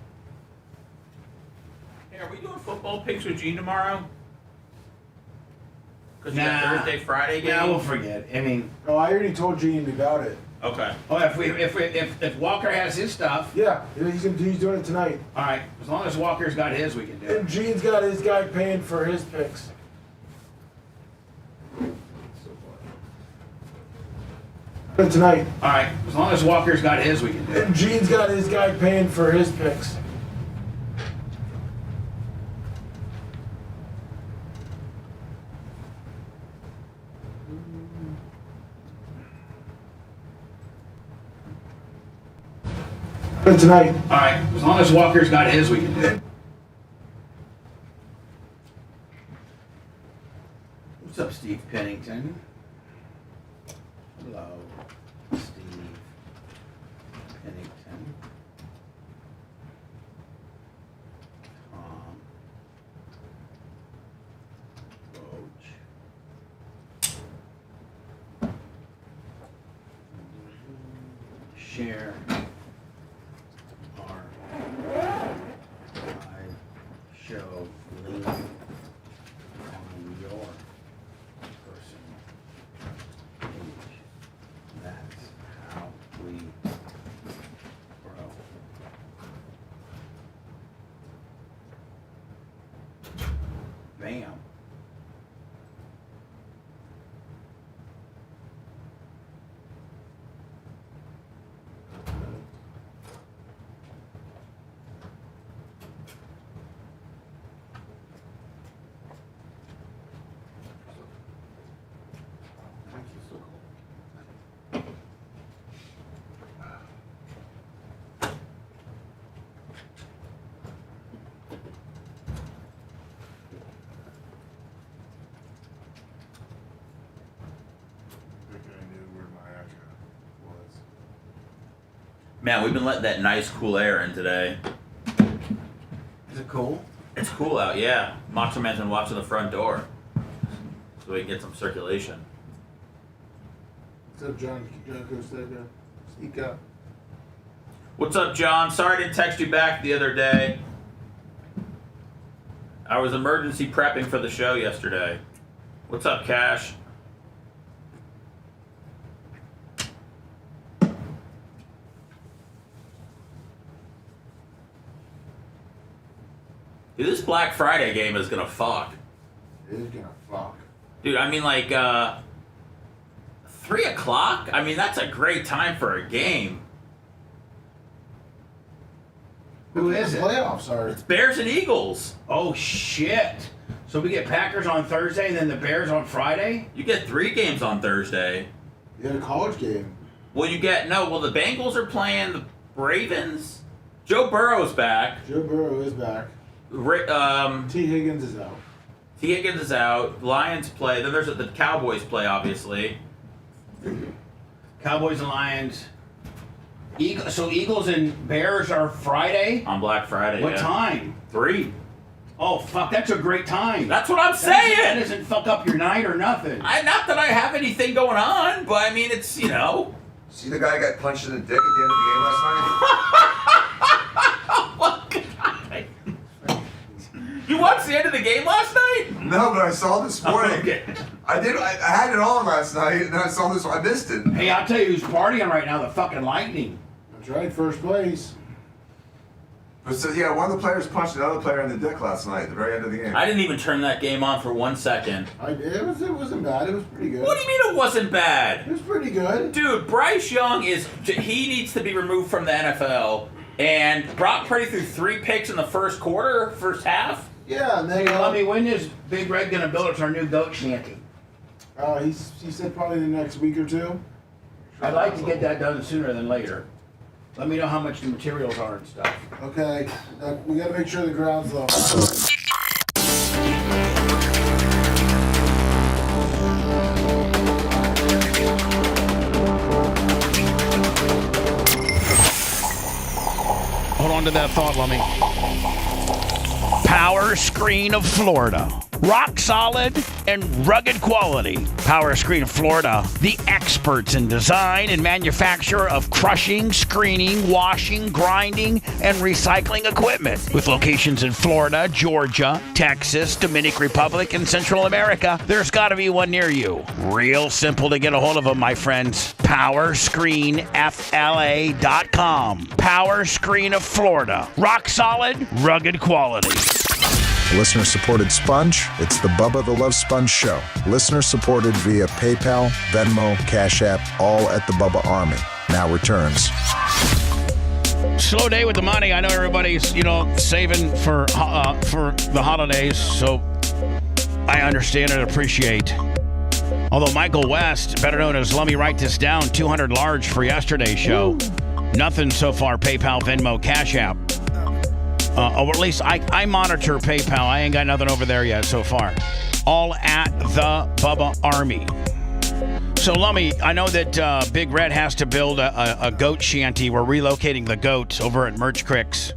Hey, are we doing football picks with Gene tomorrow? Because you Nah. got Thursday, Friday game? Yeah, we'll forget. I mean, Oh, I already told Gene about it. Okay. oh, if Walker has his stuff, Yeah, he's doing it tonight. all right. As long as Walker's got his, we can do it. And Gene's got his guy paying for his picks. Tonight. All right. As long as Walker's got his, we can do it. And Gene's got his guy paying for his picks. Tonight. All right. As long as Walker's got his, we can do it. What's up, Steve Pennington? Hello, Steve Pennington. Tom Roach. Share our live show link on your personal page. That's how we grow. Bam. Man, we've been letting that nice, cool air in today. Is it cool? It's cool out, yeah. Macho Man's been watching the front door, so we can get some circulation. What's up, John? John goes there. Sneak up. What's up, John? Sorry I didn't text you back the other day. I was emergency prepping for the show yesterday. What's up, Cash? Dude, this Black Friday game is gonna fuck. It is gonna fuck. Dude, I mean, like, 3 o'clock? I mean, that's a great time for a game. Who is it? Playoffs are. It's Bears and Eagles. Oh, shit. So we get Packers on Thursday and then the Bears on Friday? You get 3 games on Thursday. You had a college game. Well, the Bengals are playing the Ravens. Joe Burrow's back. Joe Burrow is back. T. Higgins is out. T. Higgins is out. Lions play. Then there's the Cowboys play, obviously. Cowboys and Lions. So Eagles and Bears are Friday? On Black Friday, What yeah. time? 3. Oh, fuck, that's a great time. That's what I'm saying. That doesn't fuck up your night or nothing. Not that I have anything going on, but I mean, it's, you know. See the guy got punched in the dick at the end of the game last night? You watched the end of the game last night? No, but I saw this morning. Okay. I did. I had it on last night, and then I saw this. I missed it. Hey, I'll tell you who's partying right now, the fucking Lightning. That's right, first place. But so, yeah, one of the players punched another player in the dick last night at the very end of the game. I didn't even turn that game on for 1 second. It wasn't bad. It was pretty good. What do you mean it wasn't bad? It was pretty good. Dude, Bryce Young he needs to be removed from the NFL. And Brock Purdy threw 3 picks in the first half. Yeah, and then when is Big Red gonna build us our new goat shanty? He said probably the next week or two. I'd like to get that done sooner than later. Let me know how much the materials are and stuff. Okay, we got to make sure the ground's level. Hold on to that thought, Lummy. Power Screen of Florida. Rock solid and rugged quality. Power Screen of Florida, the experts in design and manufacture of crushing, screening, washing, grinding, and recycling equipment. With locations in Florida, Georgia, Texas, Dominican Republic, and Central America, there's got to be one near you. Real simple to get a hold of them, my friends. PowerscreenFLA.com. Power Screen of Florida. Rock solid, rugged quality. Listener-supported sponge, it's the Bubba the Love Sponge Show. Listener-supported via PayPal, Venmo, Cash App, all at the Bubba Army. Now returns. Slow day with the money. I know everybody's, saving for the holidays, so I understand and appreciate. Although Michael West, better known as Lummy, write this down, 200 large for yesterday's show. Nothing so far, PayPal, Venmo, Cash App. Or at least I monitor PayPal. I ain't got nothing over there yet so far. All at the Bubba Army. So, Lummy, I know that Big Red has to build a goat shanty. We're relocating the goats over at Merch Crick's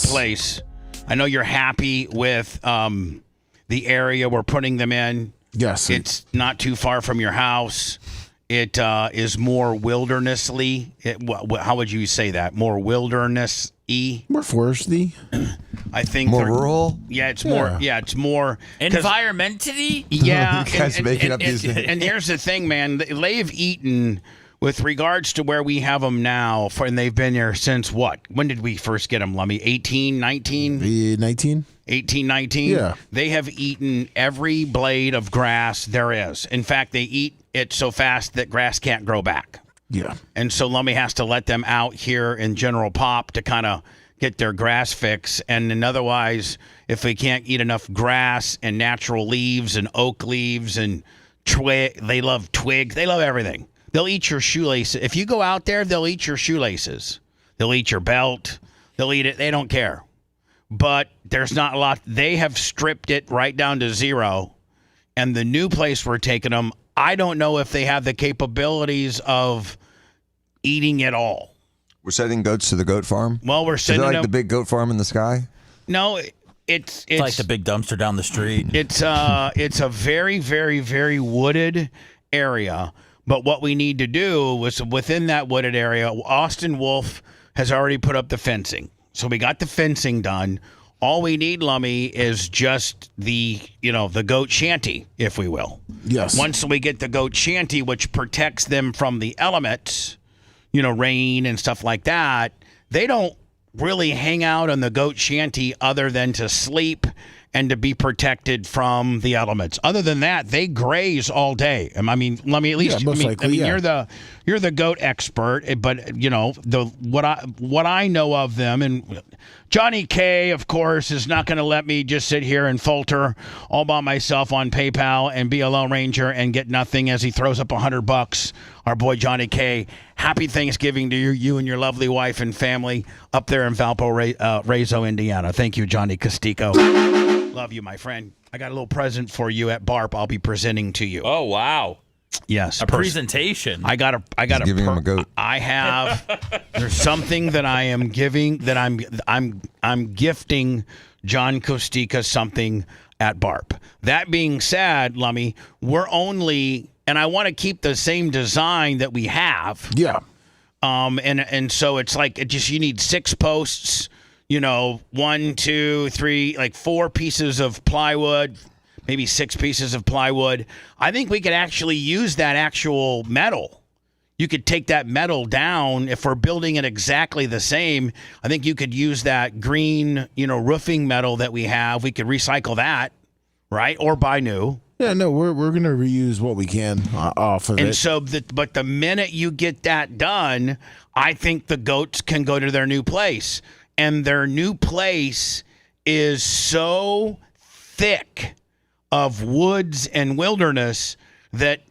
place. I know you're happy with the area we're putting them in. Yes. It's not too far from your house. It is more wildernessly. How would you say that? More wilderness-y? More foresty. I think more rural. Yeah, it's more. Yeah, it's more environmentally. Yeah, you guys making up these names. And here's the thing, man. They've eaten with regards to where we have them now, and they've been here since what? When did we first get them, Lummy? 18, 19? 19. 18, 19? Yeah. They have eaten every blade of grass there is. In fact, they eat it so fast that grass can't grow back. Yeah. And so Lummy has to let them out here in General Pop to kind of get their grass fix. And then otherwise, if they can't eat enough grass and natural leaves and oak leaves and they love twigs. They love everything. They'll eat your shoelaces. If you go out there, they'll eat your shoelaces. They'll eat your belt. They'll eat it. They don't care. But there's not a lot. They have stripped it right down to zero. And the new place we're taking them, I don't know if they have the capabilities of eating it all. We're sending goats to the goat farm? Well, we're sending them. Is it like them, the big goat farm in the sky? No, it's like the big dumpster down the street. It's a very, very, very wooded area. But what we need to do was within that wooded area, Austin Wolf has already put up the fencing. So we got the fencing done. All we need, Lummy, is just the goat shanty, if we will. Yes. Once we get the goat shanty, which protects them from the elements, rain and stuff like that, they don't really hang out on the goat shanty other than to sleep and to be protected from the elements. Other than that, they graze all day. I mean, Lummy, at least you're the goat expert, but what I know of them, and Johnny K, of course, is not going to let me just sit here and falter all by myself on PayPal and be a Lone Ranger and get nothing as he throws up $100. Our boy Johnny K. Happy Thanksgiving to you and your lovely wife and family up there in Valparaiso, Indiana. Thank you, Johnny Costico. Love you, my friend. I got a little present for you at BARP. I'll be presenting to you. Oh, wow. Yes, a presentation. I got giving him a goat. I have. There's something that I am giving that I'm gifting John Costica something at BARP. That being said, Lummy, we're only, and I want to keep the same design that we have. Yeah. And so it's like you need 6 posts. 1, 2, 3, like 4 pieces of plywood. Maybe 6 pieces of plywood. I think we could actually use that actual metal, You could take that metal down. If we're building it exactly the same, I think you could use that green, roofing metal that we have. We could recycle that, right? Or buy new. Yeah, no, we're going to reuse what we can off of it. And so, but the minute you get that done, I think the goats can go to their new place. And their new place is so thick of woods and wilderness that,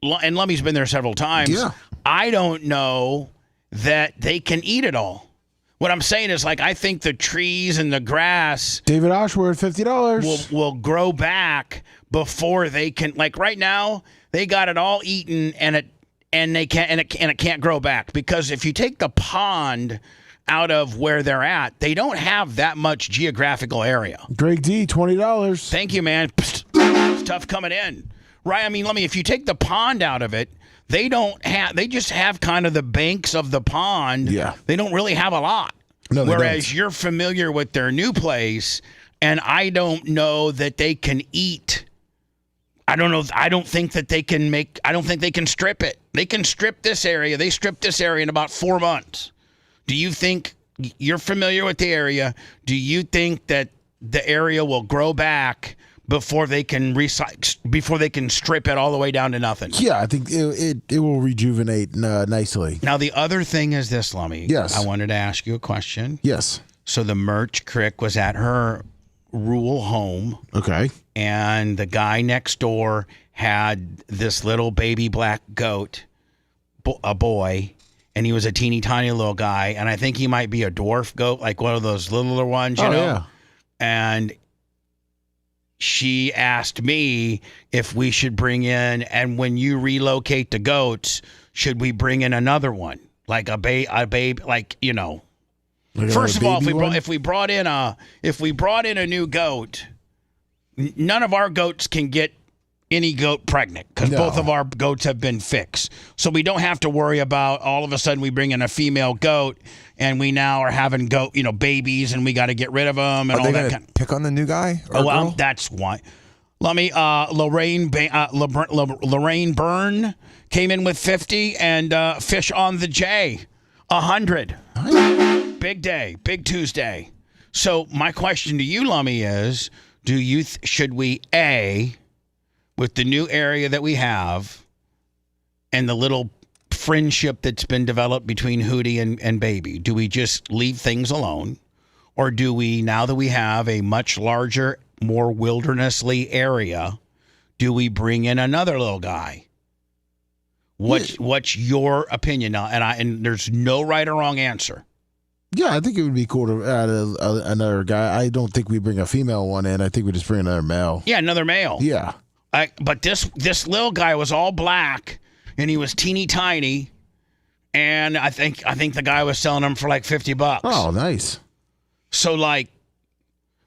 and Lummy's been there several times, I don't know that they can eat it all. What I'm saying is, I think the trees and the grass, David Ashworth, $50, will grow back before they can. Like right now, they got it all eaten, and it can't grow back, because if you take the pond out of where they're at, they don't have that much geographical area. Greg D, $20. Thank you, man. It's tough coming in, right? I mean, if you take the pond out of it, they just have kind of the banks of the pond. Yeah. They don't really have a lot. No, whereas you're familiar with their new place, and I don't know that they can eat. I don't know. I don't think that they can strip it. They can strip this area. They stripped this area in about 4 months. Do you think, you're familiar with the area, do you think that the area will grow back before they can strip it all the way down to nothing? Yeah, I think it will rejuvenate nicely. Now, the other thing is this, Lummy. Yes. I wanted to ask you a question. Yes. So the Merch Crick was at her rural home. Okay. And the guy next door had this little baby black goat, a boy, and he was a teeny tiny little guy, and I think he might be a dwarf goat, like one of those littler ones, you know? Yeah. And she asked me if we should bring in, and when you relocate the goats, should we bring in another one? Like a babe, like, First of all, if we brought in a new goat, none of our goats can get any goat pregnant, because both of our goats have been fixed. So we don't have to worry about all of a sudden we bring in a female goat and we now are having babies, and we got to get rid of them and Are all they that gonna pick on the new guy? Or well, girl? that's why. Let me. Lorraine Byrne came in with 50, and Fish on the J 100. Big day, big Tuesday. So my question to you, Lummy, is: do you should we with the new area that we have and the little friendship that's been developed between Hootie and Baby, do we just leave things alone? Or do we, now that we have a much larger, more wildernessly area, do we bring in another little guy? What's your opinion now? And there's no right or wrong answer. Yeah, I think it would be cool to add another guy. I don't think we bring a female one in. I think we just bring another male. Yeah, another male. Yeah. But this little guy was all black, and he was teeny tiny, and I think the guy was selling him for like $50. Oh, nice. So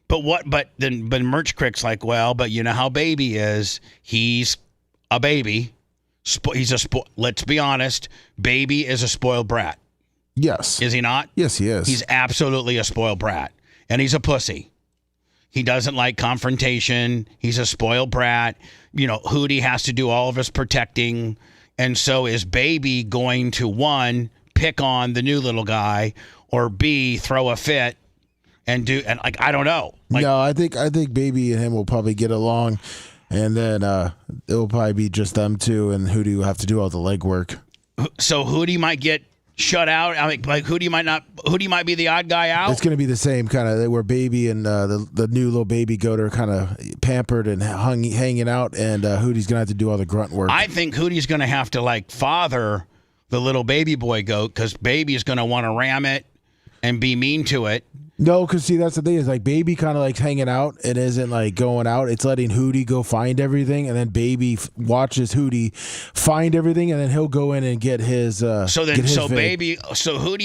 but Merch Crick's like, well, but you know how Baby is. He's a baby. Let's be honest. Baby is a spoiled brat. Yes. Is he not? Yes, he is. He's absolutely a spoiled brat, and he's a pussy. He doesn't like confrontation. He's a spoiled brat. Hootie has to do all of his protecting. And so is Baby going to, one, pick on the new little guy, or B, throw a fit and I don't know. No, I think Baby and him will probably get along, and then it'll probably be just them two, and Hootie will have to do all the legwork. So Hootie might get shut out. I mean, Hootie might be the odd guy out. It's going to be the same kind of where Baby and the new little baby goat are kind of pampered and hanging out, and Hootie's going to have to do all the grunt work. I think Hootie's going to have to father the little baby boy goat, because Baby is going to want to ram it and be mean to it. No, because see, that's the thing is Baby kind of hanging out and isn't going out. It's letting Hootie go find everything, and then Baby watches Hootie find everything, and then he'll go in and get his. Hootie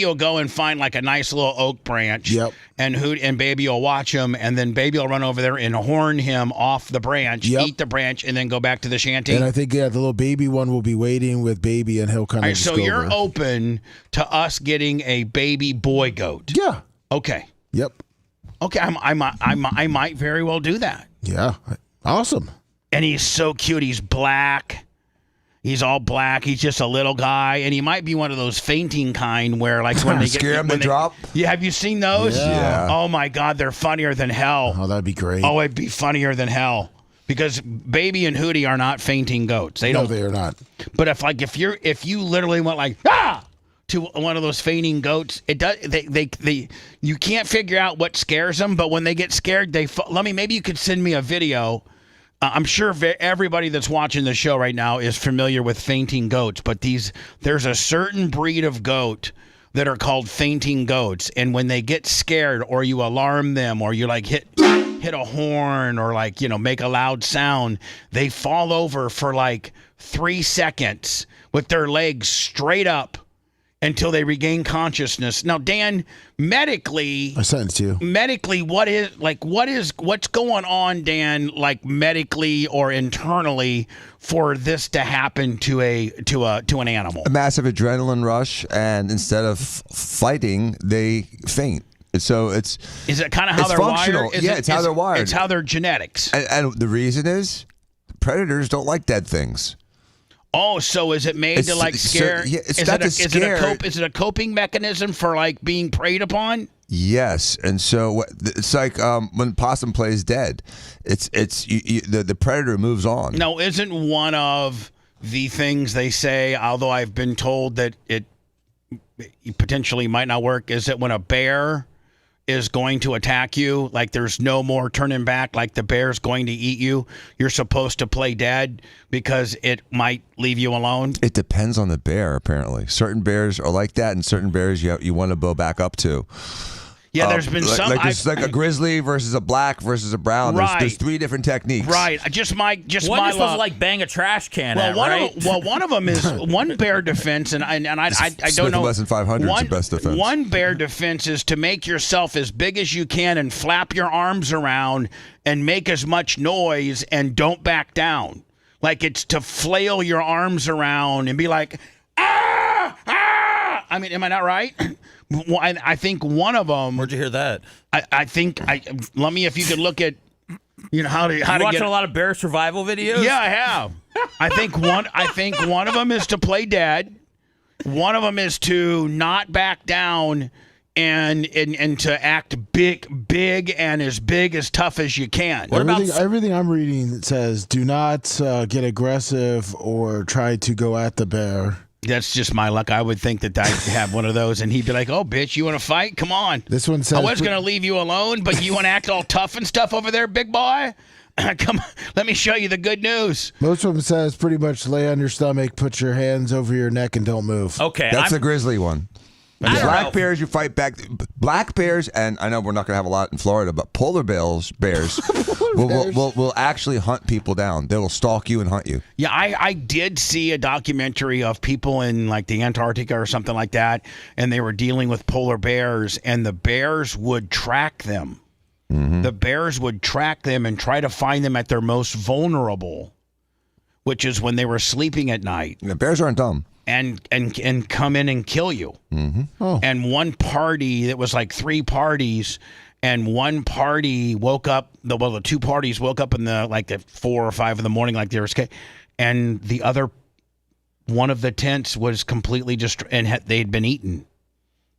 will go and find a nice little oak branch. Yep. And Baby will watch him, and then Baby will run over there and horn him off the branch, eat the branch, and then go back to the shanty. And I think the little baby one will be waiting with Baby, and he'll kind of. So you're open to us getting a baby boy goat? Yeah. Okay. Yep. Okay, I might very well do that. Yeah. Awesome. And he's so cute. He's black, He's all black. He's just a little guy, and he might be one of those fainting kind where, like, when they scare him, they drop. Yeah, have you seen those? Yeah. Oh my God, they're funnier than hell. Oh, that'd be great. Oh, it'd be funnier than hell because Baby and Hootie are not fainting goats. They are not. But if you literally went like to one of those fainting goats, it does. They you can't figure out what scares them, but when they get scared, maybe you could send me a video. I'm sure everybody that's watching the show right now is familiar with fainting goats, but there's a certain breed of goat that are called fainting goats, and when they get scared, or you alarm them, or you like hit a horn, or like make a loud sound, they fall over for like 3 seconds with their legs straight up until they regain consciousness. Now, Dan, medically, I sent it to you. Medically, what's going on, Dan, like medically or internally for this to happen to an animal? A massive adrenaline rush, and instead of fighting, they faint. So is it kind of how they're functional. wired? It's how they're wired. It's how their genetics. And the reason is predators don't like dead things. Oh, so is it made to like scare? Is it a coping mechanism for like being preyed upon? Yes, and so it's like when possum plays dead. The predator moves on. Now, isn't one of the things they say, although I've been told that it potentially might not work, is that when a bear is going to attack you, like there's no more turning back, like the bear's going to eat you, you're supposed to play dead because it might leave you alone? It depends on the bear, apparently. Certain bears are like that, and certain bears you want to bow back up to. Yeah, there's been some. It's like a grizzly versus a black versus a brown. Right. There's 3 different techniques. Right. Just my one you're supposed to like bang a trash can at, right? One of them is one bear defense, and I don't know. Less than 500 is the best defense. One bear defense is to make yourself as big as you can and flap your arms around and make as much noise and don't back down. Like it's to flail your arms around and be like, ah, ah. I mean, am I not right? I think one of them. Where'd you hear that? I think let me, if you could look at, how to watching a lot of bear survival videos. Yeah, I have. I think one of them is to play dead. One of them is to not back down and to act big and as tough as you can. Everything I'm reading says do not get aggressive or try to go at the bear. That's just my luck. I would think that I'd have one of those, and he'd be like, "Oh, bitch, you want to fight? Come on." This one says, "I was going to leave you alone, but you want to act all tough and stuff over there, big boy? Come on, let me show you the good news." Most of them says pretty much lay on your stomach, put your hands over your neck, and don't move. Okay, that's the grizzly one. Black bears, you fight back. Black bears, and I know we're not going to have a lot in Florida, but polar bears will actually hunt people down. They will stalk you and hunt you. Yeah, I did see a documentary of people in like the Antarctica or something like that, and they were dealing with polar bears, and the bears would track them. Mm-hmm. The bears would track them and try to find them at their most vulnerable, which is when they were sleeping at night. The bears aren't dumb. And come in and kill you. Mm-hmm. Oh. And one party, that was like 3 parties, and one party woke up. The 2 parties woke up in the 4 or 5 in the morning, like they were scared, and the other one of the tents was completely and they'd been eaten.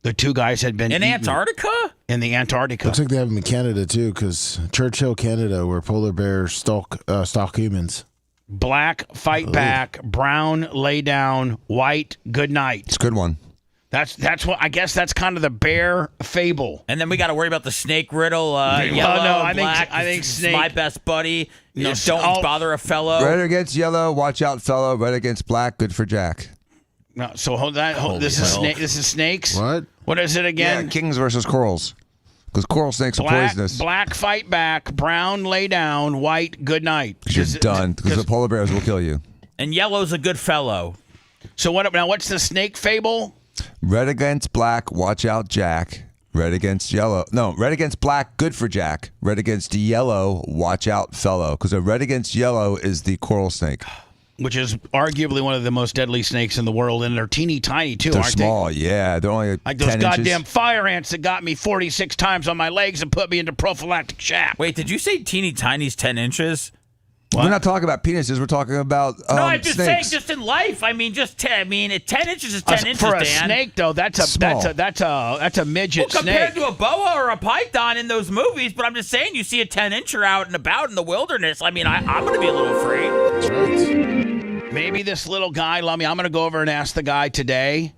The 2 guys had been in eaten. Antarctica. In the Antarctica. Looks like they have them in Canada too, because Churchill, Canada, where polar bears stalk humans. Black, fight back. Brown, lay down. White, good night. It's a good one. That's what I guess. That's kind of the bear fable. And then we got to worry about the snake riddle. Yellow, no, black. I think snake. My best buddy. Don't bother a fellow. Red against yellow, watch out, fellow. Red against black, good for Jack. No, so hold that. This is snake. This is snakes. What? What is it again? Yeah, kings versus corals. Because coral snakes are poisonous. Black, fight back. Brown, lay down. White, good night. Because you're done. Because the polar bears will kill you. And yellow's a good fellow. So what's the snake fable? Red against black, watch out, Jack. Red against yellow. No, red against black, good for Jack. Red against yellow, watch out, fellow. Because a red against yellow is the coral snake. Which is arguably one of the most deadly snakes in the world, and they're teeny tiny too, They're aren't small, they? yeah. They're only like 10 those goddamn inches. fire ants that got me 46 times on my legs and put me into prophylactic shock. Wait, did you say teeny tiny's 10 inches? We're not talking about penises. We're talking about No, I'm just snakes. saying, just in life. I mean, 10 inches is 10 inches, for a Dan. snake, though. That's a midget compared snake. to a boa or a python in those movies, but I'm just saying, you see a 10-incher out and about in the wilderness. I mean, I'm going to be a little afraid. That's right. Maybe this little guy, Lummy, I'm going to go over and ask the guy today,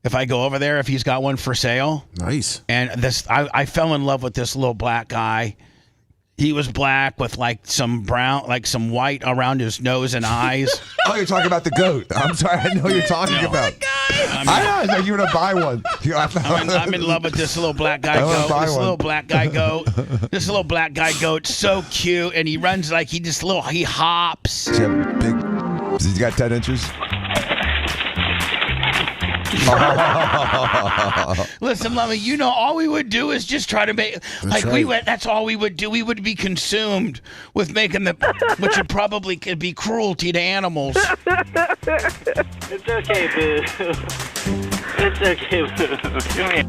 if I go over there, if he's got one for sale. Nice. And I fell in love with this little black guy. He was black with like some brown, like some white around his nose and eyes. Oh, you're talking about the goat. I'm sorry, I know you're talking about. I know you were gonna buy one. I'm in love with this little black guy goat. Little black guy goat. This little black guy goat's so cute, and he runs like he hops. He's got 10 inches. Listen, Lummy, you know, all we would do is just try to make, that's all we would do. We would be consumed with making which would probably could be cruelty to animals. It's okay, boo. It's okay, boo. Come here.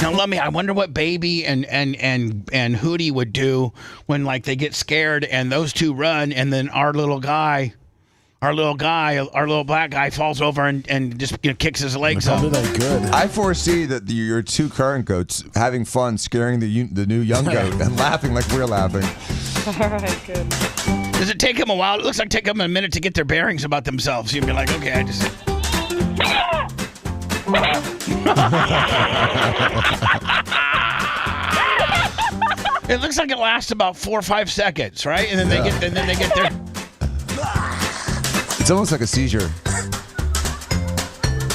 Now, Lummy, I wonder what Baby and Hootie would do when, like, they get scared and those two run, and then our little black guy falls over and just kicks his legs up. I foresee that your two current goats having fun scaring the new young goat and laughing like we're laughing. All right, good. Does it take them a while? It looks like take them a minute to get their bearings about themselves. You'd be like, okay, I just... It looks like it lasts about 4 or 5 seconds, right? And then they get their... It's almost like a seizure.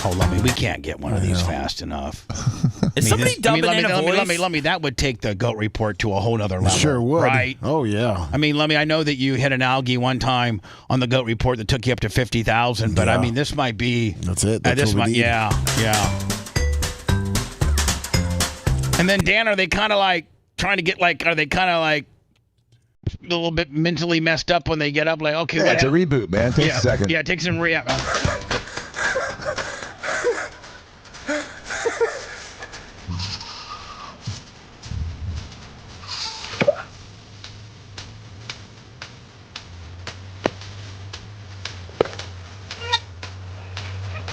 Oh, Lummy, we can't get one of these fast enough. Is somebody dubbing in a voice? Lummy, that would take the goat report to a whole other level. Sure would. Right? Oh, yeah. I mean, Lummy, I know that you hit an algae one time on the goat report that took you up to 50,000, but I mean, this might be... That's it. That's this what we need. Yeah. And then, Dan, are they kind of like trying to get like, are they kind of like a little bit mentally messed up when they get up? Like, okay, it's a reboot, man. It takes a second. Yeah, it takes some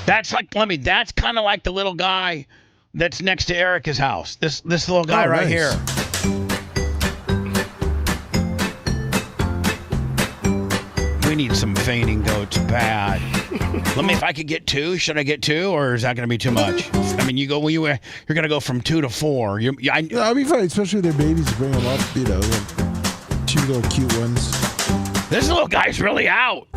That's like, Lummy, that's kind of like the little guy that's next to Erica's house. This little guy right here. We need some fainting goats bad. Let me, if I could get 2, should I get 2, or is that going to be too much? I mean, you're going to go from 2 to 4. I'll be fine, especially their babies bring them up, you know, like 2 little cute ones. This little guy's really out.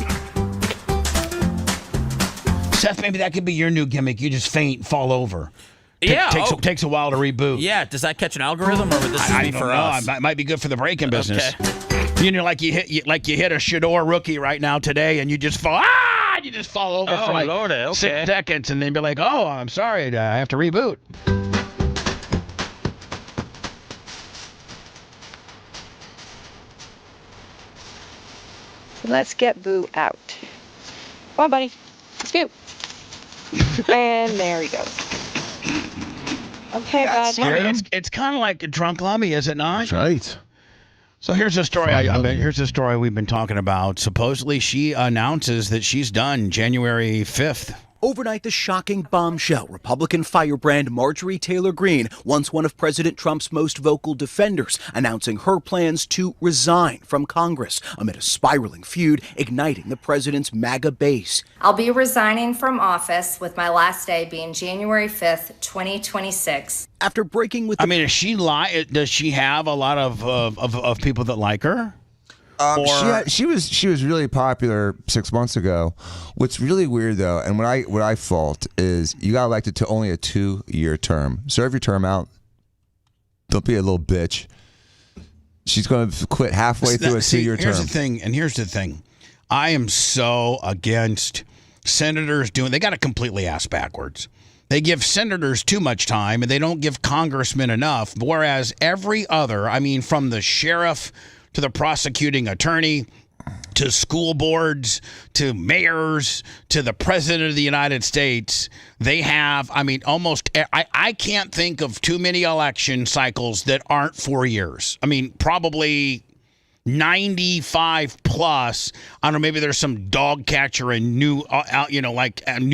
Seth, maybe that could be your new gimmick. You just faint, fall over. Takes a while to reboot. Yeah, does that catch an algorithm, or would this be for us? It might be good for the breaking business. Okay. You know, like you hit a Shador rookie right now today, and you just fall. You just fall over for like 6 seconds, and then be like, "Oh, I'm sorry, I have to reboot." Let's get Boo out. Come on, buddy. Let's go. And there he goes. Okay, bud. It's kind of like a drunk Lummy, is it not? That's right. So here's a story. Here's a story we've been talking about. Supposedly, she announces that she's done January 5th. Overnight, the shocking bombshell. Republican firebrand Marjorie Taylor Greene, once one of President Trump's most vocal defenders, announcing her plans to resign from Congress amid a spiraling feud igniting the president's MAGA base. I'll be resigning from office with my last day being January 5th, 2026. After breaking with does she have a lot of people that like her? She was really popular 6 months ago. What's really weird though, and what I fault is you got elected to only a 2-year term. Serve your term out. Don't be a little bitch. She's going to quit halfway through a 2-year term. Here's the thing. I am so against senators they got it completely ass backwards. They give senators too much time, and they don't give congressmen enough. Whereas every other, I mean, from the sheriff to the prosecuting attorney, to school boards, to mayors, to the president of the United States. They have, I mean, I can't think of too many election cycles that aren't 4 years. I mean, probably 95 plus. I don't know, maybe there's some dog catcher in New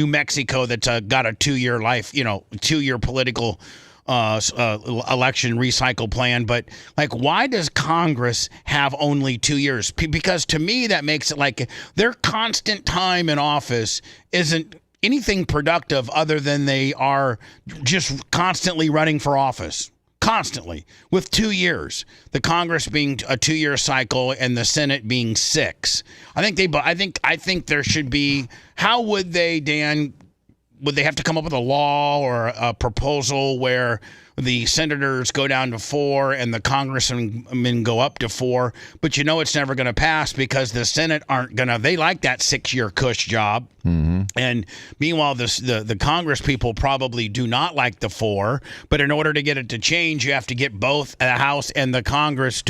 Mexico that's got a 2-year life, 2-year political election recycle plan. But like, why does Congress have only 2 years? Because to me, that makes it like their constant time in office isn't anything productive other than they are just constantly running for office. Constantly, with 2 years, the Congress being a 2-year cycle and the Senate being 6. I think there should be. How would they, Dan? Would they have to come up with a law or a proposal where the senators go down to 4 and the congressmen go up to 4? But it's never going to pass because the Senate aren't going to. They like that 6-year cush job. Mm-hmm. And meanwhile, the Congress people probably do not like the 4. But in order to get it to change, you have to get both the House and the Congress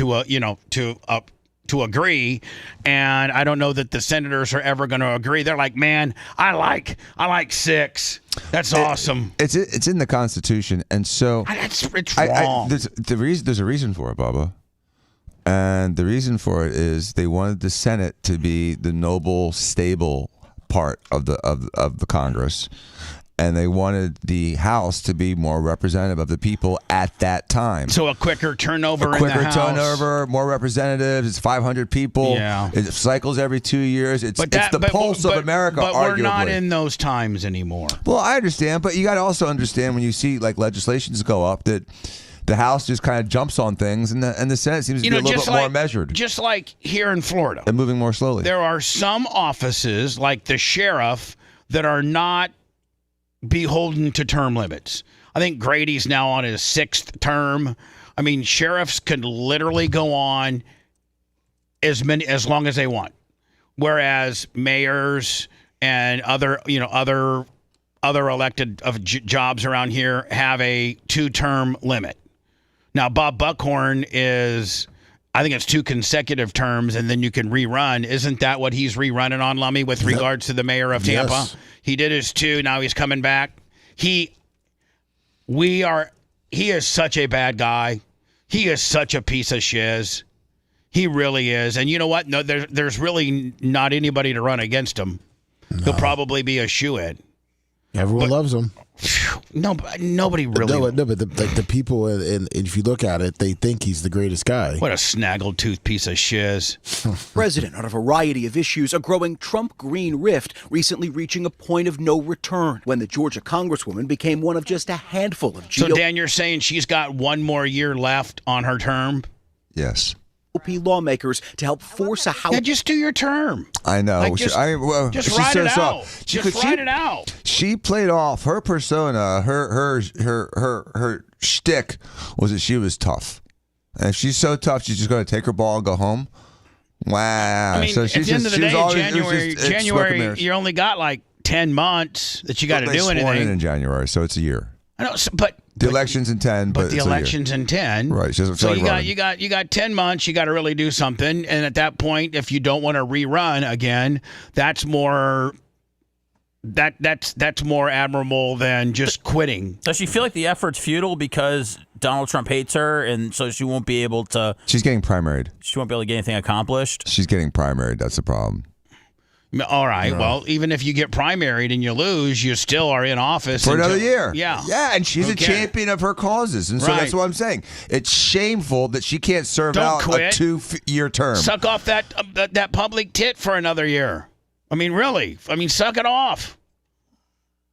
to agree, and I don't know that the senators are ever going to agree. They're like, man, I like 6. That's awesome. It's in the Constitution, and so it's wrong. There's a reason for it, Bubba, and the reason for it is they wanted the Senate to be the noble, stable part of the Congress. And they wanted the House to be more representative of the people at that time. So a quicker turnover in the House. Quicker turnover, more representatives. It's 500 people. Yeah. It cycles every 2 years. It's the pulse of America, but arguably. We're not in those times anymore. Well, I understand, but you got to also understand when you see like legislations go up that the House just kind of jumps on things, and the Senate seems to be a little bit more measured. Just like here in Florida. And moving more slowly. There are some offices, like the sheriff, that are not beholden to term limits. I think Grady's now on his 6th term. I mean, sheriffs can literally go on as long as they want, whereas mayors and other elected jobs around here have a 2-term limit. Now, Bob Buckhorn is, I think it's 2 consecutive terms, and then you can rerun. Isn't that what he's rerunning on, Lummy, with regards to the mayor of Tampa? Yes. He did his 2. Now he's coming back. He is such a bad guy. He is such a piece of shiz. He really is. And you know what? No, there's really not anybody to run against him. No. He'll probably be a shoo-in. Everyone loves him. Nobody really. No, but the people, and if you look at it, they think he's the greatest guy. What a snaggletooth piece of shiz. President on a variety of issues, a growing Trump-Green rift recently reaching a point of no return when the Georgia Congresswoman became one of just a handful of GOP. So, Dan, you're saying she's got 1 more year left on her term? Yes. Lawmakers to help force a House. Yeah, just do your term. I know. Just ride it out. Ride it out. She played off her persona. Her shtick was that she was tough, and if she's so tough, she's just going to take her ball and go home. Wow. I mean, so at the end of the day, January, you only got like 10 months that you got to do anything. In January, so it's a year. I know, but the election's in 10, but the election's in 10. Right. So you got 10 months. You got to really do something, and at that point, if you don't want to rerun again, that's more admirable than just quitting. Does she feel like the effort's futile because Donald Trump hates her, and so she won't be able to? She's getting primaried. She won't be able to get anything accomplished. She's getting primaried. That's the problem. All right. No. Well, even if you get primaried and you lose, you still are in office for another year. Yeah. Yeah, and she's a champion of her causes, and so that's what I'm saying. It's shameful that she can't serve out a 2-year term. Suck off that public tit for another year. I mean, really. I mean, suck it off.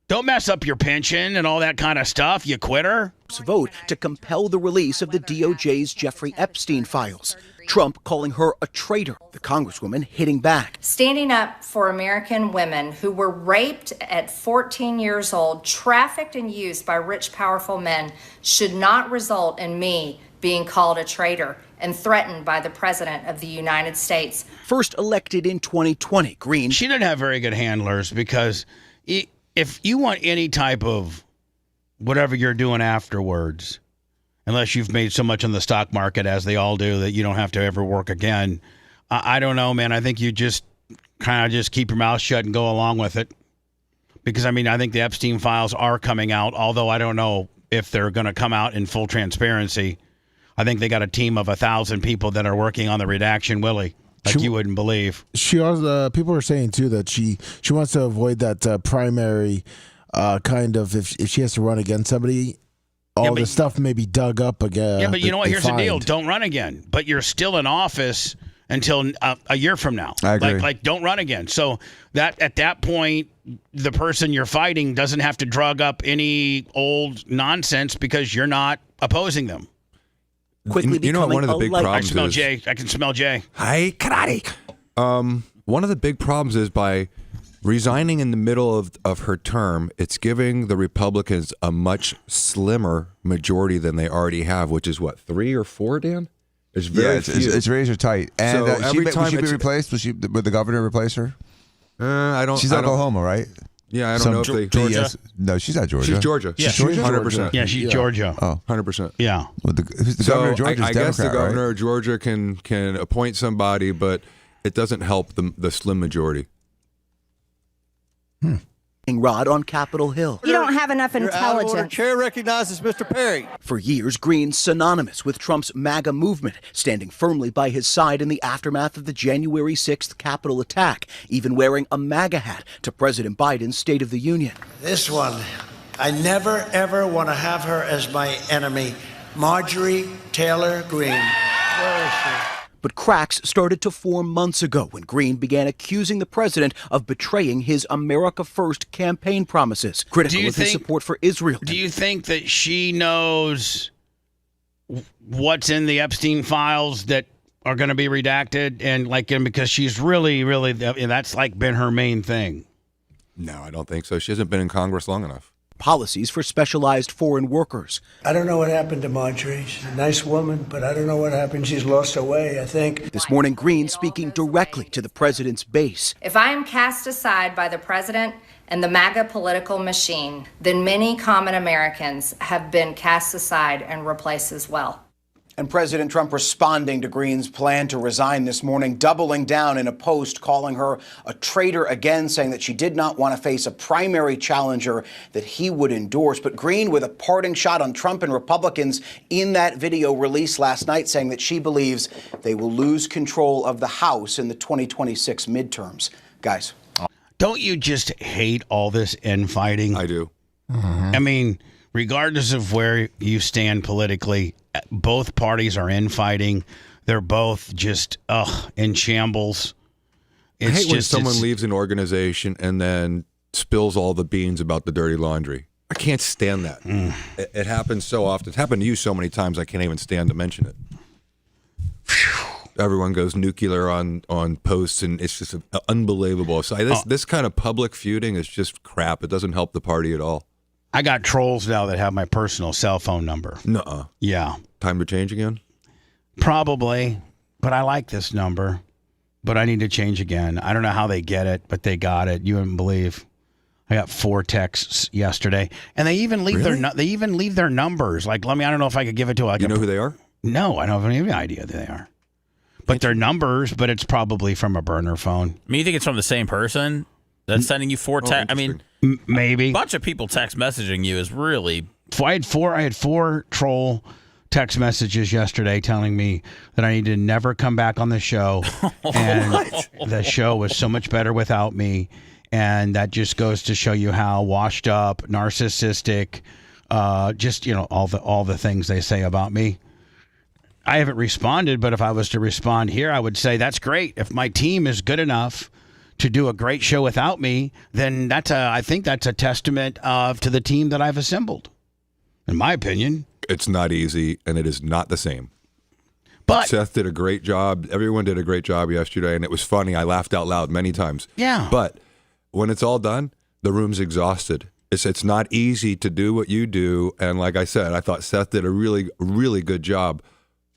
Don't mess up your pension and all that kind of stuff, you quitter. Vote to compel the release of the DOJ's Jeffrey Epstein files. Trump calling her a traitor, the Congresswoman hitting back. Standing up for American women who were raped at 14 years old, trafficked and used by rich, powerful men should not result in me being called a traitor and threatened by the President of the United States. First elected in 2020, Greene. She didn't have very good handlers because if you want any type of whatever you're doing afterwards, unless you've made so much on the stock market, as they all do, that you don't have to ever work again, I don't know, man. I think you just kind of just keep your mouth shut and go along with it. Because, I mean, I think the Epstein files are coming out, although I don't know if they're going to come out in full transparency. I think they got a team of 1,000 people that are working on the redaction, Willie, like you wouldn't believe. She also, people are saying, too, that she wants to avoid that primary kind of, if she has to run against somebody, all the stuff may be dug up again. Yeah, but you know what? Here's the deal. Don't run again. But you're still in office until a year from now. I agree. Like don't run again. So that at that point, the person you're fighting doesn't have to drug up any old nonsense because you're not opposing them. Quickly you know what one of the big problems I can smell Jay. Hi, karate. One of the big problems is by resigning in the middle of her term, it's giving the Republicans a much slimmer majority than they already have, which is what, 3 or 4, Dan? It's very it's razor tight. And so every time will she be replaced? Would the governor replace her? I don't. She's Oklahoma, right? Yeah, I don't know if they. Georgia? No, she's not Georgia. She's Georgia. Yeah, she's Georgia. 100%. Yeah, she's Georgia. Oh, 100%. Yeah. Well, the governor of Georgia is I guess the Democrat, governor right? of Georgia can appoint somebody, but it doesn't help the slim majority. Rod on Capitol Hill. You don't have enough intelligence. Chair recognizes Mr. Perry. For years, Greene's synonymous with Trump's MAGA movement, standing firmly by his side in the aftermath of the January 6th Capitol attack, even wearing a MAGA hat to President Biden's State of the Union. This one, I never, ever want to have her as my enemy. Marjorie Taylor Greene. Where is she? But cracks started to form months ago when Greene began accusing the president of betraying his America First campaign promises, critical of his support for Israel. Do you think that she knows what's in the Epstein files that are going to be redacted? And because she's really, that's been her main thing. No, I don't think so. She hasn't been in Congress long enough. Policies for specialized foreign workers. I don't know what happened to Marjorie. She's a nice woman, but I don't know what happened. She's lost her way, I think. This morning, Greene speaking directly to the president's base. If I am cast aside by the president and the MAGA political machine, then many common Americans have been cast aside and replaced as well. And President Trump responding to Greene's plan to resign this morning, doubling down in a post, calling her a traitor again, saying that she did not want to face a primary challenger that he would endorse. But Greene with a parting shot on Trump and Republicans in that video released last night, saying that she believes they will lose control of the House in the 2026 midterms. Guys. Don't you just hate all this infighting? I do. I mean, regardless of where you stand politically, both parties are infighting. They're both just in shambles. I hate when someone leaves an organization and then spills all the beans about the dirty laundry. I can't stand that. It happens so often. It's happened to you so many times I can't even stand to mention it. Everyone goes nuclear on posts, and it's just unbelievable. So this kind of public feuding is just crap. It doesn't help the party at all. I got trolls now that have my personal cell phone number. Nuh-uh. Yeah. Time to change again? Probably, but I like this number. But I need to change again. I don't know how they get it, but they got it. You wouldn't believe. I got 4 texts yesterday, and they even leave their numbers. Like, I don't know if I could give it to you know who they are? No, I don't have any idea who they are. But they're numbers, but it's probably from a burner phone. I mean, you think it's from the same person that's sending you 4 texts? I mean, maybe a bunch of people text messaging you is really. I had 4 troll text messages yesterday telling me that I need to never come back on the show, and the show was so much better without me, and that just goes to show you how washed up, narcissistic, just all the things they say about me. I haven't responded, but if I was to respond here, I would say that's great. If my team is good enough to do a great show without me, then I think that's a testament to the team that I've assembled. In my opinion, it's not easy, and it is not the same. But Seth did a great job. Everyone did a great job yesterday, and it was funny. I laughed out loud many times. Yeah. But when it's all done, the room's exhausted. It's not easy to do what you do, and like I said, I thought Seth did a really, really good job.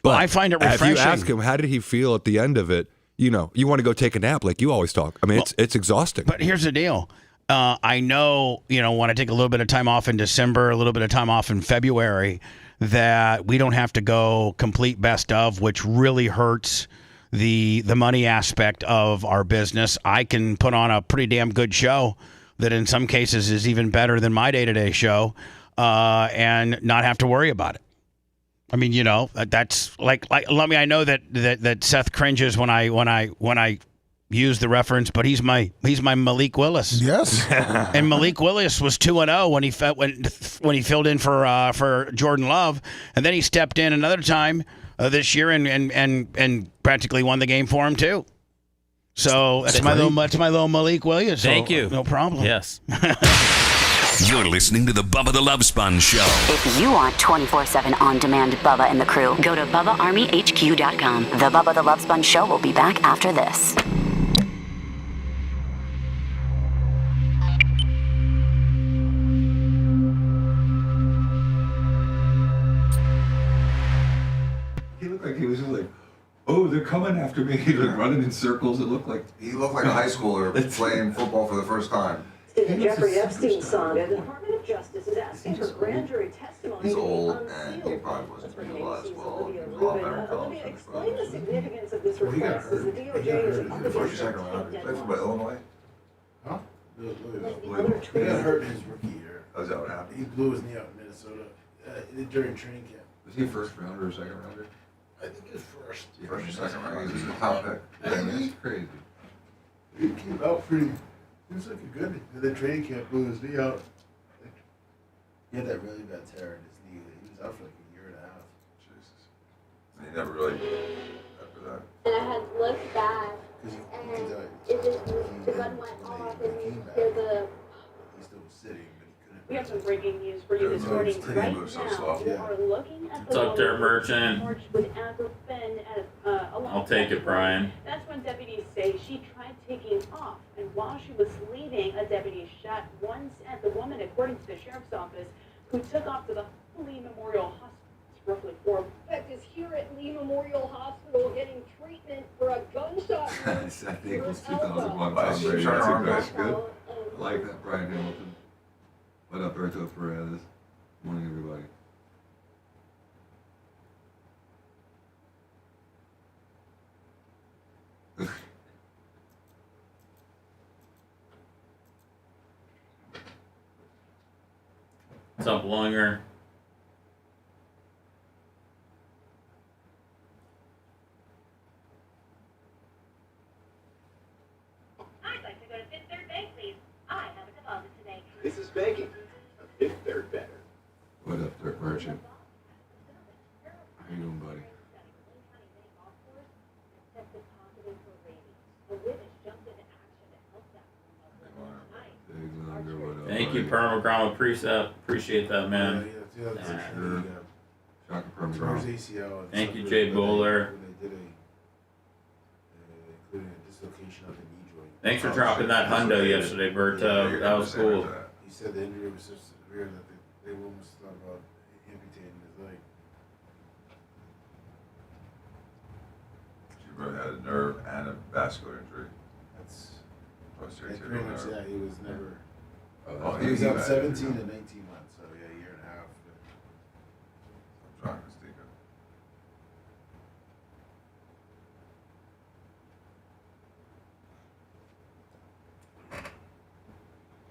But I find it refreshing. If you ask him, how did he feel at the end of it? You want to go take a nap like you always talk. I mean, it's exhausting. But here's the deal. I know, when I take a little bit of time off in December, a little bit of time off in February, that we don't have to go complete best of, which really hurts the money aspect of our business, I can put on a pretty damn good show that in some cases is even better than my day-to-day show, and not have to worry about it. I mean, that's like let me. I know that Seth cringes when I use the reference, but he's my Malik Willis. Yes. And Malik Willis was 2-0 when he filled in for Jordan Love, and then he stepped in another time this year and practically won the game for him too. So that's my little Malik Williams. Thank you. No problem. Yes. You're listening to the Bubba the Love Sponge Show. If you want 24/7 on-demand Bubba and the crew, go to BubbaArmyHQ.com. The Bubba the Love Sponge Show will be back after this. He looked like he was just like, oh, they're coming after me. He was running in circles. It looked like He looked like a high schooler playing football for the first time. Is the Jeffrey Epstein saga. The Department of Justice is asking for grand jury testimony. He's old and he probably wasn't doing a lot as well. Olivia, explain the significance of this request as the DOJ is The first or second round. He played for Illinois. Huh? the He other got hurt in his rookie year. Oh, is that what happened? He blew his knee out in Minnesota during training camp. Was he a first rounder or second rounder? I think his first. First or second round. He was a top pick. Yeah, that's crazy. He came out pretty. He was looking good. And then training camp blew his knee out. He had that really bad tear in his knee. He was out for like a year and a half. Jesus. And he never really, after that. And I had looked back, and the gun went off, and you hear the... He still was sitting, but he couldn't. We have some breaking news for you this morning. Right now, we are looking at What's the up there, Merchant? march with Amber Fenn along. I'll take it, Brian. That's when deputies say she tried taking off, and while she was leaving, a deputy shot once at the woman, according to the sheriff's office, who took off to the Lee Memorial Hospital. It's roughly 4. Is here at Lee Memorial Hospital getting treatment for a gunshot I wound think to it her was elbow. 2001 Tom Brady. Sure, That's sure. good. I like that, Brian Hamilton. What up, Berto Perez? Morning, everybody. What's up, Longer? I'd like to go to Fifth Third Bank, please. I have a deposit to make. This is banking. A Fifth Third better. What up, Dirt Merchant? How you doing, buddy? Big Longer, what up, Thank you, buddy? Permagramma Precept. Appreciate that, man. Yeah, For sure. Shaka Towards Permagramma. ACL. and Thank you, stuff, Jay but Bowler. They did including a dislocation of the knee joint. Thanks for dropping that hundo yesterday, Berto. That was cool. He said the injury was so severe that they almost thought about amputating his leg. She really had a nerve and a vascular injury. That's Posterior pretty much nerve. that. He was never. Oh, He was he out had 17 it, to yeah. 19 months, so yeah, a year and a half. I'm trying to stick it.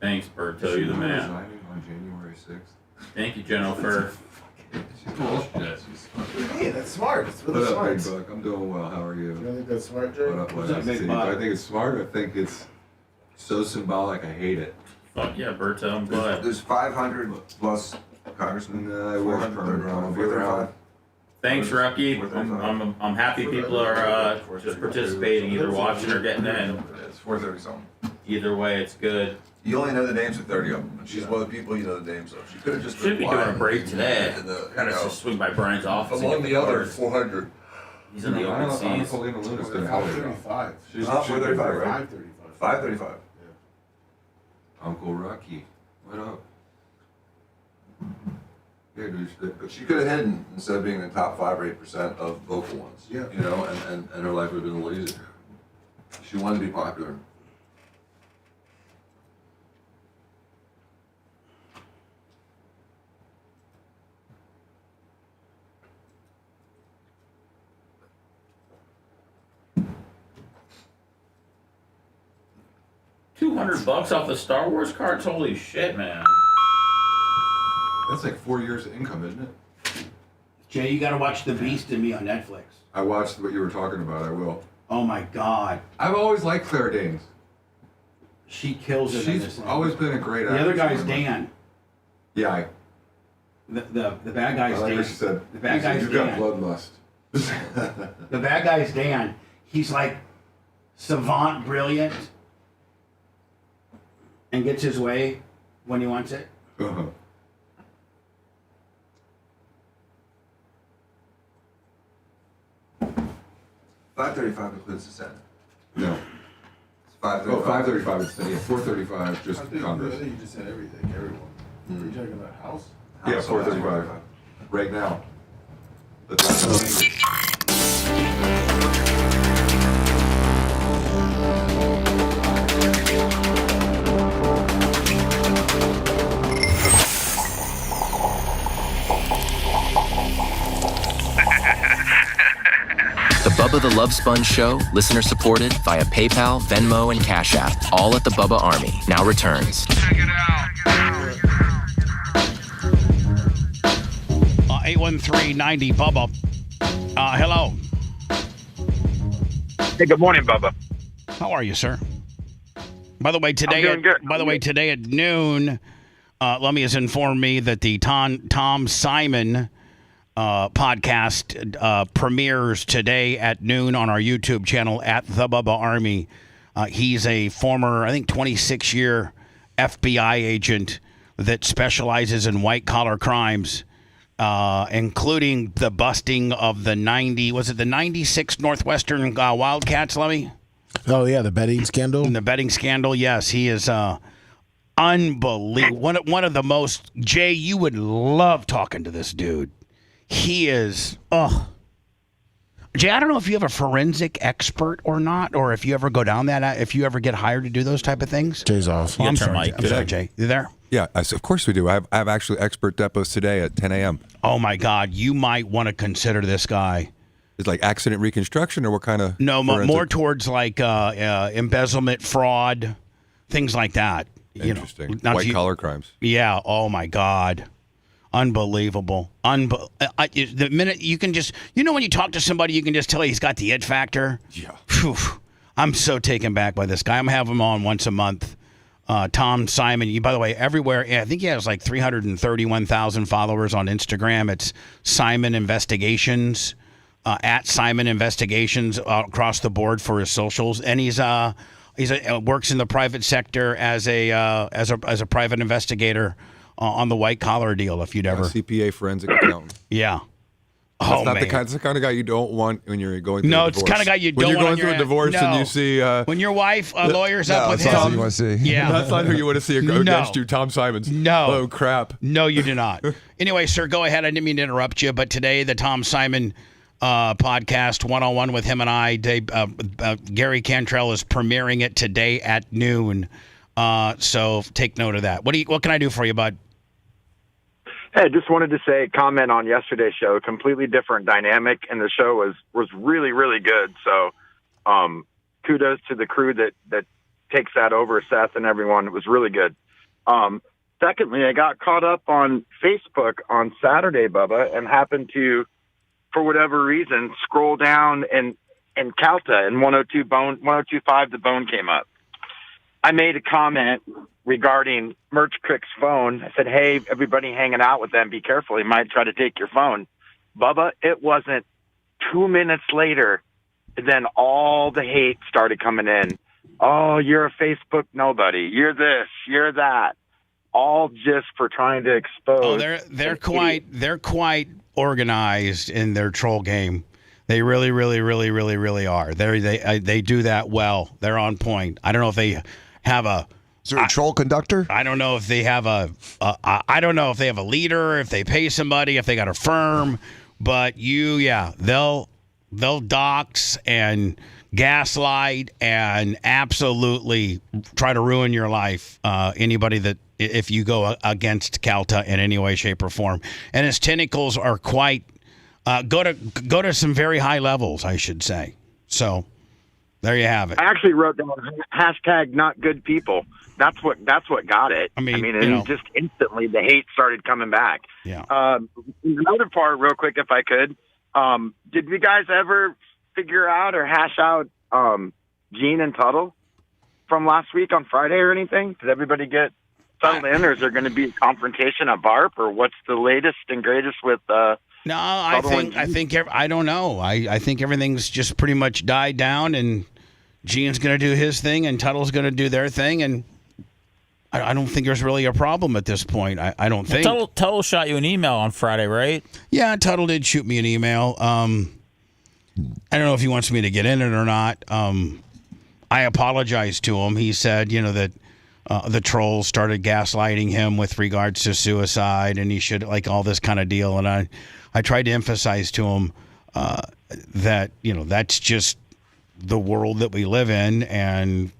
Thanks, Berto. You're the man. Resigning on January 6th. Thank you, Jennifer. Bullshit. Hey, that's smart. It's What really up, smart. Big Buck? I'm doing well. How are you? You don't think that's smart, Jay? What up, What's up, up, Big Steve? Buck? I think it's smart. I think it's so symbolic. I hate it. Fuck yeah, Berto. I'm glad. There's 500 plus congressmen. I wish 435. I'll be around. Thanks, Rocky. I'm happy people are just participating, either watching or getting in. It's 430 something. Either way, it's good. You only know the names of 30 of them. And she's one of the people you know the names of. She could have just Should be doing a break today. In the, Gotta just swing by Brian's office. and among get the other cards. 400. He's in the open seas. Paulina Luna's doing 535. She's 435, right? 535. 535. Uncle Rocky. What up? Yeah, dude. But she could have hidden instead of being in the top 5 or 8% of vocal ones. Yeah. You know, and her life would have been a little easier. She wanted to be popular. $200 off the Star Wars cards? Holy shit, man. That's like 4 years of income, isn't it? Jay, you got to watch The Beast in Me on Netflix. I watched what you were talking about. I will. Oh my God. I've always liked Claire Danes. She kills it. She's always been a great actress. The other guy's Dan. Yeah. The bad guy's like Dan. what she said. The bad guy's You've Dan. got bloodlust. The bad guy's Dan. He's like savant, brilliant, and gets his way when he wants it. Uh-huh. $535 includes the Senate. No. It's $535. Oh, 535 is Senate. Yeah, 435 just Congress. You just said everything, everyone. Are you talking about House? Yeah, 435. Right now. But that's The Bubba the Love Sponge Show, listener supported via PayPal, Venmo, and Cash App, all at the Bubba Army, now returns. Check it out. 813-90 Bubba. Hello. Hey, good morning, Bubba. How are you, sir? By the way, I'm doing good. Today at noon, Lummy has informed me that the Tom Simon podcast premieres today at noon on our YouTube channel at The Bubba Army. He's a former, I think, 26-year FBI agent that specializes in white-collar crimes, including the busting of the 96 Northwestern Wildcats, Lummy? Oh, yeah, the betting scandal? The betting scandal, yes. He is unbelievable. One of the most, Jay, you would love talking to this dude. He is, Jay, I don't know if you have a forensic expert or not, or if you ever go down that, if you ever get hired to do those type of things. Jay's off. I'm sorry, Jay. You there? Yeah, of course we do. I have actually expert depots today at 10 a.m. Oh, my God. You might want to consider this guy. It's like accident reconstruction, or what kind of? No, more towards like embezzlement, fraud, things like that. Interesting. White-collar crimes. Yeah. Oh, my God. Unbelievable. The minute you can just, when you talk to somebody, you can just tell he's got the it factor. Yeah. Whew. I'm so taken back by this guy. I'm having him on once a month. Tom Simon. By the way, everywhere. I think he has like 331,000 followers on Instagram. It's Simon Investigations, at Simon Investigations across the board for his socials. And he's works in the private sector as a private investigator. On the white collar deal, if you'd ever CPA forensic accountant. Yeah. That's not the kind of guy you don't want when you're going through a divorce. It's the kind of guy you don't want. When you're going through a divorce and you see when your wife lawyers up with that's him. all you want to see. Yeah, that's not who you want to see against you, Tom Simons. No. Oh crap. No, you do not. Anyway, sir, go ahead. I didn't mean to interrupt you, but today the Tom Simon podcast one-on-one with him and I, Gary Cantrell is premiering it today at noon. So take note of that. What can I do for you, bud? Hey, just wanted to comment on yesterday's show. Completely different dynamic, and the show was really, really good. So, kudos to the crew that takes that over, Seth and everyone. It was really good. Secondly, I got caught up on Facebook on Saturday, Bubba, and happened to, for whatever reason, scroll down and Calta and 102.5 the Bone came up. I made a comment regarding Merch Crick's phone. I said, hey, everybody hanging out with them, be careful. He might try to take your phone. Bubba, it wasn't 2 minutes later, then all the hate started coming in. Oh, you're a Facebook nobody. You're this, you're that. All just for trying to expose. Oh, they're quite organized in their troll game. They really, really, really, really, really are. They do that well. They're on point. I don't know if they have a. Is there a troll conductor? I don't know if they have I don't know if they have a leader, if they pay somebody, if they got a firm, but they'll dox and gaslight and absolutely try to ruin your life. Anybody that if you go against Calta in any way, shape, or form, and his tentacles are quite go to some very high levels, I should say. So. There you have it. I actually wrote down hashtag not good people. That's what got it. I mean, and just instantly the hate started coming back. Yeah. Another part, real quick, if I could. Did you guys ever figure out or hash out Gene and Tuttle from last week on Friday or anything? Did everybody get settled in, or is there going to be a confrontation at BARP, or what's the latest and greatest with? No, I don't know. I think everything's just pretty much died down, and Gene's going to do his thing, and Tuttle's going to do their thing, and I don't think there's really a problem at this point. I don't think. Tuttle shot you an email on Friday, right? Yeah, Tuttle did shoot me an email. I don't know if he wants me to get in it or not. I apologized to him. He said, that the trolls started gaslighting him with regards to suicide, and he should, like, all this kind of deal. And I tried to emphasize to him that, that's just the world that we live in, and,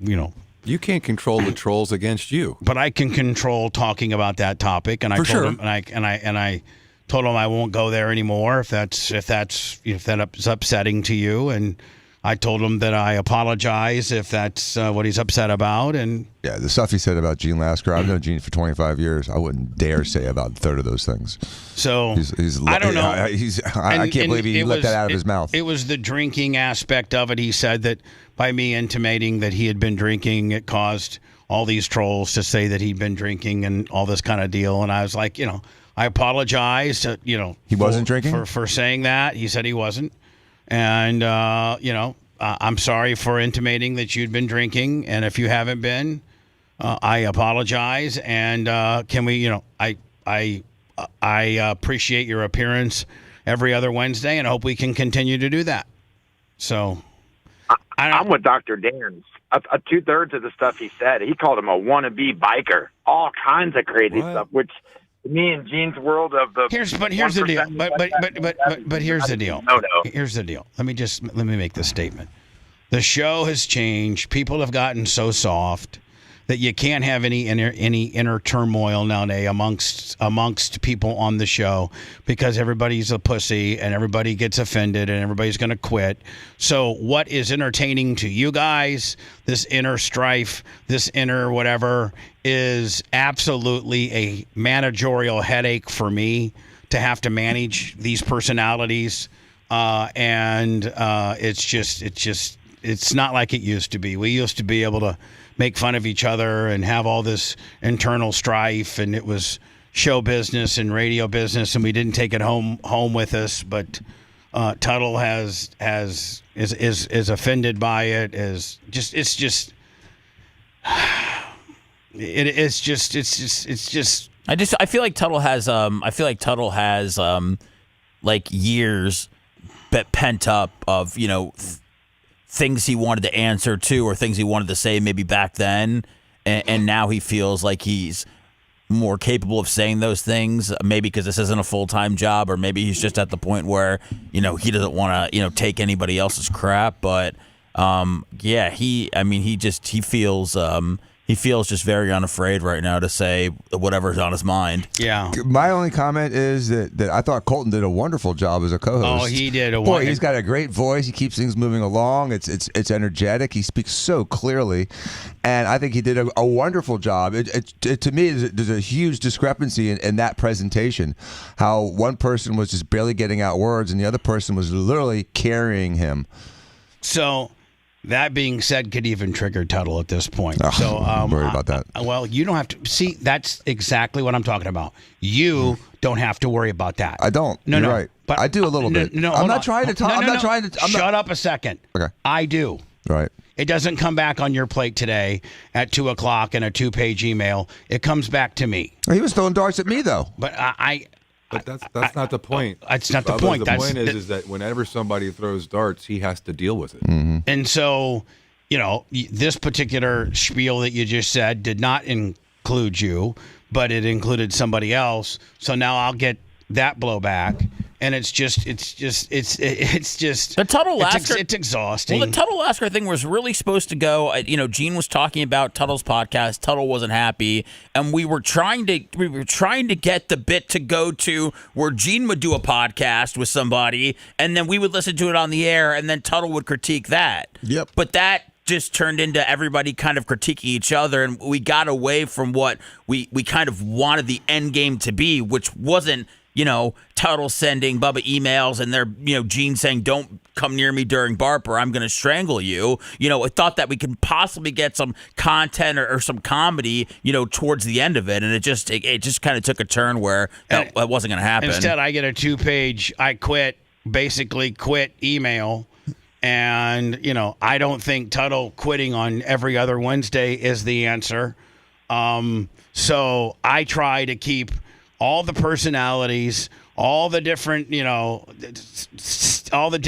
You can't control the trolls against you. But I can control talking about that topic, and I told him, and I told him I won't go there anymore if that's upsetting to you, and I told him that I apologize if that's what he's upset about. And yeah, the stuff he said about Gene Lasker, I've known Gene for 25 years. I wouldn't dare say about a third of those things. So he's I don't know. I can't believe he let that out of his mouth. It was the drinking aspect of it. He said that by me intimating that he had been drinking, it caused all these trolls to say that he'd been drinking and all this kind of deal. And I was like, I apologize. He wasn't drinking for saying that. He said he wasn't. And, I'm sorry for intimating that you'd been drinking. And if you haven't been, I apologize. And can we, I appreciate your appearance every other Wednesday, and I hope we can continue to do that. So I'm with Dr. Dan. 2/3 of the stuff he said, he called him a wannabe biker. All kinds of crazy stuff, which me and Gene's world of the here's the deal. But here's the deal. No. Here's the deal. Let me make this statement. The show has changed. People have gotten so soft that you can't have any inner turmoil nowadays amongst people on the show, because everybody's a pussy and everybody gets offended and everybody's going to quit. So what is entertaining to you guys, this inner strife, this inner whatever, is absolutely a managerial headache for me to have to manage these personalities. And it's not like it used to be. We used to be able to make fun of each other and have all this internal strife, and it was show business and radio business, and we didn't take it home with us. But Tuttle is offended by it. It's just. I feel like Tuttle has like years pent up of things he wanted to answer to, or things he wanted to say maybe back then, and now he feels like he's more capable of saying those things, maybe because this isn't a full-time job, or maybe he's just at the point where he doesn't want to take anybody else's crap. But he feels just very unafraid right now to say whatever's on his mind. Yeah. My only comment is that I thought Colton did a wonderful job as a co-host. Oh, he did. He's got a great voice. He keeps things moving along. It's energetic. He speaks so clearly, and I think he did a wonderful job. To me, there's a huge discrepancy in that presentation. How one person was just barely getting out words, and the other person was literally carrying him. So. That being said, could even trigger Tuttle at this point. So I'm worried about that. Well, you don't have to. See, that's exactly what I'm talking about. You don't have to worry about that. I don't. You're right. But I do a little bit. I'm not trying to talk. Shut up a second. Okay. I do. Right. It doesn't come back on your plate today at 2:00 in a 2-page email. It comes back to me. He was throwing darts at me, though. But But that's not the point. That's not the point. The point is that whenever somebody throws darts, he has to deal with it. Mm-hmm. And so, this particular spiel that you just said did not include you, but it included somebody else. So now I'll get that blowback. And it's just the Tuttle Lasker. It's exhausting. Well, the Tuttle Lasker thing was really supposed to go. Gene was talking about Tuttle's podcast. Tuttle wasn't happy, and we were trying to get the bit to go to where Gene would do a podcast with somebody, and then we would listen to it on the air, and then Tuttle would critique that. Yep. But that just turned into everybody kind of critiquing each other, and we got away from what we kind of wanted the end game to be, which wasn't. Tuttle sending Bubba emails and they're, Gene saying, don't come near me during barp or I'm going to strangle you. I thought that we could possibly get some content or some comedy, towards the end of it. And it just kind of took a turn where that wasn't going to happen. Instead, I get a 2-page, basically quit email. And, I don't think Tuttle quitting on every other Wednesday is the answer. So I try to keep all the personalities, all the different, all the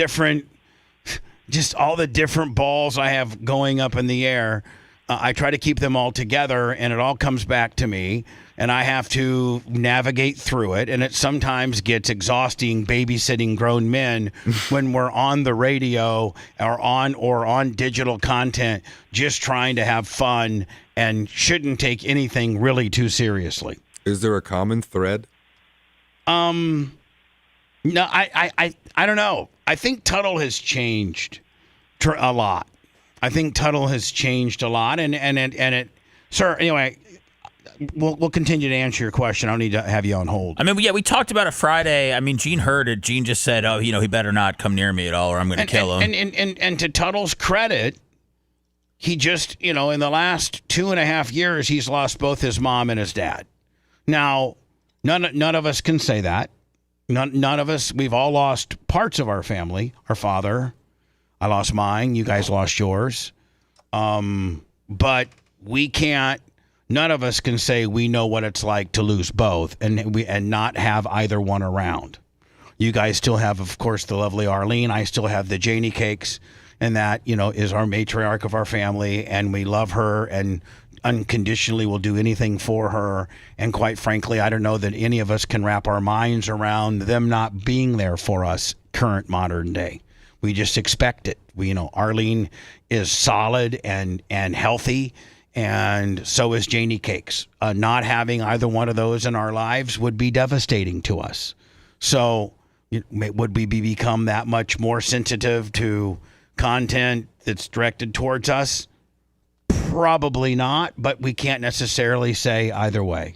different balls I have going up in the air. I try to keep them all together, and it all comes back to me, and I have to navigate through it. And it sometimes gets exhausting babysitting grown men when we're on the radio or on digital content, just trying to have fun and shouldn't take anything really too seriously. Is there a common thread? No, I don't know. I think Tuttle has changed a lot. And it, sir. Anyway, we'll continue to answer your question. I don't need to have you on hold. We talked about it Friday. Gene heard it. Gene just said, "Oh, he better not come near me at all, or I'm going to kill him." And to Tuttle's credit, he just, in the last 2.5 years, he's lost both his mom and his dad. Now, none of us can say that. None of us. We've all lost parts of our family. Our father, I lost mine. You guys lost yours. But we can't. None of us can say we know what it's like to lose both and not have either one around. You guys still have, of course, the lovely Arlene. I still have the Janie Cakes, and that is our matriarch of our family, and we love her and unconditionally will do anything for her. And quite frankly, I don't know that any of us can wrap our minds around them not being there for us current modern day. We just expect it. Arlene is solid and healthy, and so is Janie Cakes. Not having either one of those in our lives would be devastating to us. So would we become that much more sensitive to content that's directed towards us? Probably not, but we can't necessarily say either way.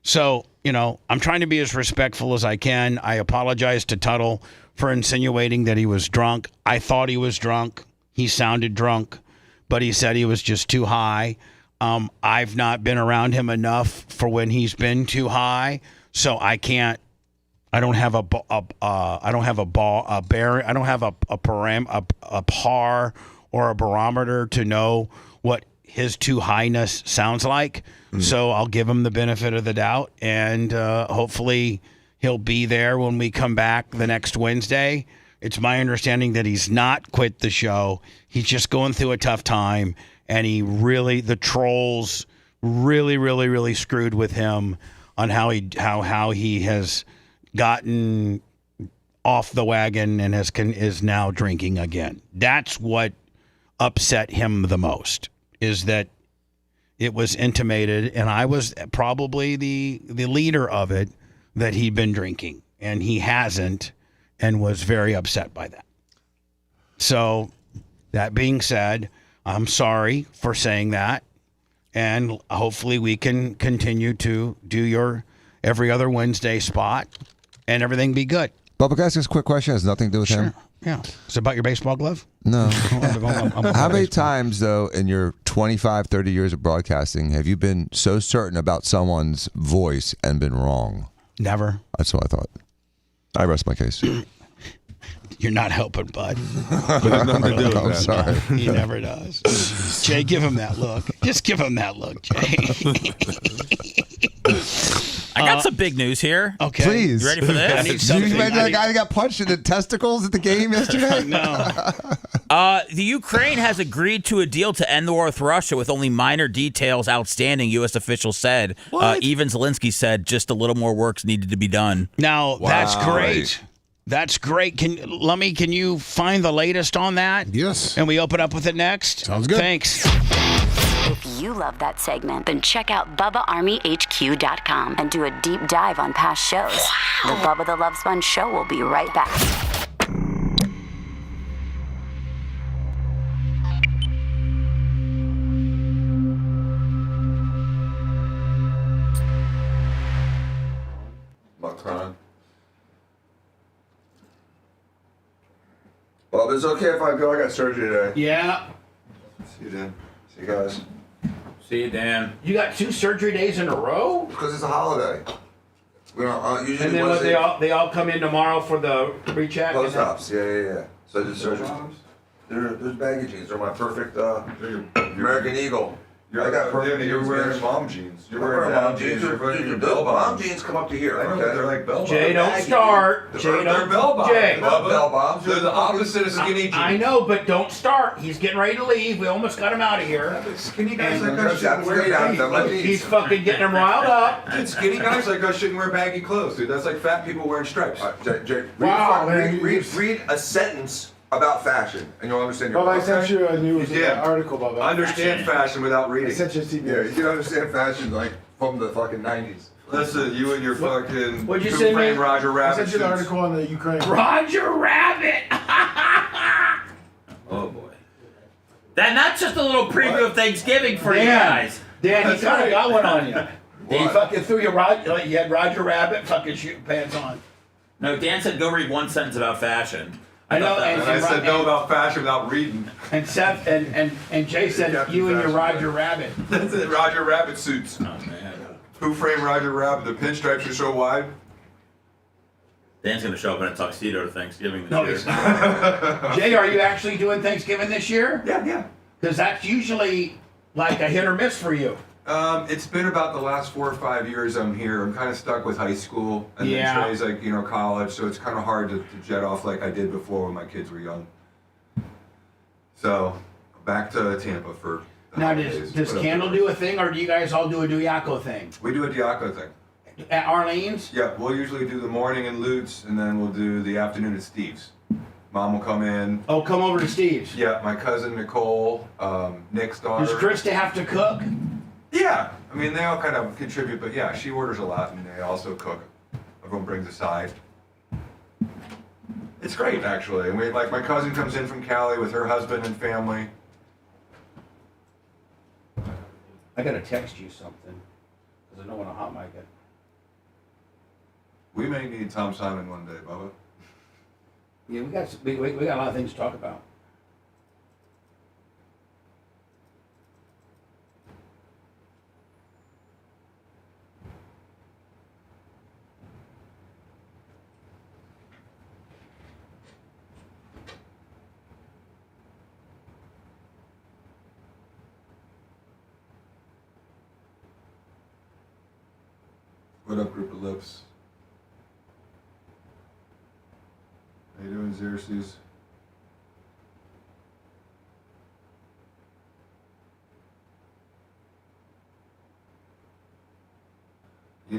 So, I'm trying to be as respectful as I can. I apologize to Tuttle for insinuating that he was drunk. I thought he was drunk. He sounded drunk, but he said he was just too high. I've not been around him enough for when he's been too high, so I can't. I don't have a par or a barometer to know what his too highness sounds like. So I'll give him the benefit of the doubt, and hopefully he'll be there when we come back the next Wednesday. It's my understanding that he's not quit the show. He's just going through a tough time, and the trolls really screwed with him on how he has gotten off the wagon and is now drinking again. That's what upset him the most, is that it was intimated, and I was probably the leader of it, that he'd been drinking, and he hasn't, and was very upset by that. So, that being said, I'm sorry for saying that, and hopefully we can continue to do your every other Wednesday spot, and everything be good. Bubba, can I ask this quick question? It has nothing to do with him. Yeah. Is it about your baseball glove? No. How many times, though, in your 25, 30 years of broadcasting, have you been so certain about someone's voice and been wrong? Never. That's what I thought. I rest my case. You're not helping, bud. I'm sorry. He never does. Jay, give him that look. Just give him that look, Jay. I got some big news here. Okay. Please. You ready for this? I need something. You remember that guy that got punched in the testicles at the game yesterday? No. The Ukraine has agreed to a deal to end the war with Russia with only minor details outstanding, U.S. officials said. Even Zelensky said just a little more work needed to be done. Now, that's great. That's great. Can you find the latest on that? Yes. And we open up with it next? Sounds good. Thanks. If you love that segment, then check out BubbaArmyHQ.com and do a deep dive on past shows. The Bubba the Love Sponge Show will be right back. Macron. Well, it's okay if I go. I got surgery today. Yeah. See you then. See you guys. See you, Dan. You got 2 surgery days in a row? Because it's a holiday. We don't usually. And then what, they all come in tomorrow for the recheck? Post-ops. Yeah. So I did surgery. There's baggy jeans. They're my perfect American Eagle. I got perfect. You're wearing mom jeans. You're wearing mom jeans. Mom jeans come up to here. I know, okay? but they're like bell bombs. Jay, don't start. They're bell bombs. Jay. They're not bell bombs. They're the opposite of skinny jeans. I know, but don't start. He's getting ready to leave. We almost got him out of here. Skinny guys And like us shouldn't wear he's fucking getting him riled up. Dude, skinny guys like us shouldn't wear baggy clothes, dude. That's like fat people wearing stripes. Jay, Wow, read a sentence about fashion, and you'll understand your. Well, I sent you a news Yeah. article about that. Understand fashion without I reading. sent you a Yeah, you can understand fashion like from the fucking 90s. Listen, you and your fucking What'd you say, man? Roger I Rabbit sent you an suits. article on the Ukraine. Roger Rabbit. Oh boy. That's just a little preview of Thanksgiving for you Dan. guys. Dan, he That's kind of right. got one on you. He What? fucking threw you like you had Roger Rabbit fucking shooting pants on. No, Dan said go read one sentence about fashion. I know, thought that and- was- And I said no about fashion without reading. And Seth and Jay said Captain you and your Fashion. Roger Rabbit. That's it, Roger Rabbit suits. Oh man. Who framed Roger Rabbit? The pinstripes are so wide. Dan's gonna show up in a tuxedo to Thanksgiving this No, year. he's not. Jay, are you actually doing Thanksgiving this year? Yeah. Because that's usually like a hit or miss for you. It's been about the last 4 or 5 years I'm here. I'm kind of stuck with high school, and Yeah. then Trey's like, college, so it's kind of hard to jet off like I did before when my kids were young. So, back to Tampa for the Now, holidays. does Put up Candle the- do a thing, or do you guys all do a Duyako thing? We do a Diaco thing. At Arlene's? Yeah, we'll usually do the morning in Lutz, and then we'll do the afternoon at Steve's. Mom will come in. Oh, come over to Steve's. Yeah, my cousin Nicole, Nick's daughter. Does Krista have to cook? Yeah, I mean, they all kind of contribute, but yeah, she orders a lot, and they also cook. Everyone brings a side. It's great, actually. And we my cousin comes in from Cali with her husband and family. I gotta text you something because I don't want to hot mic it. We may need Tom Simon one day, Bubba. Yeah, we got a lot of things to talk about. What up, group of lips? How you doing, Xerxes?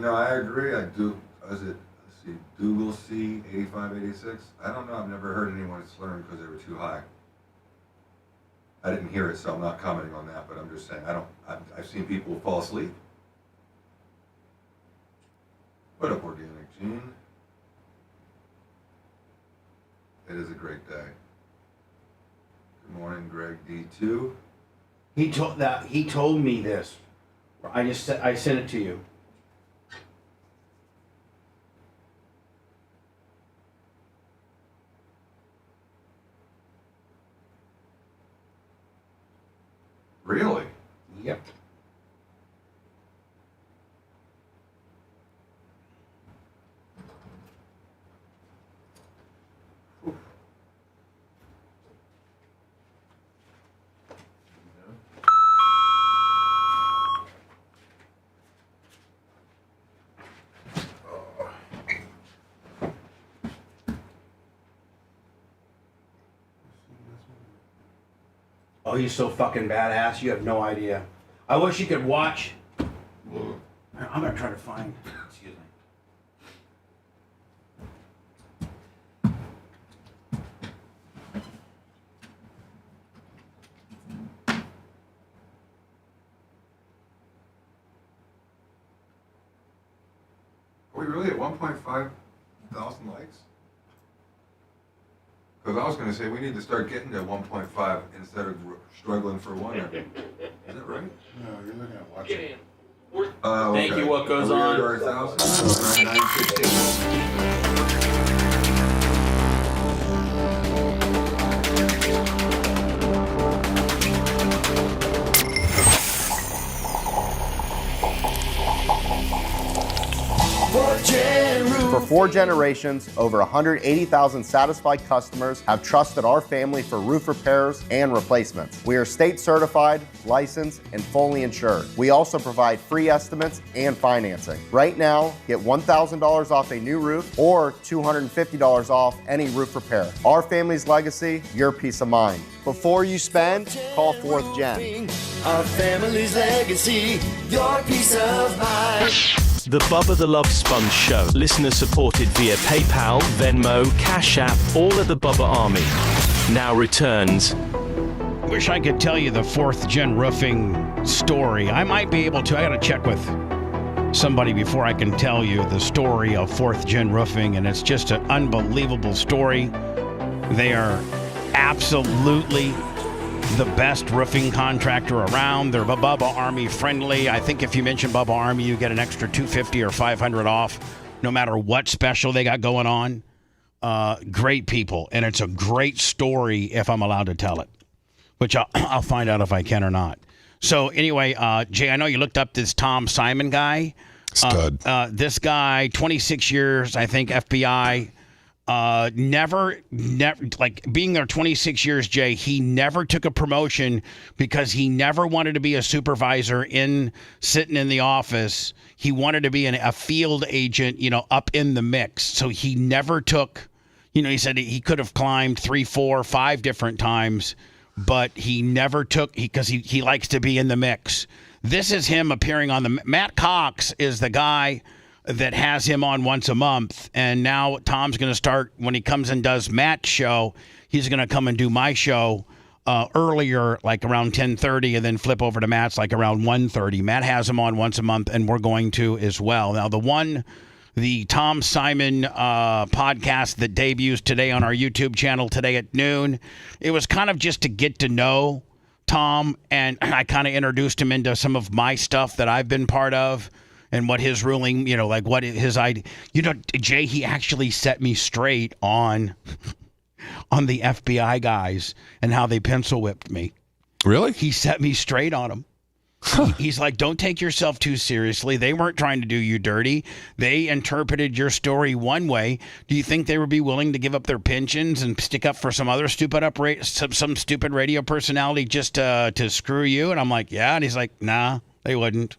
I agree. I do. Is it? Let's see. Dougal C 8586. I don't know. I've never heard anyone slurring because they were too high. I didn't hear it, so I'm not commenting on that. But I'm just saying. I've seen people fall asleep. What up, Organic Gene? It is a great day. Good morning, Greg D2. He told me this. I sent it to you. Really? Yep. Oh, he's so fucking badass. You have no idea. I wish you could watch. I'm gonna try to find. Excuse me. we really at 1.5 thousand likes? Because I was going to say we need to start getting to 1.5 instead of struggling for one. Is that right? No, you're looking at watching. Okay. Thank you, what goes Are we on? at our 1,000? 916. For 4 generations, over 180,000 satisfied customers have trusted our family for roof repairs and replacements. We are state certified, licensed, and fully insured. We also provide free estimates and financing. Right now, get $1,000 off a new roof or $250 off any roof repair. Our family's legacy, your peace of mind. Before you spend, call 4th Gen. Our family's legacy, your peace of mind. The Bubba the Love Sponge Show. Listener supported via PayPal, Venmo, Cash App, all of the Bubba Army. Now returns. Wish I could tell you the 4th Gen roofing story. I might be able to. I got to check with somebody before I can tell you the story of 4th Gen roofing, and it's just an unbelievable story. They are absolutely the best roofing contractor around. They're Bubba Army friendly. I think if you mention Bubba Army, you get an extra $250 or $500 off, no matter what special they got going on. Great people, and it's a great story if I'm allowed to tell it, which I'll find out if I can or not. So anyway, Jay, I know you looked up this Tom Simon guy. Stud. This guy, 26 years, I think, FBI. Never, like being there 26 years, Jay, he never took a promotion because he never wanted to be a supervisor sitting in the office. He wanted to be a field agent, up in the mix. So he never took, he said he could have climbed 3, 4, 5 different times, but he never took, because he likes to be in the mix. This is him appearing on Matt Cox is the guy that has him on once a month, and now Tom's going to start, when he comes and does Matt's show, he's going to come and do my show earlier, like around 10:30, and then flip over to Matt's like around 1:30. Matt has him on once a month, and we're going to as well. Now, the Tom Simon podcast that debuts today on our YouTube channel today at noon, it was kind of just to get to know Tom, and I kind of introduced him into some of my stuff that I've been part of. And what his ruling, like what his idea. Jay, he actually set me straight on the FBI guys and how they pencil whipped me. Really? He set me straight on them. He's like, don't take yourself too seriously. They weren't trying to do you dirty. They interpreted your story one way. Do you think they would be willing to give up their pensions and stick up for some other some stupid radio personality just to screw you? And I'm like, yeah. And he's like, nah, they wouldn't.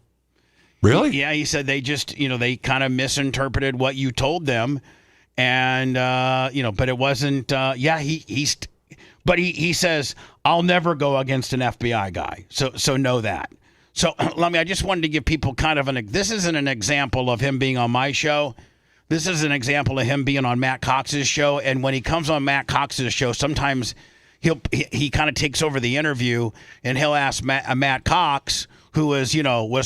Really? Yeah, he said they just, they kind of misinterpreted what you told them, and but it wasn't. He says I'll never go against an FBI guy. So know that. So I just wanted to give people kind of this isn't an example of him being on my show. This is an example of him being on Matt Cox's show, and when he comes on Matt Cox's show, sometimes he kind of takes over the interview, and he'll ask Matt Cox, who was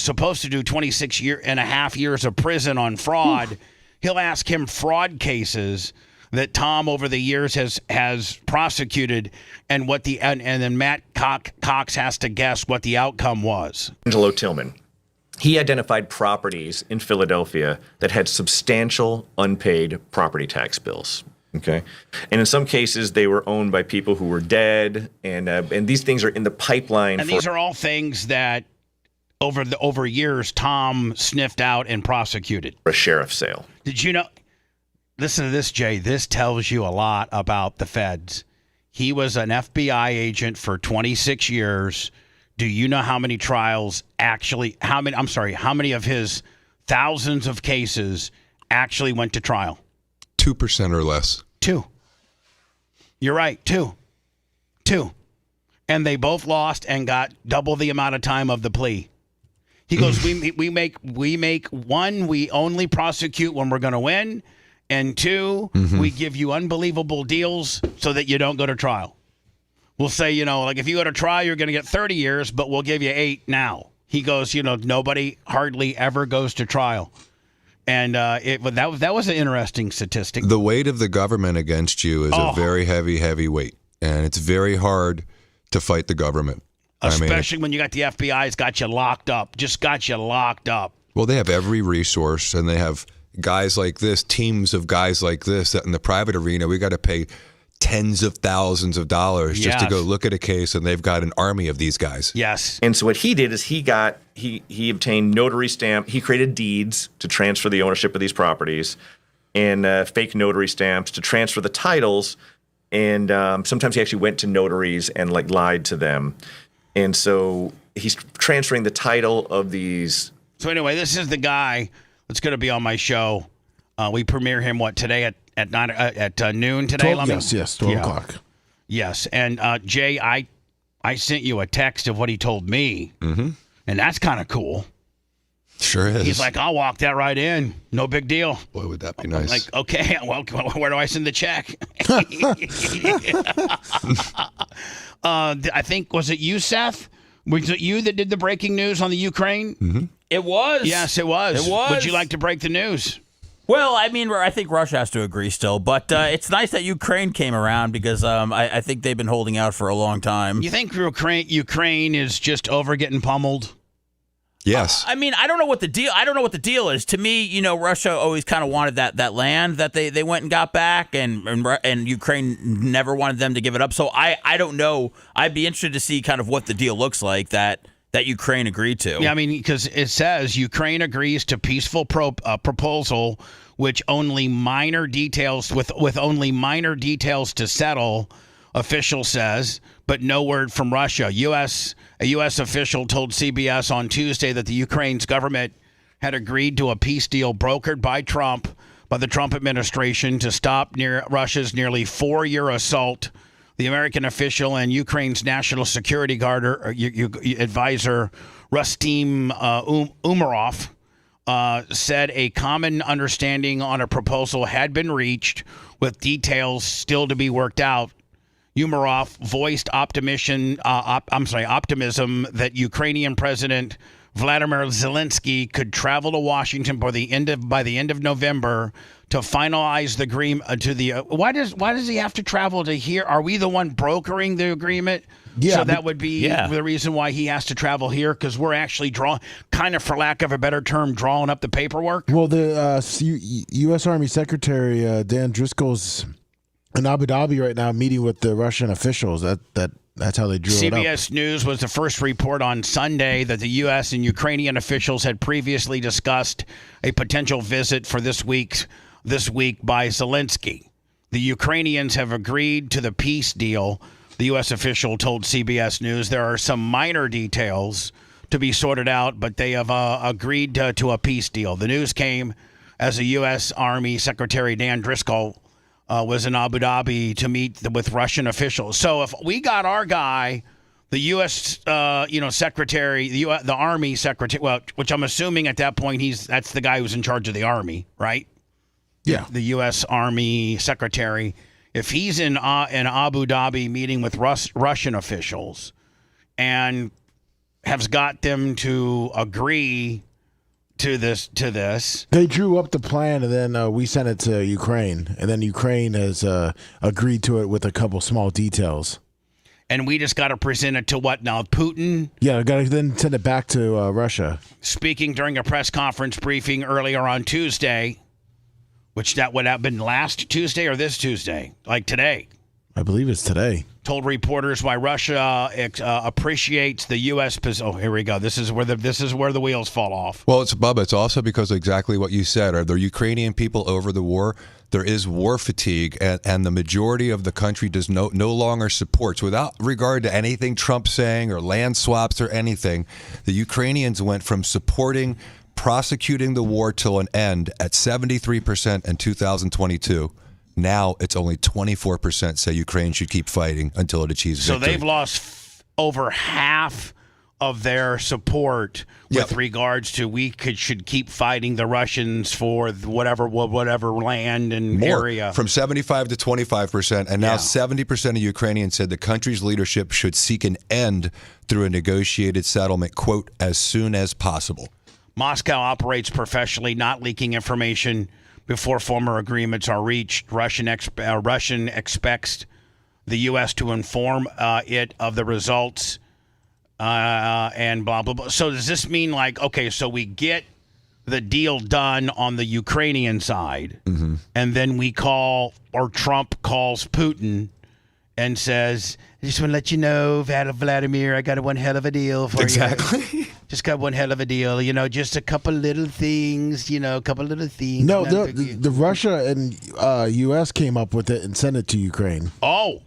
supposed to do 26.5 years of prison on fraud. He'll ask him fraud cases that Tom over the years has prosecuted, and then Matt Cox has to guess what the outcome was. Angelo Tillman. He identified properties in Philadelphia that had substantial unpaid property tax bills. Okay, and in some cases they were owned by people who were dead, and these things are in the pipeline. And these are all things that over years Tom sniffed out and prosecuted. For a sheriff's sale. Did you know? Listen to this, Jay. This tells you a lot about the feds. He was an FBI agent for 26 years. Do you know how many trials how many of his thousands of cases actually went to trial? 2% or less. 2. You're right, 2. And they both lost and got double the amount of time of the plea. He goes, we make one, we only prosecute when we're going to win, and 2, we give you unbelievable deals so that you don't go to trial. We'll say, like if you go to trial, you're going to get 30 years, but we'll give you 8 now. He goes, nobody hardly ever goes to trial. And that was an interesting statistic. The weight of the government against you is a very heavy weight, and it's very hard to fight the government. Especially when you got the FBI's got you locked up, just got you locked up. Well, they have every resource, and they have guys like this, teams of guys like this, that in the private arena, we got to pay tens of thousands of dollars just to go look at a case, and they've got an army of these guys. Yes. And so what he did is he obtained notary stamp. He created deeds to transfer the ownership of these properties, and fake notary stamps to transfer the titles. And sometimes he actually went to notaries and like lied to them. And so he's transferring the title of these. So anyway, this is the guy that's going to be on my show. We premiere him today at noon today. 12, yes, 12 o'clock. Yes, and Jay, I sent you a text of what he told me, and that's kind of cool. Sure is. He's like, I'll walk that right in. No big deal. Boy, would that be nice. I'm like, okay, well, where do I send the check? I think, was it you, Seth? Was it you that did the breaking news on the Ukraine? Mm-hmm. It was. Yes, it was. It was. Would you like to break the news? Well, I mean, I think Russia has to agree still, but it's nice that Ukraine came around because I think they've been holding out for a long time. You think Ukraine is just over getting pummeled? Yes. I mean, I don't know what the deal is. To me, Russia always kind of wanted that land that they went and got back, and Ukraine never wanted them to give it up. So I don't know. I'd be interested to see kind of what the deal looks like that Ukraine agreed to. Yeah, I mean, because it says Ukraine agrees to peaceful proposal, which only minor details with only minor details to settle. Official says, but no word from Russia. A U.S. official told CBS on Tuesday that the Ukraine's government had agreed to a peace deal brokered by the Trump administration to stop Russia's nearly 4-year assault. The American official and Ukraine's national security guard advisor Rustem Umerov said a common understanding on a proposal had been reached, with details still to be worked out. Umerov voiced optimism that Ukrainian President Vladimir Zelensky could travel to Washington by the end of November to finalize the agreement. Why does he have to travel to here? Are we the one brokering the agreement? Yeah, so that would be the reason why he has to travel here, because we're actually kind of, for lack of a better term, drawing up the paperwork. Well, the U.S. Army Secretary Dan Driscoll's in Abu Dhabi right now, meeting with the Russian officials. That's how they drew it up. CBS News was the first report on Sunday that the U.S. and Ukrainian officials had previously discussed a potential visit for this week by Zelensky. The Ukrainians have agreed to the peace deal, the U.S. official told CBS News. There are some minor details to be sorted out, but they have agreed to a peace deal. The news came as the U.S. Army Secretary Dan Driscoll was in Abu Dhabi to meet with Russian officials. So if we got our guy, the U.S. Secretary, the Army Secretary, well, which I'm assuming at that point that's the guy who's in charge of the Army, right? Yeah. The U.S. Army Secretary. If he's in Abu Dhabi meeting with Russian officials and has got them to agree to this. They drew up the plan, and then we sent it to Ukraine, and then Ukraine has agreed to it with a couple small details. And we just got to present it to what now? Putin? Yeah, got to then send it back to Russia. Speaking during a press conference briefing earlier on Tuesday, which that would have been last Tuesday or this Tuesday, like today. I believe it's today. Told reporters why Russia appreciates the U.S. Oh, here we go. This is where the wheels fall off. Well, it's Bubba. It's also because of exactly what you said. Are the Ukrainian people over the war? There is war fatigue, and the majority of the country does no longer supports, without regard to anything Trump's saying or land swaps or anything. The Ukrainians went from prosecuting the war till an end at 73% in 2022. Now it's only 24% say Ukraine should keep fighting until it achieves victory. So they've lost over half of their support with regards to should keep fighting the Russians for whatever land and area. From 75 to 25%, and now 70% of Ukrainians said the country's leadership should seek an end through a negotiated settlement, quote, as soon as possible. Moscow operates professionally, not leaking information before former agreements are reached. Russian expects the U.S. to inform it of the results and blah, blah, blah. So does this mean like, okay, so we get the deal done on the Ukrainian side, and then we call, or Trump calls Putin and says, I just want to let you know, Vladimir, I got one hell of a deal for you. Just got one hell of a deal. Just a couple little things, No, the Russia and U.S. came up with it and sent it to Ukraine. Oh.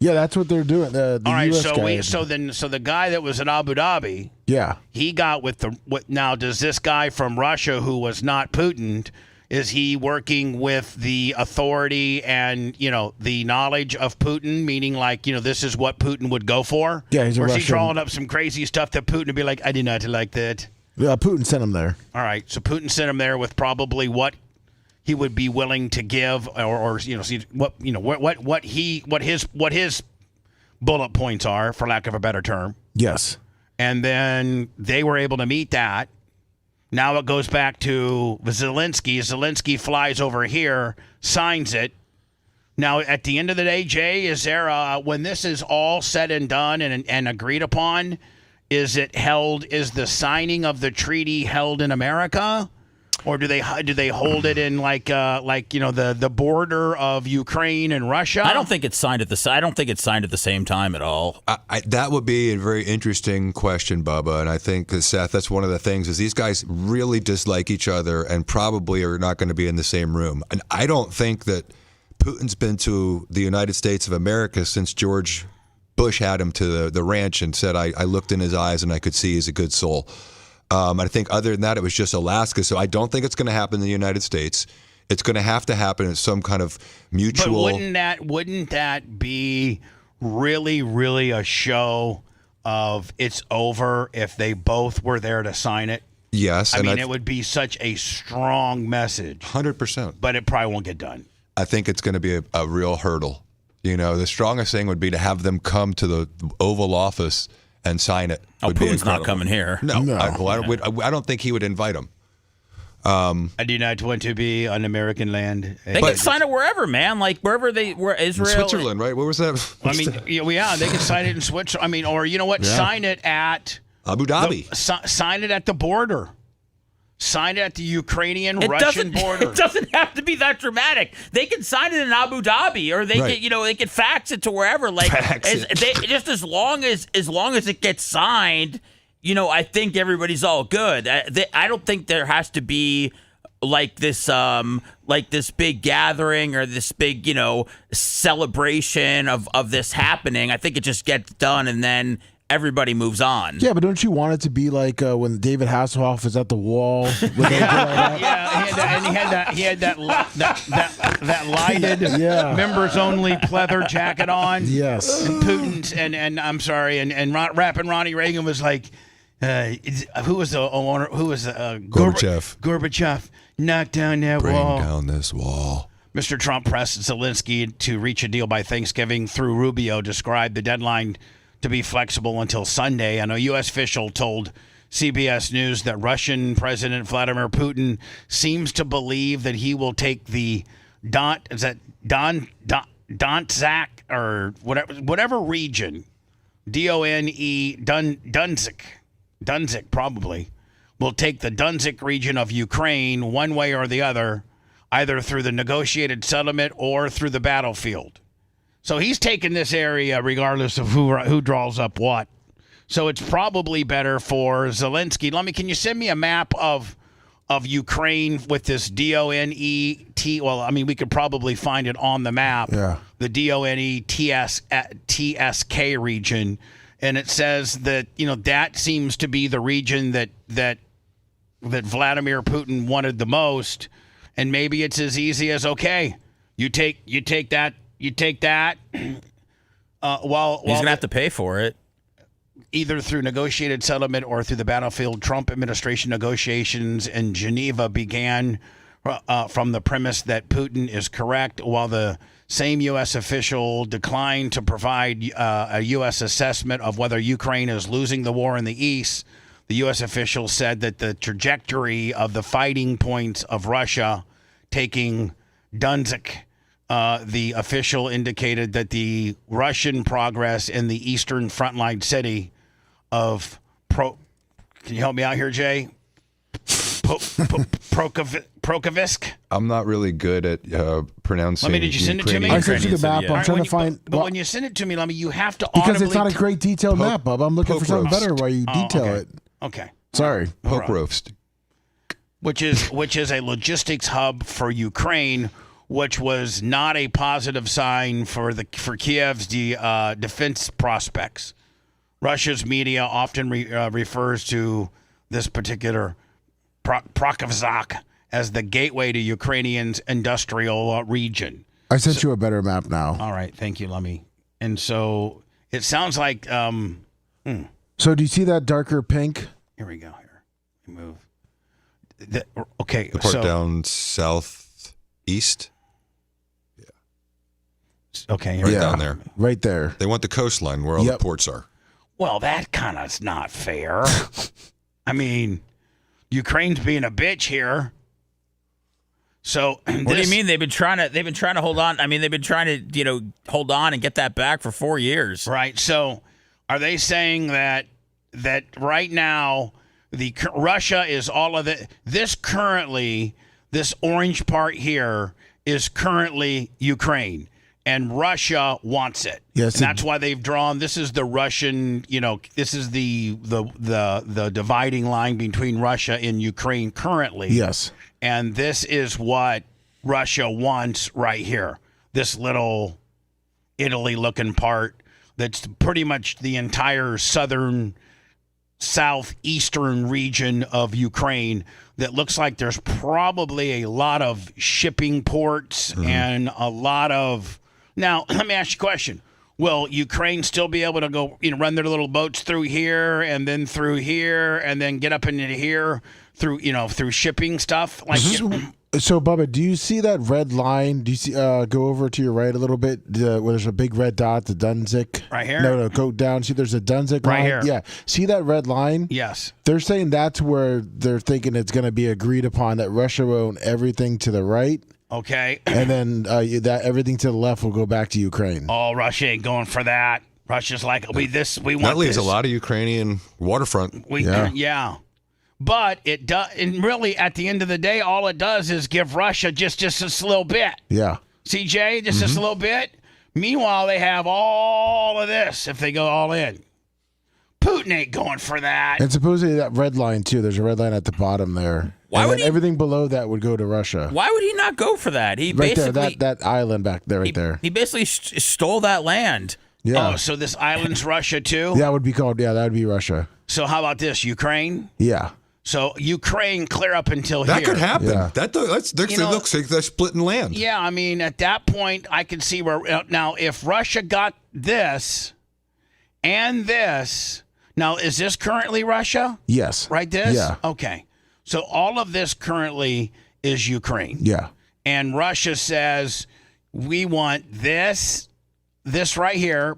Yeah, that's what they're doing. The All right, US so the guy that was in Abu Dhabi, yeah, he got now does this guy from Russia who was not Putin, is he working with the authority and the knowledge of Putin, meaning like this is what Putin would go for? Yeah, he's a or is Russian. he drawing up some crazy stuff that Putin would be like, I did not like that? Yeah, Putin sent him there. All right, so Putin sent him there with probably what he would be willing to give, or see what his bullet points are, for lack of a better term. Yes. And then they were able to meet that. Now it goes back to Zelensky. Zelensky flies over here, signs it. Now, at the end of the day, Jay, is there when this is all said and done and agreed upon, is the signing of the treaty held in America? Or do they hold it in the border of Ukraine and Russia? I don't think it's signed at the same time at all. That would be a very interesting question, Bubba. And I think, Seth, that's one of the things is these guys really dislike each other and probably are not going to be in the same room. And I don't think that Putin's been to the United States of America since George Bush had him to the ranch and said, I looked in his eyes and I could see he's a good soul. I think other than that, it was just Alaska. So I don't think it's going to happen in the United States. It's going to happen in some kind of mutual. But wouldn't that be really, really a show of it's over if they both were there to sign it? Yes. I mean, it would be such a strong message. 100%. But it probably won't get done. I think it's going to be a real hurdle. The strongest thing would be to have them come to the Oval Office and sign it. Oh, Putin's not coming here. No. I don't think he would invite him. I do not want to be on American land. They can sign it wherever, man. Like wherever Israel, Switzerland, right? Where was that? I mean, they can sign it in Switzerland. I mean, or you know what? Yeah. Sign it at Abu Dhabi. Sign it at the border. Sign it at the Ukrainian-Russian border. It doesn't have to be that dramatic. They can sign it in Abu Dhabi, or they can, they can fax it to wherever. Like, just as long as it gets signed, I think everybody's all good. I don't think there has to be like this big gathering or this big celebration of this happening. I think it just gets done and then everybody moves on. Yeah, but don't you want it to be like when David Hasselhoff is at the wall? He had that lighted members only pleather jacket on. Yes. And Putin's and I'm sorry, and rapping Ronnie Reagan was like, who was the owner? Who was Gorbachev? Gorbachev, knock down that wall. Bring down this wall. Mr. Trump pressed Zelensky to reach a deal by Thanksgiving through Rubio, described the deadline to be flexible until Sunday. And a U.S. official told CBS News that Russian President Vladimir Putin seems to believe that he will take the Donetsk or whatever region, Donetsk probably, will take the Donetsk region of Ukraine one way or the other, either through the negotiated settlement or through the battlefield. So he's taking this area regardless of who draws up what. So it's probably better for Zelensky. Can you send me a map of Ukraine with this DONET? Well, I mean, we could probably find it on the map. Yeah. The DONETSK region. And it says that, that seems to be the region that Vladimir Putin wanted the most. And maybe it's as easy as, okay, you take that. You take that. While he's gonna have to pay for it, either through negotiated settlement or through the battlefield. Trump administration negotiations in Geneva began from the premise that Putin is correct, while the same U.S. official declined to provide a U.S. assessment of whether Ukraine is losing the war in the east. The U.S. officials said that the trajectory of the fighting points of Russia taking Donetsk, the official indicated that the Russian progress in the eastern frontline city of can you help me out here, Jay? Prokhorovsk. I'm not really good at pronouncing. Did you send it to me? I sent you the map. I'm trying to find. But when you send it to me, you have to because it's not a great detailed map, Bub. I'm looking for something better while you detail it. Okay. Sorry. Pokrovsk. Which is a logistics hub for Ukraine, which was not a positive sign for Kiev's defense prospects. Russia's media often refers to this particular Prokhorovsk as the gateway to Ukrainian's industrial region. I sent you a better map now. All right, thank you, Lummy. And so it sounds like. So do you see that darker pink? Here we go. Here, we move. Okay, The part down southeast. Yeah. Okay, right down there. Right there. They want the coastline where all the ports are. Well, that kind of's not fair. I mean, Ukraine's being a bitch here. So what do you mean they've been trying to hold on? I mean, they've been trying to hold on and get that back for 4 years. Right. So are they saying that right now Russia is all of it? This orange part here is currently Ukraine, and Russia wants it. Yes, and that's why they've drawn. This is the Russian. This is the dividing line between Russia and Ukraine currently. Yes. And this is what Russia wants right here. This little Italy-looking part that's pretty much the entire southeastern region of Ukraine that looks like there's probably a lot of shipping ports and a lot of... Now, let me ask you a question. Will Ukraine still be able to go, run their little boats through here and then through here and then get up into here through shipping stuff? So, Bubba, do you see that red line? Do you see? Go over to your right a little bit, where there's a big red dot, the Donetsk. Right here? No, go down. See, there's a Donetsk line. Right here. Yeah. See that red line? Yes. They're saying that's where they're thinking it's going to be agreed upon that Russia will own everything to the right. Okay. And then that everything to the left will go back to Ukraine. Oh, Russia ain't going for that. Russia's like, we want this. That leaves a lot of Ukrainian waterfront. Yeah. But it does, and really, at the end of the day, all it does is give Russia just a little bit. Yeah. CJ, just a little bit. Meanwhile, they have all of this if they go all in. Putin ain't going for that. And supposedly that red line, too. There's a red line at the bottom there. Why would everything below that would go to Russia. Why would he not go for that? He right basically there, that island back there, there. He basically stole that land. Yeah. Oh, so this island's Russia, too? That would be called, that would be Russia. So how about this, Ukraine? Yeah. So Ukraine clear up until here. That could happen. Yeah. That looks like they're splitting land. Yeah, I mean, at that point, I could see where... Now, if Russia got this and this... Now, is this currently Russia? Yes. Right, this? Yeah. Okay. So all of this currently is Ukraine. Yeah. And Russia says, we want this right here.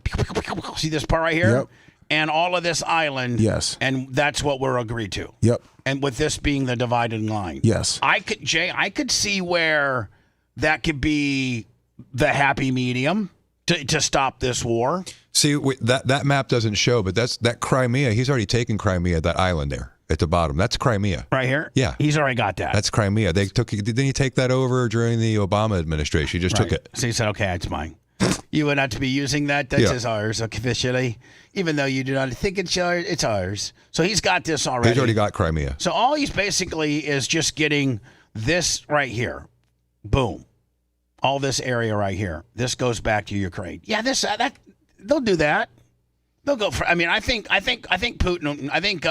See this part right here? Yep. And all of this island. Yes. And that's what we're agreed to. Yep. And with this being the dividing line. Yes. I could see where that could be the happy medium to stop this war. See, that map doesn't show, but that Crimea. He's already taken Crimea, that island there at the bottom. That's Crimea. Right here? Yeah. He's already got that. That's Crimea. Didn't he take that over during the Obama administration? He just took it. So he said, okay, it's mine. You would not to be using that. That's is ours officially. Even though you do not think it's yours, it's ours. So he's got this already. He's already got Crimea. So all he's basically is just getting this right here. Boom. All this area right here. This goes back to Ukraine. Yeah, they'll do that. They'll go for. I mean, I think Putin. I think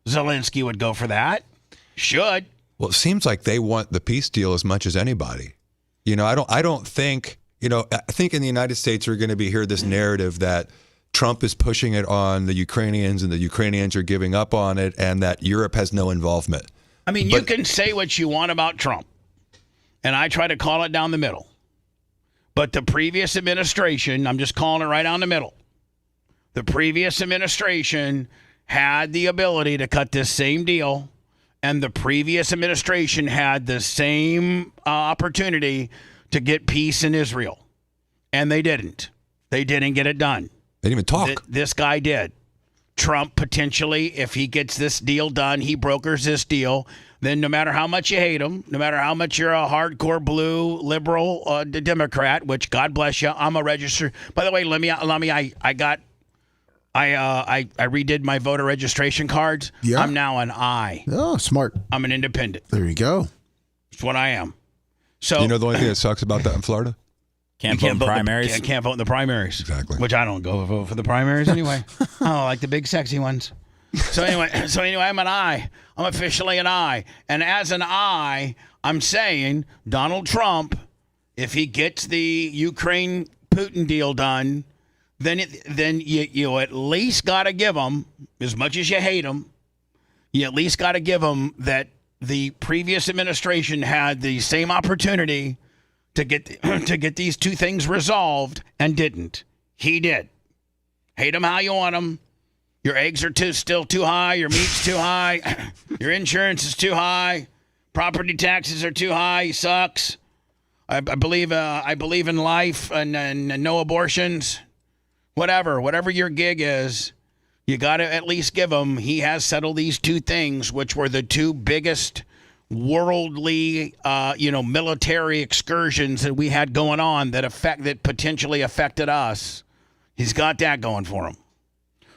Zelensky would go for that. Should. Well, it seems like they want the peace deal as much as anybody. I don't think. I think in the United States we're going to hear this narrative that Trump is pushing it on the Ukrainians and the Ukrainians are giving up on it and that Europe has no involvement. I mean, you can say what you want about Trump, and I try to call it down the middle. But the previous administration, I'm just calling it right down the middle. The previous administration had the ability to cut this same deal, and the previous administration had the same opportunity to get peace in Israel, and they didn't. They didn't get it done. They didn't even talk. This guy did. Trump potentially, if he gets this deal done, he brokers this deal, then no matter how much you hate him, no matter how much you're a hardcore blue liberal Democrat, which God bless you, I'm a registered. By the way, let me. I redid my voter registration cards. Yeah. I'm now an I. Oh, smart. I'm an independent. There you go. That's what I am. So You know the only thing that sucks about that in Florida? Can't vote in primaries. Can't vote in the primaries. Exactly. Which I don't go vote for the primaries anyway. I like the big sexy ones. So anyway, I'm an I. I'm officially an I. And as an I, I'm saying Donald Trump, if he gets the Ukraine Putin deal done, then you at least got to give him, as much as you hate him, you at least got to give him that the previous administration had the same opportunity to get these two things resolved and didn't. He did. Hate him how you want him. Your eggs are still too high. Your meat's too high. Your insurance is too high. Property taxes are too high. He sucks. I believe in life and no abortions. Whatever your gig is, you got to at least give him. He has settled these two things, which were the two biggest worldly, military excursions that we had going on that potentially affected us. He's got that going for him.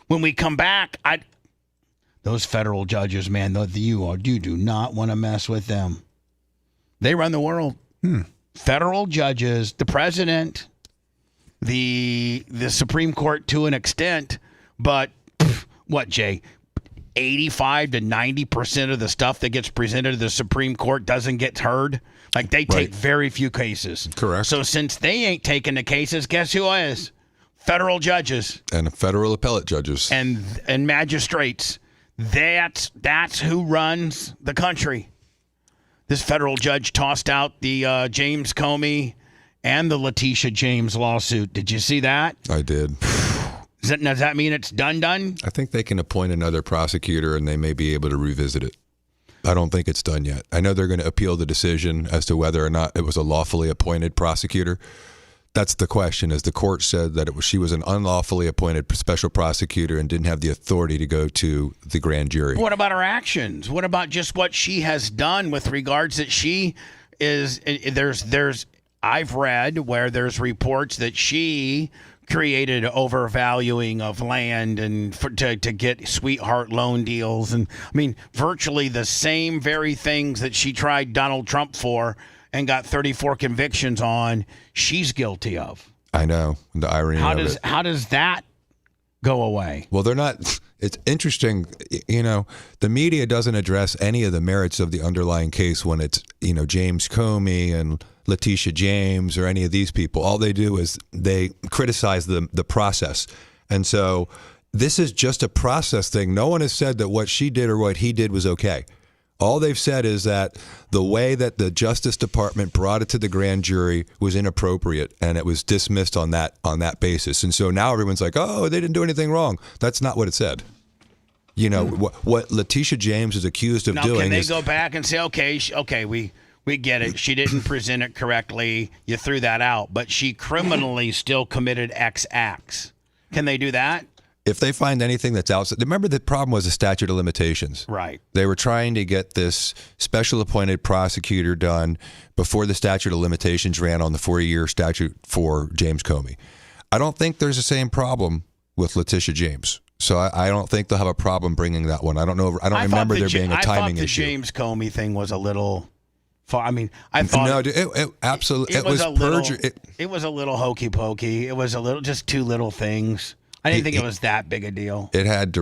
When we come back, those federal judges, man, you do not want to mess with them. They run the world. Federal judges, the president, the Supreme Court to an extent, but what, Jay? 85 to 90% of the stuff that gets presented to the Supreme Court doesn't get heard. Like, they take very few cases. Correct. So since they ain't taking the cases, guess who is? Federal judges. And federal appellate judges. And magistrates. That's who runs the country. This federal judge tossed out the James Comey and the Letitia James lawsuit. Did you see that? I did. Does that mean it's done? I think they can appoint another prosecutor and they may be able to revisit it. I don't think it's done yet. I know they're going to appeal the decision as to whether or not it was a lawfully appointed prosecutor. That's the question, is the court said that she was an unlawfully appointed special prosecutor and didn't have the authority to go to the grand jury. What about her actions? What about just what she has done with regards that she is, I've read where there's reports that she created overvaluing of land and to get sweetheart loan deals. And I mean, virtually the same very things that she tried Donald Trump for and got 34 convictions on, she's guilty of. I know. The irony of it. How does that go away? Well, they're not. It's interesting. The media doesn't address any of the merits of the underlying case when it's, James Comey and Letitia James or any of these people. All they do is they criticize the process. And so this is just a process thing. No one has said that what she did or what he did was okay. All they've said is that the way that the Justice Department brought it to the grand jury was inappropriate, and it was dismissed on that basis. And so now everyone's like, oh, they didn't do anything wrong. That's not what it said. What Letitia James is accused of doing can they is... go back and say, okay, we get it. She didn't present it correctly. You threw that out. But she criminally still committed X acts. Can they do that? If they find anything that's outside, remember the problem was the statute of limitations. Right. They were trying to get this special appointed prosecutor done before the statute of limitations ran on the 4-year statute for James Comey. I don't think there's the same problem with Letitia James. So I don't think they'll have a problem bringing that one. I don't know. I don't remember there being a timing issue. I thought the James Comey thing was a little... I mean, I thought... No, it absolutely... It was perjury. It was a little hokey pokey. It was a little... Just two little things. I didn't think it was that big a deal. It had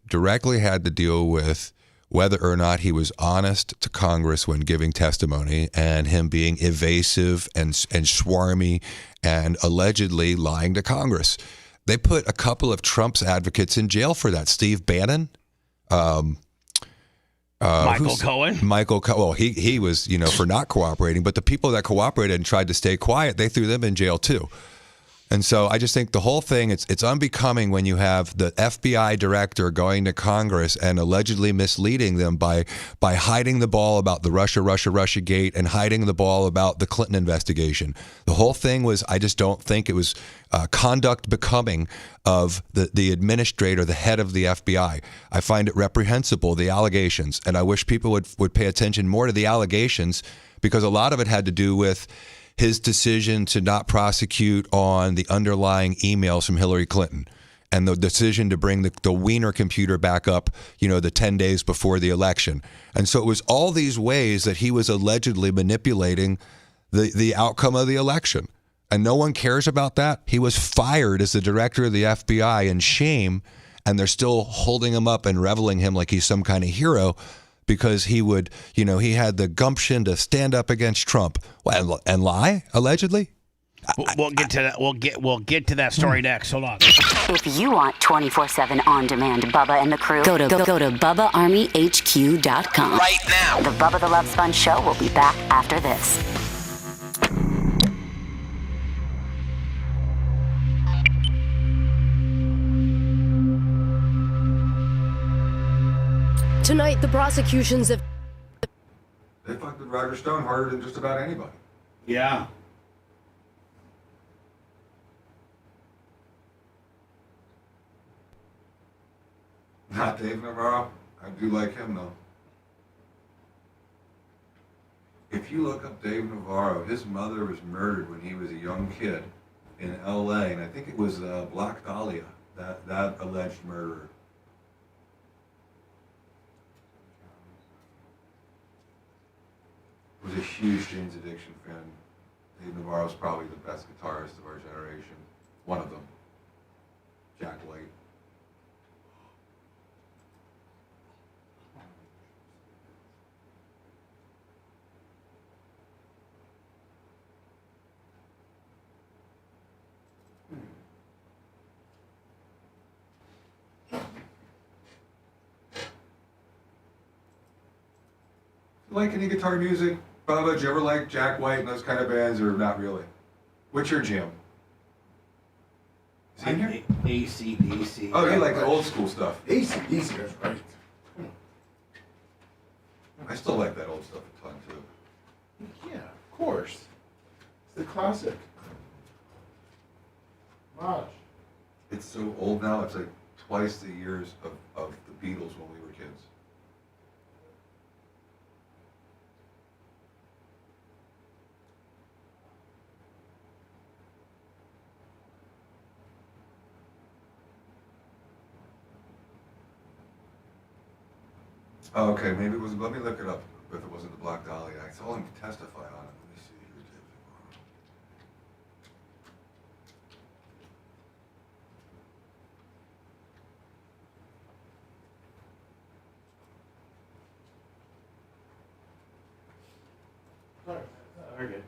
directly had to deal with whether or not he was honest to Congress when giving testimony, and him being evasive and swarmy and allegedly lying to Congress. They put a couple of Trump's advocates in jail for that. Steve Bannon, Michael Cohen. Well, he was for not cooperating, but the people that cooperated and tried to stay quiet, they threw them in jail too. And so I just think the whole thing, it's unbecoming when you have the FBI director going to Congress and allegedly misleading them by hiding the ball about the Russia gate and hiding the ball about the Clinton investigation. The whole thing was, I just don't think it was conduct becoming of the administrator, the head of the FBI. I find it reprehensible, the allegations, and I wish people would pay attention more to the allegations, because a lot of it had to do with his decision to not prosecute on the underlying emails from Hillary Clinton and the decision to bring the Wiener computer back up, the 10 days before the election. And so it was all these ways that he was allegedly manipulating the outcome of the election. And no one cares about that. He was fired as the director of the FBI in shame, and they're still holding him up and reveling him like he's some kind of hero, because he would, he had the gumption to stand up against Trump and lie, allegedly. We'll get to that. We'll get to that story next. Hold on. If you want 24/7 on-demand Bubba and the crew, go to BubbaArmyHQ.com right now. The Bubba the Love Sponge Show will be back after this. Tonight, the prosecutions have... They fucked with Roger Stone harder than just about anybody. Yeah. Not Dave Navarro. I do like him, though. If you look up Dave Navarro, his mother was murdered when he was a young kid in L.A., and I think it was Black Dahlia, that alleged murderer. Was a huge Jane's Addiction fan. Dave Navarro's probably the best guitarist of our generation. One of them. Jack White. Like any guitar music? Bubba, did you ever like Jack White and those kind of bands, or not really? What's your jam? Is he in here? AC/DC. Oh, you like the old school stuff. AC/DC, that's right. I still like that old stuff a ton, too. Yeah, of course. It's the classic. Gosh. It's so old now, it's like twice the years of the Beatles when we were kids. Oh, okay, maybe it was, let me look it up if it wasn't the Black Dahlia. I saw him testify on it. Let me see. Who did Very good.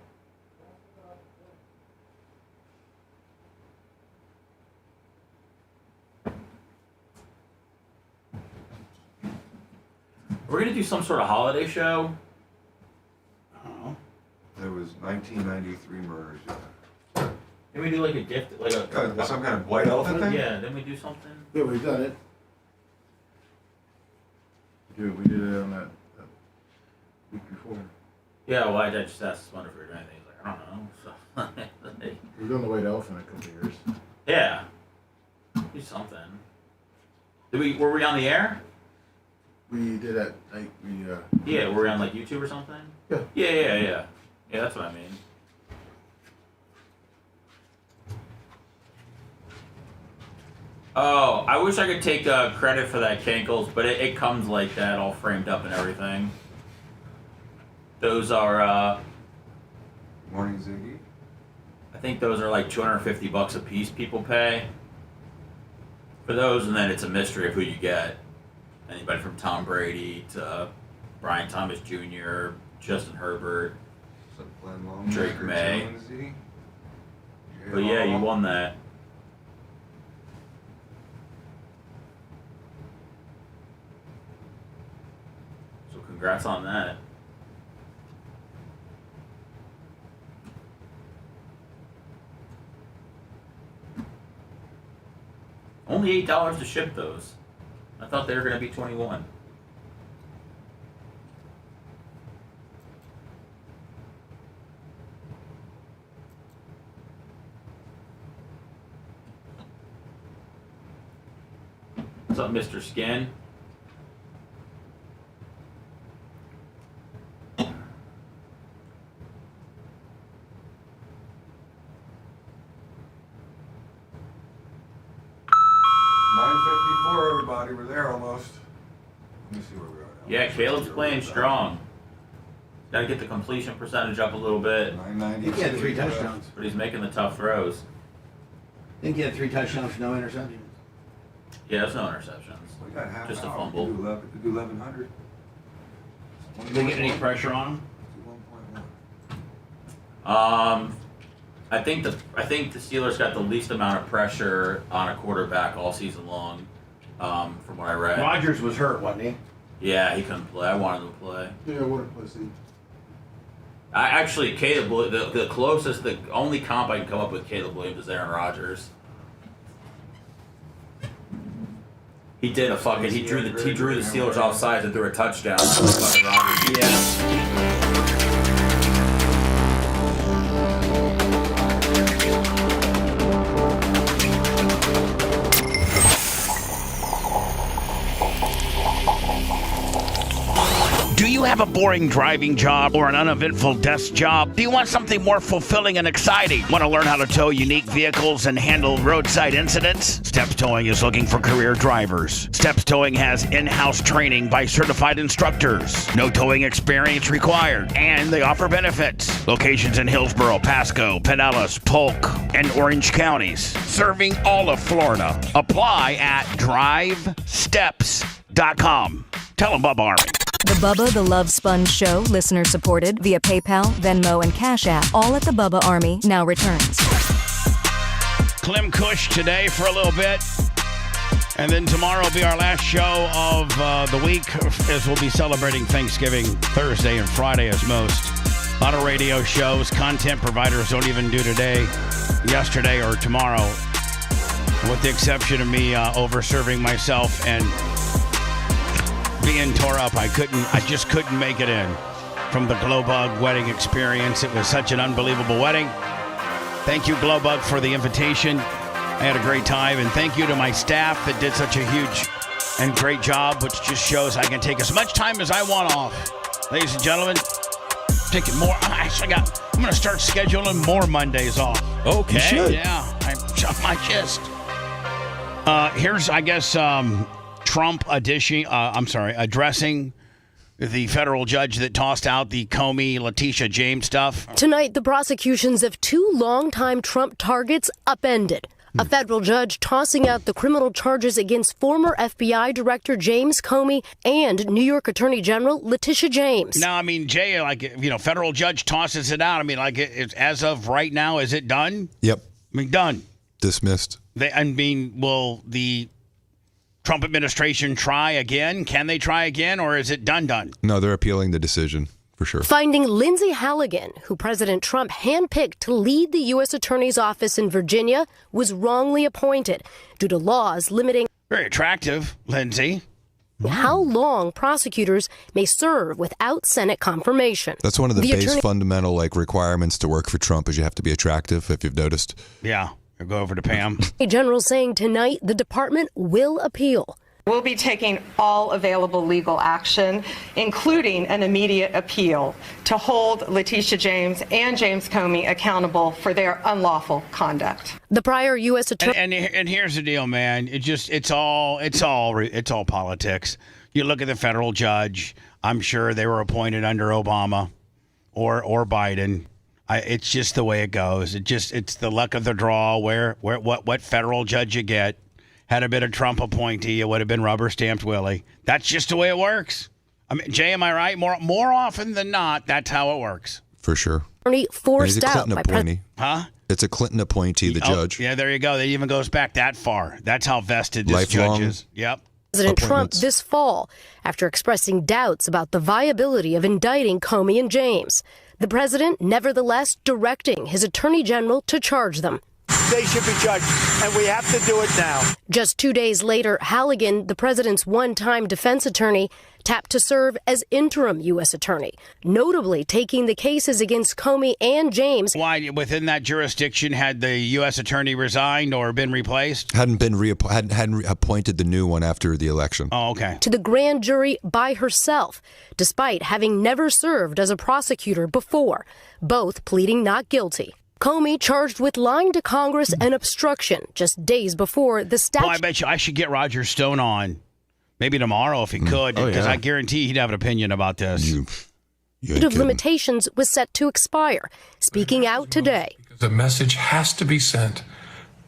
We're gonna do some sort of holiday show. Oh. There was 1993 murders. Can we do like a gift, like a some kind of white elephant thing? Yeah, didn't we do something? Yeah, we've done it. Dude, we did it on that week before. Yeah, well, I just asked Wonder if we were doing anything. He's like, I don't know. So, We've done the white elephant a couple of years. yeah, do something. Were we on the air? We did at night. Yeah, were we on like YouTube or something? Yeah. Yeah, that's what I mean. Oh, I wish I could take credit for that, Cankles, but it comes like that, all framed up and everything. Those are, Morning Ziggy. I think those are like $250 a piece people pay for those, and then it's a mystery of who you get. Anybody from Tom Brady to Brian Thomas Jr., Justin Herbert, Drake May. But yeah, you won that. So congrats on that. only $8 to ship those. I thought they were going to be $21. What's up, Mr. Skin? Everybody, we're there almost. Let me see where we are now. Yeah, Caleb's playing strong. Got to get the completion percentage up a little bit. 990. He had 3 touchdowns. But he's making the tough throws. I think he had 3 touchdowns, no interceptions. Yeah, there's no interceptions. We got half Just a hour. fumble. We could do 1100. Did they get any pressure on him? I think the Steelers got the least amount of pressure on a quarterback all season long, from what I read. Rodgers was hurt, wasn't he? Yeah, he couldn't play. I wanted him to play. Yeah, I wanted to play C. I actually, Caleb, the closest, the only comp I can come up with Caleb Williams is Aaron Rodgers. He did a fucking. He drew the Steelers off sides and threw a touchdown. Fucking Rodgers. Yeah. Do you have a boring driving job or an uneventful desk job? Do you want something more fulfilling and exciting? Want to learn how to tow unique vehicles and handle roadside incidents? Steps Towing is looking for career drivers. Steps Towing has in-house training by certified instructors. No towing experience required, and they offer benefits. Locations in Hillsborough, Pasco, Pinellas, Polk, and Orange counties, serving all of Florida. Apply at drivesteps.com. Tell them Bubba Army. The Bubba the Love Sponge Show, listener supported via PayPal, Venmo, and Cash App, all at the Bubba Army, now returns. Clem Kush today for a little bit. And then tomorrow will be our last show of the week, as we'll be celebrating Thanksgiving Thursday and Friday as most. A lot of radio shows, content providers don't even do today, yesterday, or tomorrow. With the exception of me over-serving myself and being tore up. I just couldn't make it in from the Glowbug wedding experience. It was such an unbelievable wedding. Thank you, Glowbug, for the invitation. I had a great time, and thank you to my staff that did such a huge and great job, which just shows I can take as much time as I want off. Ladies and gentlemen, taking more. I'm going to start scheduling more Mondays off. Okay. You should. Yeah, I shot my chest. Here's, I guess, Trump addressing the federal judge that tossed out the Comey, Letitia James stuff. Tonight, the prosecutions of 2 longtime Trump targets upended. A federal judge tossing out the criminal charges against former FBI Director James Comey and New York Attorney General Letitia James. Now, I mean, Jay, federal judge tosses it out. I mean, as of right now, is it done? Yep. I mean, done. Dismissed. Will the Trump administration try again? Can they try again, or is it done? No, they're appealing the decision, for sure. Finding Lindsay Halligan, who President Trump handpicked to lead the U.S. Attorney's Office in Virginia, was wrongly appointed due to laws limiting very attractive, Lindsay, how long prosecutors may serve without Senate confirmation. That's one of the fundamental requirements to work for Trump is you have to be attractive, if you've noticed. Yeah. I'll go over to Pam. General saying tonight the department will appeal. We'll be taking all available legal action, including an immediate appeal, to hold Letitia James and James Comey accountable for their unlawful conduct. The prior U.S. attorney. And here's the deal, man. It's all politics. You look at the federal judge. I'm sure they were appointed under Obama or Biden. It's just the way it goes. It's the luck of the draw. What federal judge you get. Had it been a Trump appointee, it would have been rubber stamped Willie. That's just the way it works. I mean, Jay, am I right? More often than not, that's how it works. For sure. Forced he's a Clinton appointee. Huh? It's a Clinton appointee, the judge. Yeah, there you go. That even goes back that far. That's how vested this judge is. Yep. President Trump this fall after expressing doubts about the viability of indicting Comey and James. The president, nevertheless, directing his attorney general to charge them. they should be judged, and we have to do it now. Just 2 days later, Halligan, the president's one-time defense attorney, tapped to serve as interim U.S. attorney, notably taking the cases against Comey and James. Why, within that jurisdiction, had the U.S. attorney resigned or been replaced? Hadn't appointed the new one after the election. Oh, okay. To the grand jury by herself, despite having never served as a prosecutor before, both pleading not guilty. Comey charged with lying to Congress and obstruction just days before the statute. Well, I bet you I should get Roger Stone on. Maybe tomorrow if he could, because I guarantee he'd have an opinion about this. Of limitations was set to expire. Speaking out today. The message has to be sent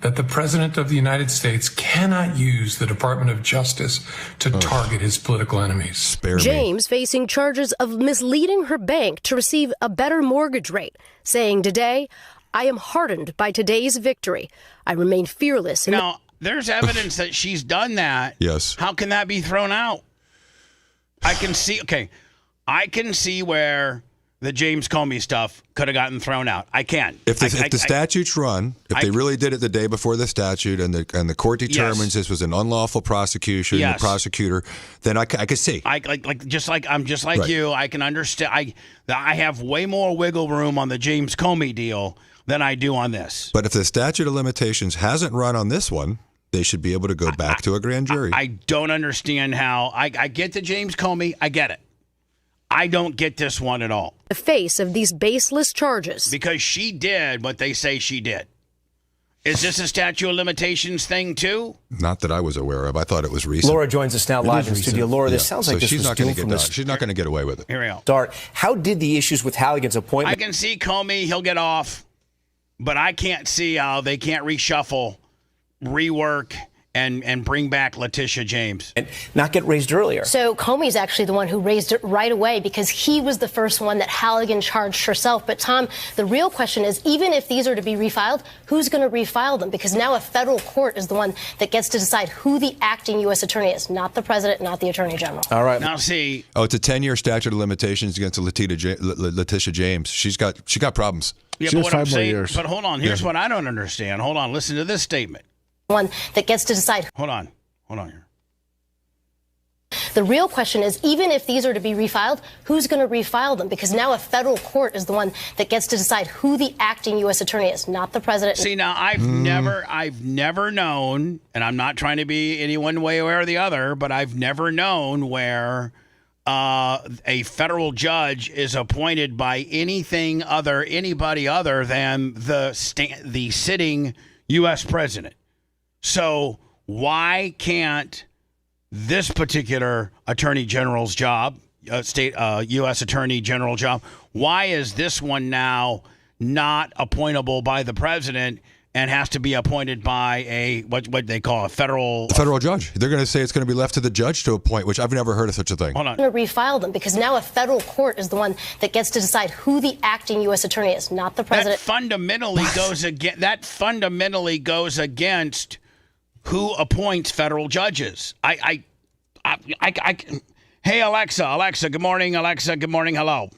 that the President of the United States cannot use the Department of Justice to target his political enemies. James facing charges of misleading her bank to receive a better mortgage rate, saying today, I am heartened by today's victory. I remain fearless. Now, there's evidence that she's done that. Yes. How can that be thrown out? I can see where the James Comey stuff could have gotten thrown out. I can. If the statutes run, if they really did it the day before the statute, and the court determines this was an unlawful prosecution, the prosecutor, then I could see. I'm just like you. I can understand. I have way more wiggle room on the James Comey deal than I do on this. But if the statute of limitations hasn't run on this one, they should be able to go back to a grand jury. I don't understand how. I get the James Comey. I get it. I don't get this one at all. The face of these baseless charges. Because she did what they say she did. Is this a statute of limitations thing, too? Not that I was aware of. I thought it was recent. Laura joins us now live in studio. Laura, this sounds like this she's was not going doomed from this. She's not going to get away with it. Here we go. Start. How did the issues with Halligan's appointment? I can see Comey. He'll get off. But I can't see how they can't reshuffle, rework, and bring back Letitia James. And not get raised earlier. So Comey's actually the one who raised it right away because he was the first one that Halligan charged herself. But Tom, the real question is, even if these are to be refiled, who's going to refile them? Because now a federal court is the one that gets to decide who the acting U.S. attorney is, not the president, not the attorney general. All right. Now see. Oh, it's a 10-year statute of limitations against Letitia James. She got problems. Yeah, but what I'm saying, but hold on. Here's what I don't understand. Hold on. Listen to this statement. One that gets to decide. Hold on here. The real question is, even if these are to be refiled, who's going to refile them? Because now a federal court is the one that gets to decide who the acting U.S. attorney is, not the president. See, now I've never known, and I'm not trying to be any one way or the other, but I've never known where a federal judge is appointed by anybody other than the sitting U.S. president. So why can't this particular attorney general's job, U.S. attorney general job, why is this one now not appointable by the president and has to be appointed by a what they call a federal judge? They're going to say it's going to be left to the judge to appoint, which I've never heard of such a thing. Hold on. Going to refile them because now a federal court is the one that gets to decide who the acting U.S. attorney is, not the president. That fundamentally goes against who appoints federal judges. Hey, Alexa, good morning. Alexa, good morning. Hello.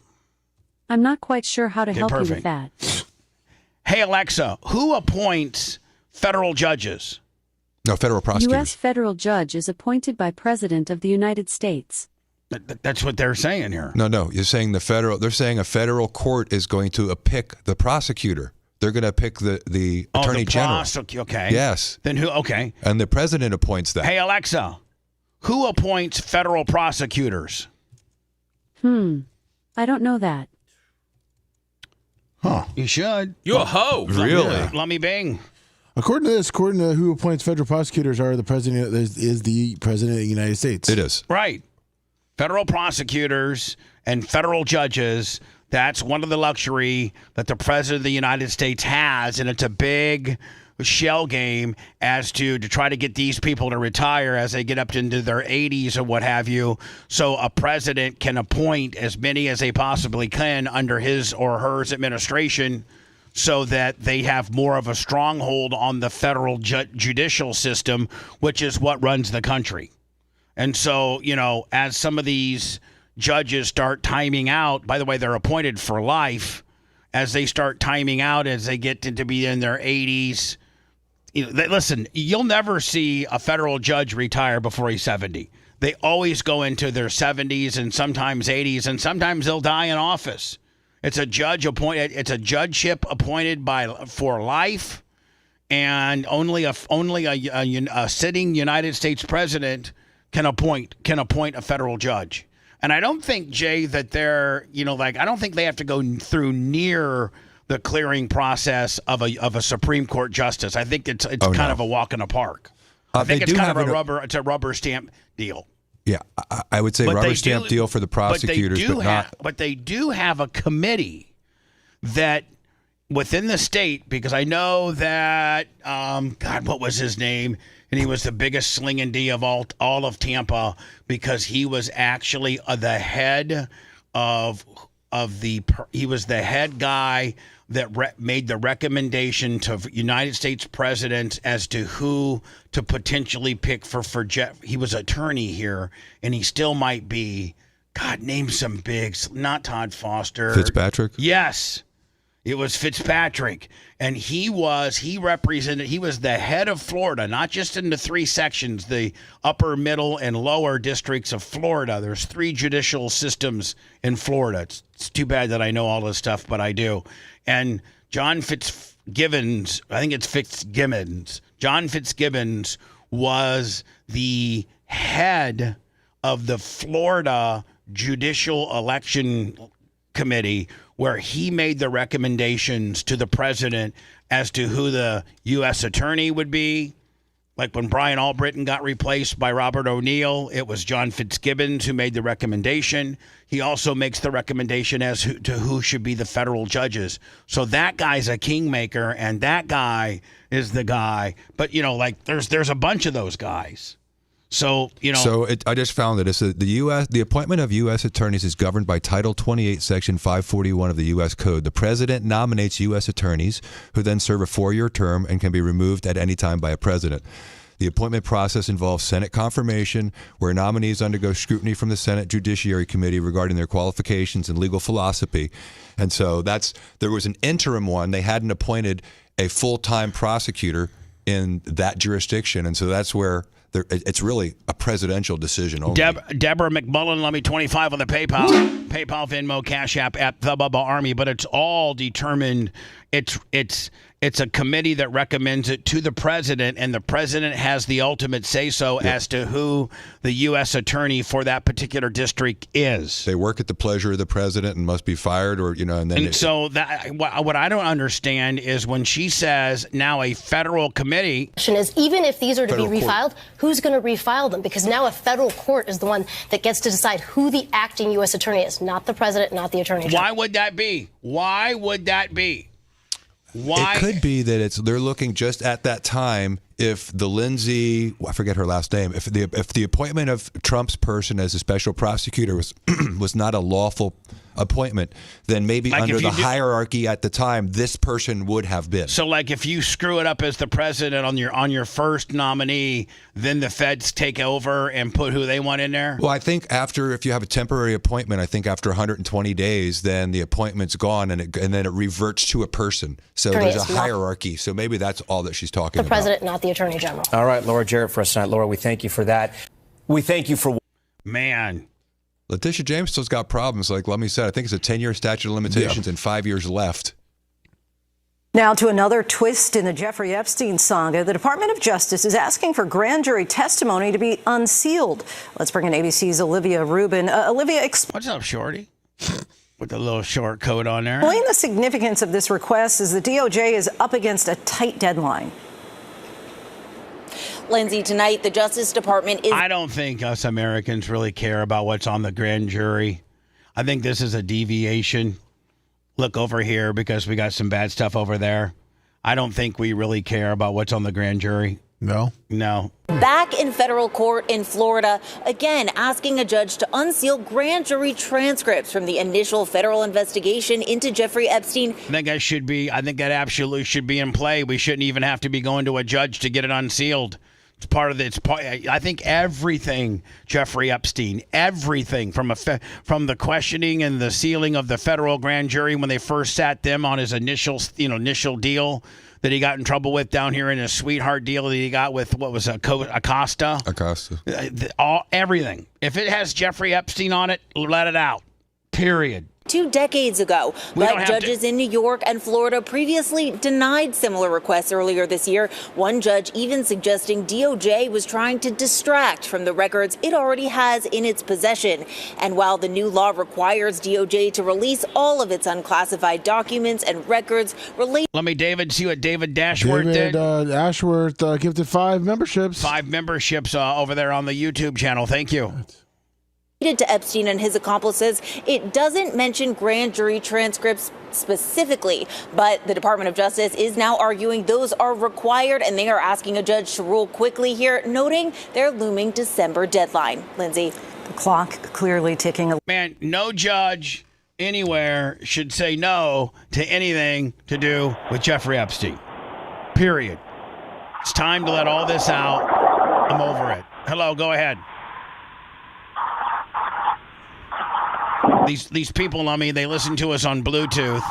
I'm not quite sure how to help you with that. Hey, Alexa, who appoints federal judges? No, federal prosecutors. U.S. federal judge is appointed by President of the United States. That's what they're saying here. No, you're saying they're saying a federal court is going to pick the prosecutor. They're going to pick the attorney general. Okay. Yes. Then who? Okay. And the president appoints that. Hey, Alexa, who appoints federal prosecutors? I don't know that. Huh. You should. You a hoe. Really? Let me bing. According to who appoints federal prosecutors is the president of the United States. It is. Right. Federal prosecutors and federal judges. That's one of the luxury that the president of the United States has, and it's a big shell game as to try to get these people to retire as they get up into their 80s or what have you, so a president can appoint as many as they possibly can under his or her administration so that they have more of a stronghold on the federal judicial system, which is what runs the country. And so, as some of these judges start timing out, by the way, they're appointed for life, as they start timing out, as they get to be in their 80s, listen, you'll never see a federal judge retire before he's 70. They always go into their 70s and sometimes 80s, and sometimes they'll die in office. It's a judge appointed. It's a judgeship appointed for life, and only a sitting United States president can appoint a federal judge. And I don't think, Jay, that they're I don't think they have to go through near the clearing process of a Supreme Court justice. I think it's kind of a walk in the park. I think it's kind of a rubber stamp deal. Yeah, I would say rubber stamp deal for the prosecutors, but they do have a committee that within the state, because I know that what was his name? And he was the biggest slinging D of all of Tampa, because he was actually the head he was the head guy that made the recommendation to United States presidents as to who to potentially pick for Jeff. He was attorney here, and he still might be. God, name some bigs. Not Todd Foster. Fitzpatrick? Yes. It was Fitzpatrick, and he was the head of Florida, not just in the three sections, the upper, middle, and lower districts of Florida. There's 3 judicial systems in Florida. It's too bad that I know all this stuff, but I do. And John Fitzgibbons, I think it's Fitzgibbons, John Fitzgibbons was the head of the Florida Judicial Election Committee, where he made the recommendations to the president as to who the U.S. attorney would be. Like when Brian Albritton got replaced by Robert O'Neill, it was John Fitzgibbons who made the recommendation. He also makes the recommendation as to who should be the federal judges. So that guy's a kingmaker, and that guy is the guy. But, there's a bunch of those guys. So, I just found that the appointment of U.S. attorneys is governed by Title 28, Section 541 of the U.S. Code. The president nominates U.S. attorneys who then serve a 4-year term and can be removed at any time by a president. The appointment process involves Senate confirmation, where nominees undergo scrutiny from the Senate Judiciary Committee regarding their qualifications and legal philosophy. And so there was an interim one. They hadn't appointed a full-time prosecutor in that jurisdiction. And so that's where it's really a presidential decision only. Deborah McMullen, let me 25 on the PayPal, Venmo, Cash App at the Bubba Army, but it's all determined. It's a committee that recommends it to the president, and the president has the ultimate say-so as to who the U.S. attorney for that particular district is. They work at the pleasure of the president and must be fired, what I don't understand is when she says now a federal committee. Question is, even if these are to be refiled, who's going to refile them? Because now a federal court is the one that gets to decide who the acting U.S. attorney is, not the president, not the attorney general. Why would that be? Why? It could be that they're looking just at that time if the Lindsay, I forget her last name, if the appointment of Trump's person as a special prosecutor was not a lawful appointment, then maybe under the hierarchy at the time, this person would have been. So, if you screw it up as the president on your first nominee, then the feds take over and put who they want in there? Well, I think if you have a temporary appointment, I think after 120 days, then the appointment's gone and then it reverts to a person. So there's a hierarchy. So maybe that's all that she's talking about. The president, not the attorney general. All right, Laura Jarrett for us tonight. Laura, we thank you for that. We thank you for... Man. Letitia James still's got problems. Like Lummy said, I think it's a 10-year statute of limitations and 5 years left. Now to another twist in the Jeffrey Epstein saga. The Department of Justice is asking for grand jury testimony to be unsealed. Let's bring in ABC's Olivia Rubin. Olivia, what's up, Shorty? With the little short coat on there. Explain the significance of this request as the DOJ is up against a tight deadline. Lindsay, tonight the Justice Department is... I don't think us Americans really care about what's on the grand jury. I think this is a deviation. Look over here because we got some bad stuff over there. I don't think we really care about what's on the grand jury. No? No. Back in federal court in Florida, again asking a judge to unseal grand jury transcripts from the initial federal investigation into Jeffrey Epstein. I think that absolutely should be in play. We shouldn't even have to be going to a judge to get it unsealed. I think everything, Jeffrey Epstein, everything from the questioning and the sealing of the federal grand jury when they first sat them on his initial deal, that he got in trouble with down here in a sweetheart deal that he got with, what was it, Acosta? Everything. If it has Jeffrey Epstein on it, let it out. Period. 2 decades ago, but judges in New York and Florida previously denied similar requests earlier this year. One judge even suggesting DOJ was trying to distract from the records it already has in its possession. And while the new law requires DOJ to release all of its unclassified documents and records related. Let me, David, see what David Ashworth did. Ashworth gifted 5 memberships. 5 memberships over there on the YouTube channel. Thank you. To Epstein and his accomplices. It doesn't mention grand jury transcripts specifically, but the Department of Justice is now arguing those are required, and they are asking a judge to rule quickly here, noting their looming December deadline. Lindsay. The clock clearly ticking. Man, no judge anywhere should say no to anything to do with Jeffrey Epstein. Period. It's time to let all this out. I'm over it. Hello, go ahead. These people, I mean, they listen to us on Bluetooth,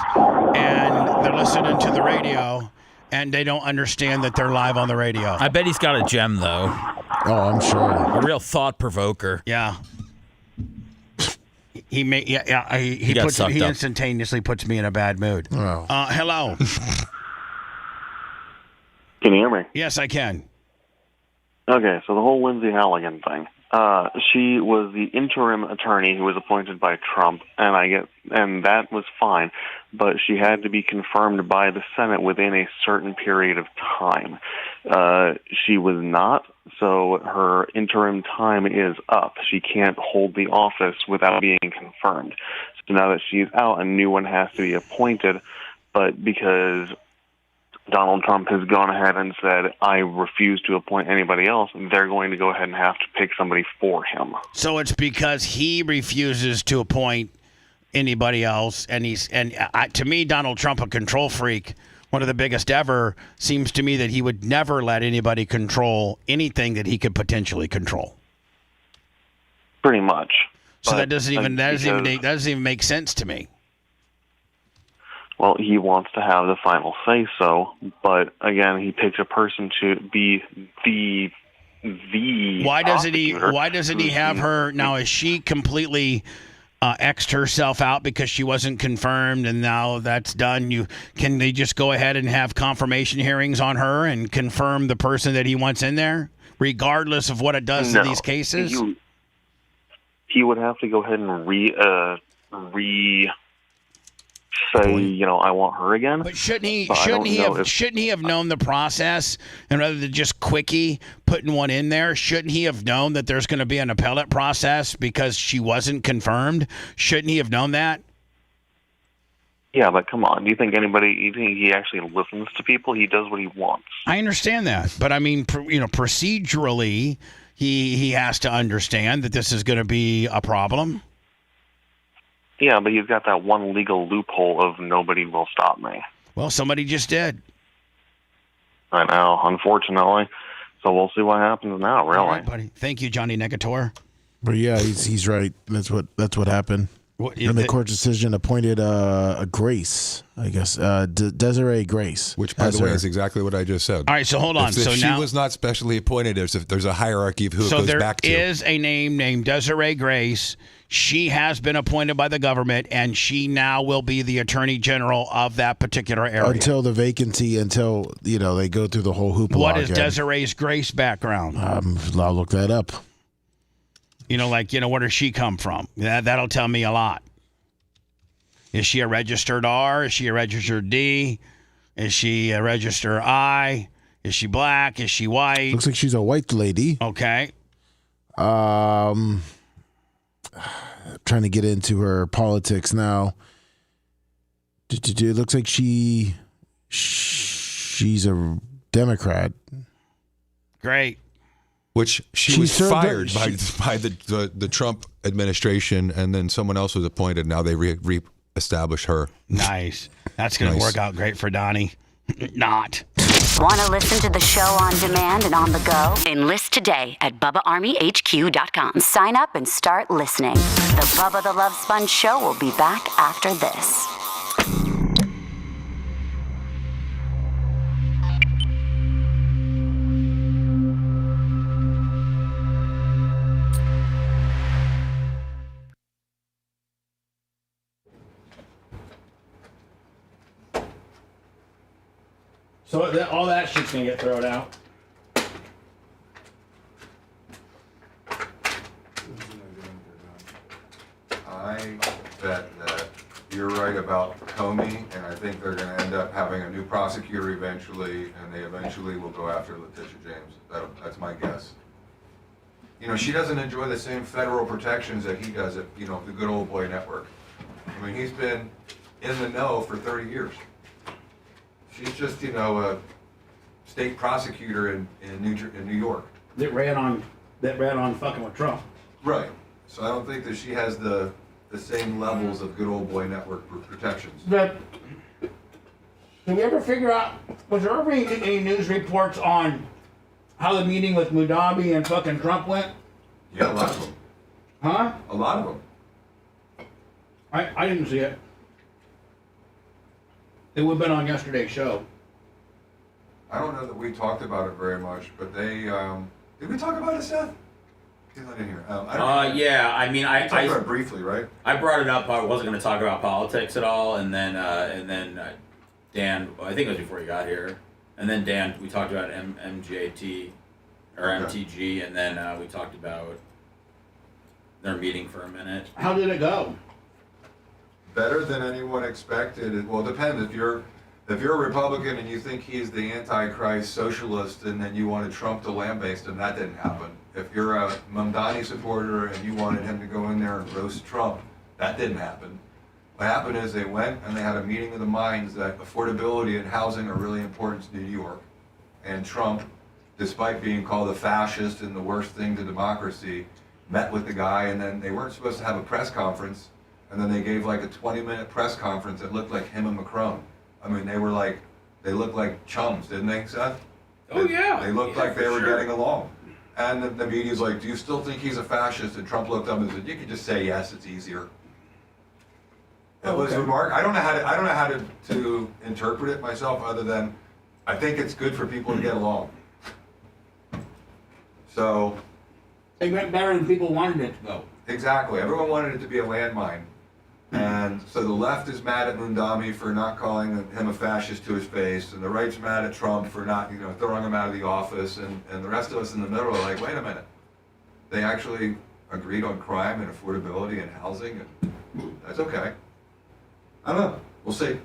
and they're listening to the radio, and they don't understand that they're live on the radio. I bet he's got a gem, though. Oh, I'm sure. A real thought provoker. Yeah. He instantaneously puts me in a bad mood. Oh. Hello. Can you hear me? Yes, I can. Okay, so the whole Lindsay Halligan thing. She was the interim attorney who was appointed by Trump, and that was fine, but she had to be confirmed by the Senate within a certain period of time. She was not, so her interim time is up. She can't hold the office without being confirmed. So now that she's out, a new one has to be appointed, but because Donald Trump has gone ahead and said, I refuse to appoint anybody else, they're going to go ahead and have to pick somebody for him. So it's because he refuses to appoint anybody else, and to me, Donald Trump, a control freak, one of the biggest ever, seems to me that he would never let anybody control anything that he could potentially control. Pretty much. So that doesn't even make sense to me. Well, he wants to have the final say-so, but again, he picks a person to be the Why doesn't he have her now? Is she completely X'd herself out because she wasn't confirmed, and now that's done? Can they just go ahead and have confirmation hearings on her and confirm the person that he wants in there, regardless of what it does to these cases? He would have to go ahead and say, I want her again. But shouldn't he have known the process, and rather than just quickie putting one in there, shouldn't he have known that there's going to be an appellate process because she wasn't confirmed? Shouldn't he have known that? Yeah, but come on. Do you think he actually listens to people? He does what he wants. I understand that, but I mean, procedurally, he has to understand that this is going to be a problem. Yeah, but he's got that one legal loophole of nobody will stop me. Well, somebody just did. I know, unfortunately. So we'll see what happens now, really. All right, buddy. Thank you, Johnny Negator. But yeah, he's right. That's what happened. And the court decision appointed a Grace, I guess, Desiree Grace. Which, by the way, is exactly what I just said. All right, so hold on. If she was not specially appointed, there's a hierarchy of who it goes back to. So there is a name named Desiree Grace. She has been appointed by the government, and she now will be the attorney general of that particular area. Until the vacancy, they go through the whole hoopla. What is Desiree's Grace background? I'll look that up. Where does she come from? That'll tell me a lot. Is she a registered R? Is she a registered D? Is she a registered I? Is she black? Is she white? Looks like she's a white lady. Okay. Trying to get into her politics now. It looks like she's a Democrat. Great. Which she was fired by the Trump administration, and then someone else was appointed. Now they re-establish her. Nice. That's going to work out great for Donnie. Not. Want to listen to the show on demand and on the go? Enlist today at BubbaArmyHQ.com. Sign up and start listening. The Bubba the Love Sponge Show will be back after this. So all that shit's gonna get thrown out. I bet that you're right about Comey, and I think they're going to end up having a new prosecutor eventually, and they eventually will go after Letitia James. That's my guess. You know, she doesn't enjoy the same federal protections that he does at, you know, the good old boy network. I mean, he's been in the know for 30 years. She's just, you know, a state prosecutor in New York. That ran on fucking with Trump. Right. So I don't think that she has the same levels of good old boy network protections. Did we ever figure out, was there ever any news reports on how the meeting with Mugabe and fucking Trump went? Yeah, a lot of them. Huh? A lot of them. I didn't see it. It would have been on yesterday's show. I don't know that we talked about it very much, but they, did we talk about it, Seth? He's not in here. Yeah, I mean, I talked about it briefly, right? I brought it up. I wasn't going to talk about politics at all, and then Dan. I think it was before you got here, and then Dan. We talked about MGAT or MTG, and then we talked about their meeting for a minute. How did it go? Better than anyone expected. Well, it depends. If you're a Republican and you think he's the Antichrist socialist, and then you wanted Trump to lambaste him, that didn't happen. If you're a Mamdani supporter and you wanted him to go in there and roast Trump, that didn't happen. What happened is they went and they had a meeting of the minds that affordability and housing are really important to New York. And Trump, despite being called a fascist and the worst thing to democracy, met with the guy, and then they weren't supposed to have a press conference, and then they gave like a 20-minute press conference that looked like him and Macron. I mean, they looked like chums, didn't they, Seth? Oh, yeah. They looked like they were getting along. And the media's like, do you still think he's a fascist? And Trump looked up and said, you can just say yes, it's easier. It was remarkable. I don't know how to interpret it myself, other than I think it's good for people to get along. So it went better than people wanted it to go. Exactly. Everyone wanted it to be a landmine. And so the left is mad at Mundami for not calling him a fascist to his face, and the right's mad at Trump for not, you know, throwing him out of the office, and the rest of us in the middle are like, wait a minute. They actually agreed on crime and affordability and housing, and that's okay. I don't know. We'll see.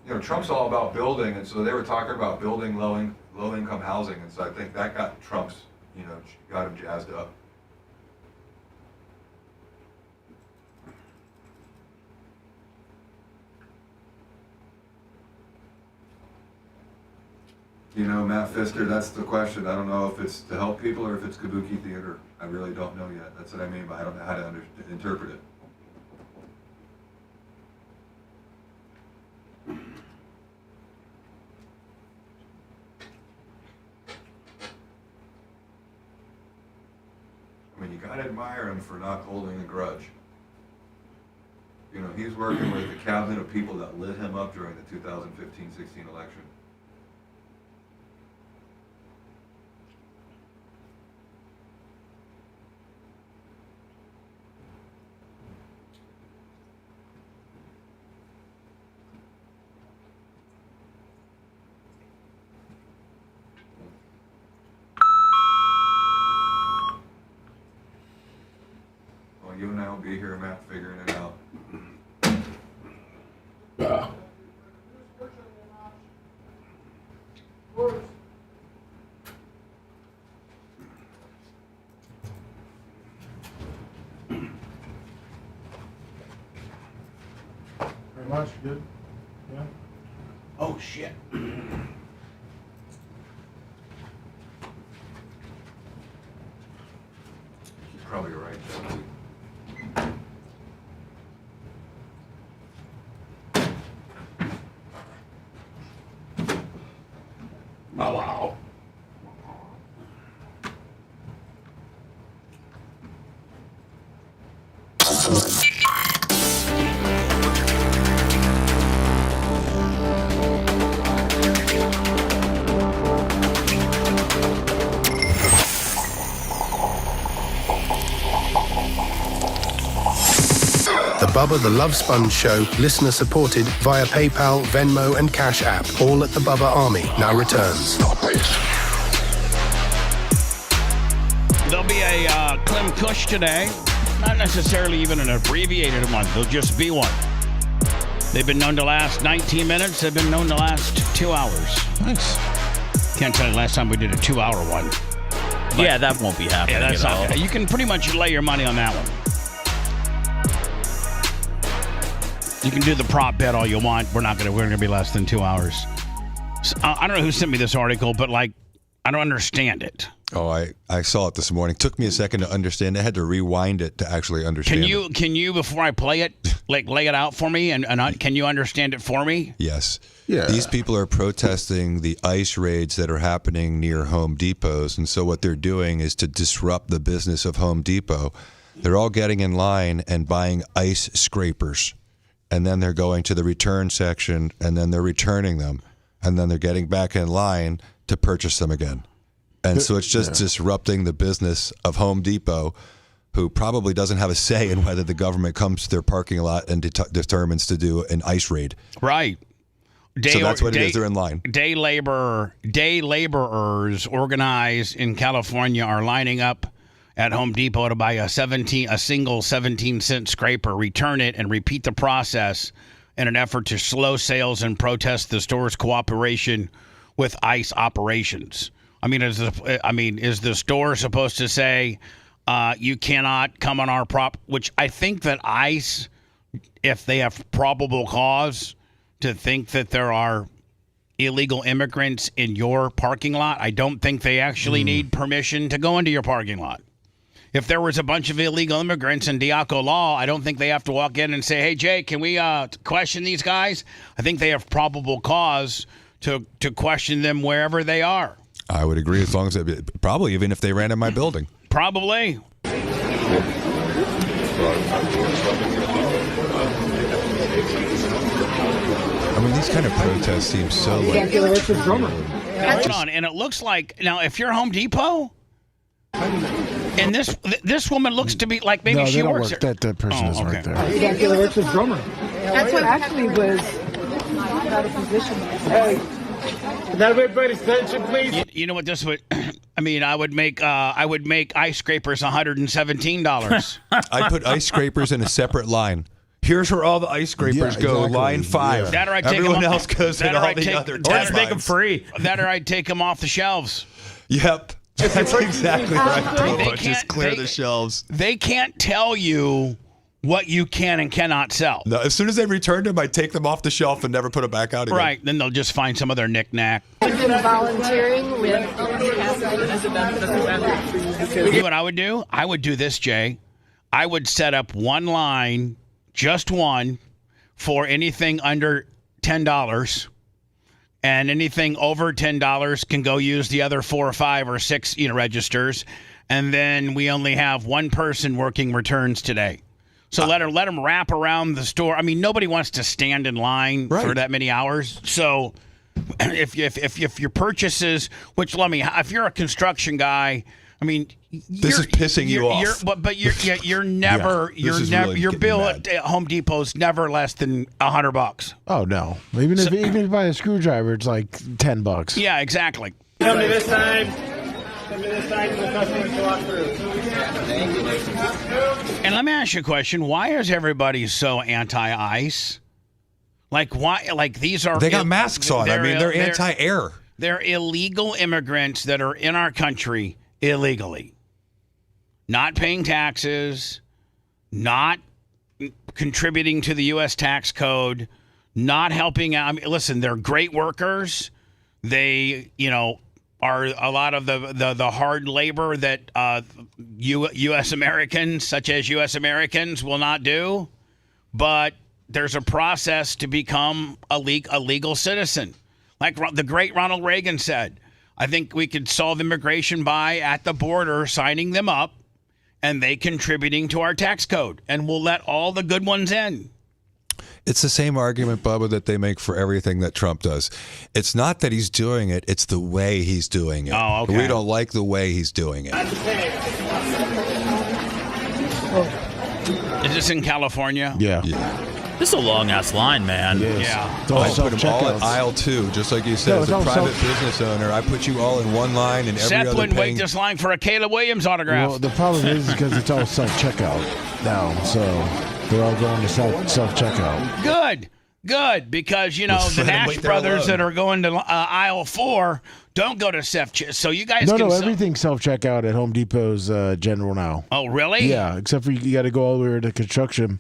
You know, Trump's all about building, and so they were talking about building low-income housing, and so I think that got Trump's, you know, got him jazzed up. You know, Matt Pfister, that's the question. I don't know if it's to help people or if it's kabuki theater. I really don't know yet. That's what I mean by I don't know how to interpret it. I mean, you gotta admire him for not holding a grudge. You know, he's working with the cabinet of people that lit him up during the 2015-16 election. You and I will be here, Matt, figuring it out. Very much. Good. Yeah. Oh, shit. You're probably right, Jeff. Oh, wow. The Bubba the Love Sponge Show, listener supported via PayPal, Venmo, and Cash App. All at the Bubba Army now returns. There'll be a Clem Kush today. Not necessarily even an abbreviated one. There'll just be one. They've been known to last 19 minutes. They've been known to last 2 hours. Nice. Can't tell you the last time we did a 2-hour one. But yeah, that won't be happening at all. You can pretty much lay your money on that one. You can do the prop bet all you want. We're going to be less than 2 hours. So, I don't know who sent me this article, but I don't understand it. Oh, I saw it this morning. Took me a second to understand. I had to rewind it to actually understand. Can you before I play it, lay it out for me, and can you understand it for me? Yes. Yeah. These people are protesting the ICE raids that are happening near Home Depots, and so what they're doing is to disrupt the business of Home Depot. They're all getting in line and buying ICE scrapers, and then they're going to the return section, and then they're returning them, and then they're getting back in line to purchase them again. And so it's just disrupting the business of Home Depot, who probably doesn't have a say in whether the government comes to their parking lot and determines to do an ICE raid. Right. So that's what it is. They're in line. Day laborers organized in California are lining up at Home Depot to buy a single 17-cent scraper, return it, and repeat the process in an effort to slow sales and protest the store's cooperation with ICE operations. I mean, is the store supposed to say you cannot come on our prop? Which I think that ICE, if they have probable cause to think that there are illegal immigrants in your parking lot, I don't think they actually need permission to go into your parking lot. If there was a bunch of illegal immigrants in Diaco law, I don't think they have to walk in and say, "Hey, Jay, can we question these guys?" I think they have probable cause to question them wherever they are. I would agree, as long as probably even if they ran in my building. Probably. I mean, these kind of protests seem so like... Hold on, and it looks like, now, if you're Home Depot, and this woman looks to be like maybe she works there. That person is right there. That's what actually was out of position. Hey. Can everybody's attention, please? You know what this would? I mean, I would make ice scrapers $117. I put ice scrapers in a separate line. Here's where all the ice scrapers go. Line 5. That or I'd take Everyone them else goes in all the other. Or just make them free. That or I'd take them off the shelves. Yep, that's exactly right. Just clear the shelves. They can't tell you what you can and cannot sell. No, as soon as they return them, I take them off the shelf and never put them back out again. Right, then they'll just find some other knick-knack. Volunteering with... You know what I would do? I would do this, Jay. I would set up one line, just one, for anything under $10, and anything over $10 can go use the other 4 or 5 or 6 registers, and then we only have one person working returns today. So let them wrap around the store. I mean, nobody wants to stand in line for that many hours. So if your purchases, which if you're a construction guy, I mean, this is pissing you off. But you're never your bill at Home Depot's never less than $100. Oh no! Even if you buy a screwdriver, it's like $10. Yeah, exactly. Tell me this time. And let me ask you a question. Why is everybody so anti-ICE? Like, why? Like, these are... They got masks on. I mean, they're anti-air. They're illegal immigrants that are in our country illegally. Not paying taxes, not contributing to the U.S. tax code, not helping out. I mean, listen, they're great workers. They, are a lot of the hard labor that U.S. Americans, such as U.S. Americans, will not do. But there's a process to become a legal citizen. Like the great Ronald Reagan said, I think we could solve immigration by, at the border, signing them up and they contributing to our tax code. And we'll let all the good ones in. It's the same argument, Bubba, that they make for everything that Trump does. It's not that he's doing it, it's the way he's doing it. Oh, okay. We don't like the way he's doing it. Is this in California? Yeah. This is a long-ass line, man. Yeah. I put them all at aisle 2, just like you said. As a private business owner, I put you all in one line, and every Seth other wouldn't paying... wait this line for a Caleb Williams autograph. Well, the problem is because it's all self-checkout now, so they're all going to self-checkout. Good, because, you know, the Nash brothers that are going to aisle 4 don't go to self-checkout. So you guys can... everything's self-checkout at Home Depot's General now. Oh, really? Yeah, except for you got to go all the way to construction.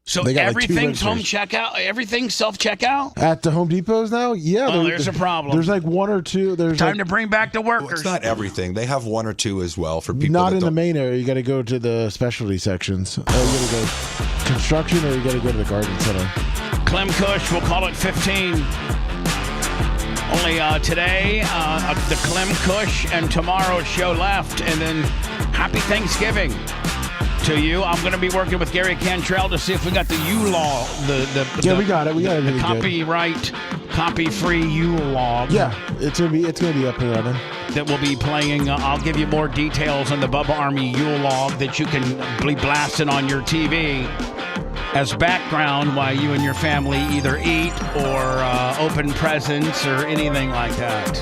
So everything's home checkout? Everything's self-checkout? At the Home Depots now? Yeah. Oh, there's a problem. There's like one or two. Time to bring back the workers. Well, it's not everything. They have one or two as well for people Not that in the don't... main area. You got to go to the specialty sections. You got to go construction or you got to go to the garden center. Clem Kush, we'll call it 15. Only today, the Clem Kush and tomorrow's show left. And then happy Thanksgiving to you. I'm going to be working with Gary Cantrell to see if we got the U-Law. We got it. We got it. The copyright, copy-free U-Law. Yeah, it's gonna be up and running. That will be playing. I'll give you more details on the Bubba Army U-Law that you can be blasting on your TV as background while you and your family either eat or open presents or anything like that.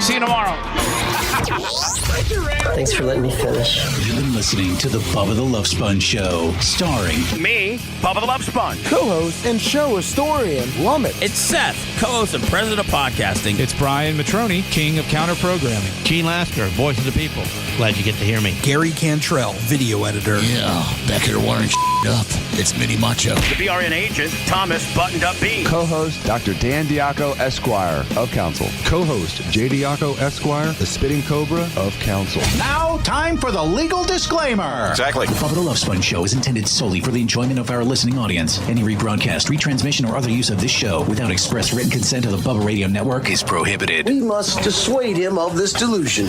See you tomorrow. Thanks for letting me finish. You've been listening to the Bubba the Love Sponge Show, starring me, Bubba the Love Sponge, co-host and show historian, Plummet. It's Seth, co-host and president of podcasting. It's Brian Matroni, king of counter programming. Gene Lasker, voice of the people. Glad you get to hear me. Gary Cantrell, video editor. Yeah, back here wiring up. It's Mini Macho. The BRN agent, Thomas Buttoned Up B. Co-host, Dr. Dan Diaco, Esquire, of Council. Co-host, J. Diaco, Esquire, the Spitting Cobra of Council. Now, time for the legal disclaimer. Exactly. The Bubba the Love Sponge Show is intended solely for the enjoyment of our listening audience. Any rebroadcast, retransmission, or other use of this show without express written consent of the Bubba Radio Network is prohibited. We must dissuade him of this delusion.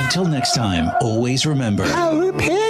Until next time, always remember... I'll repent.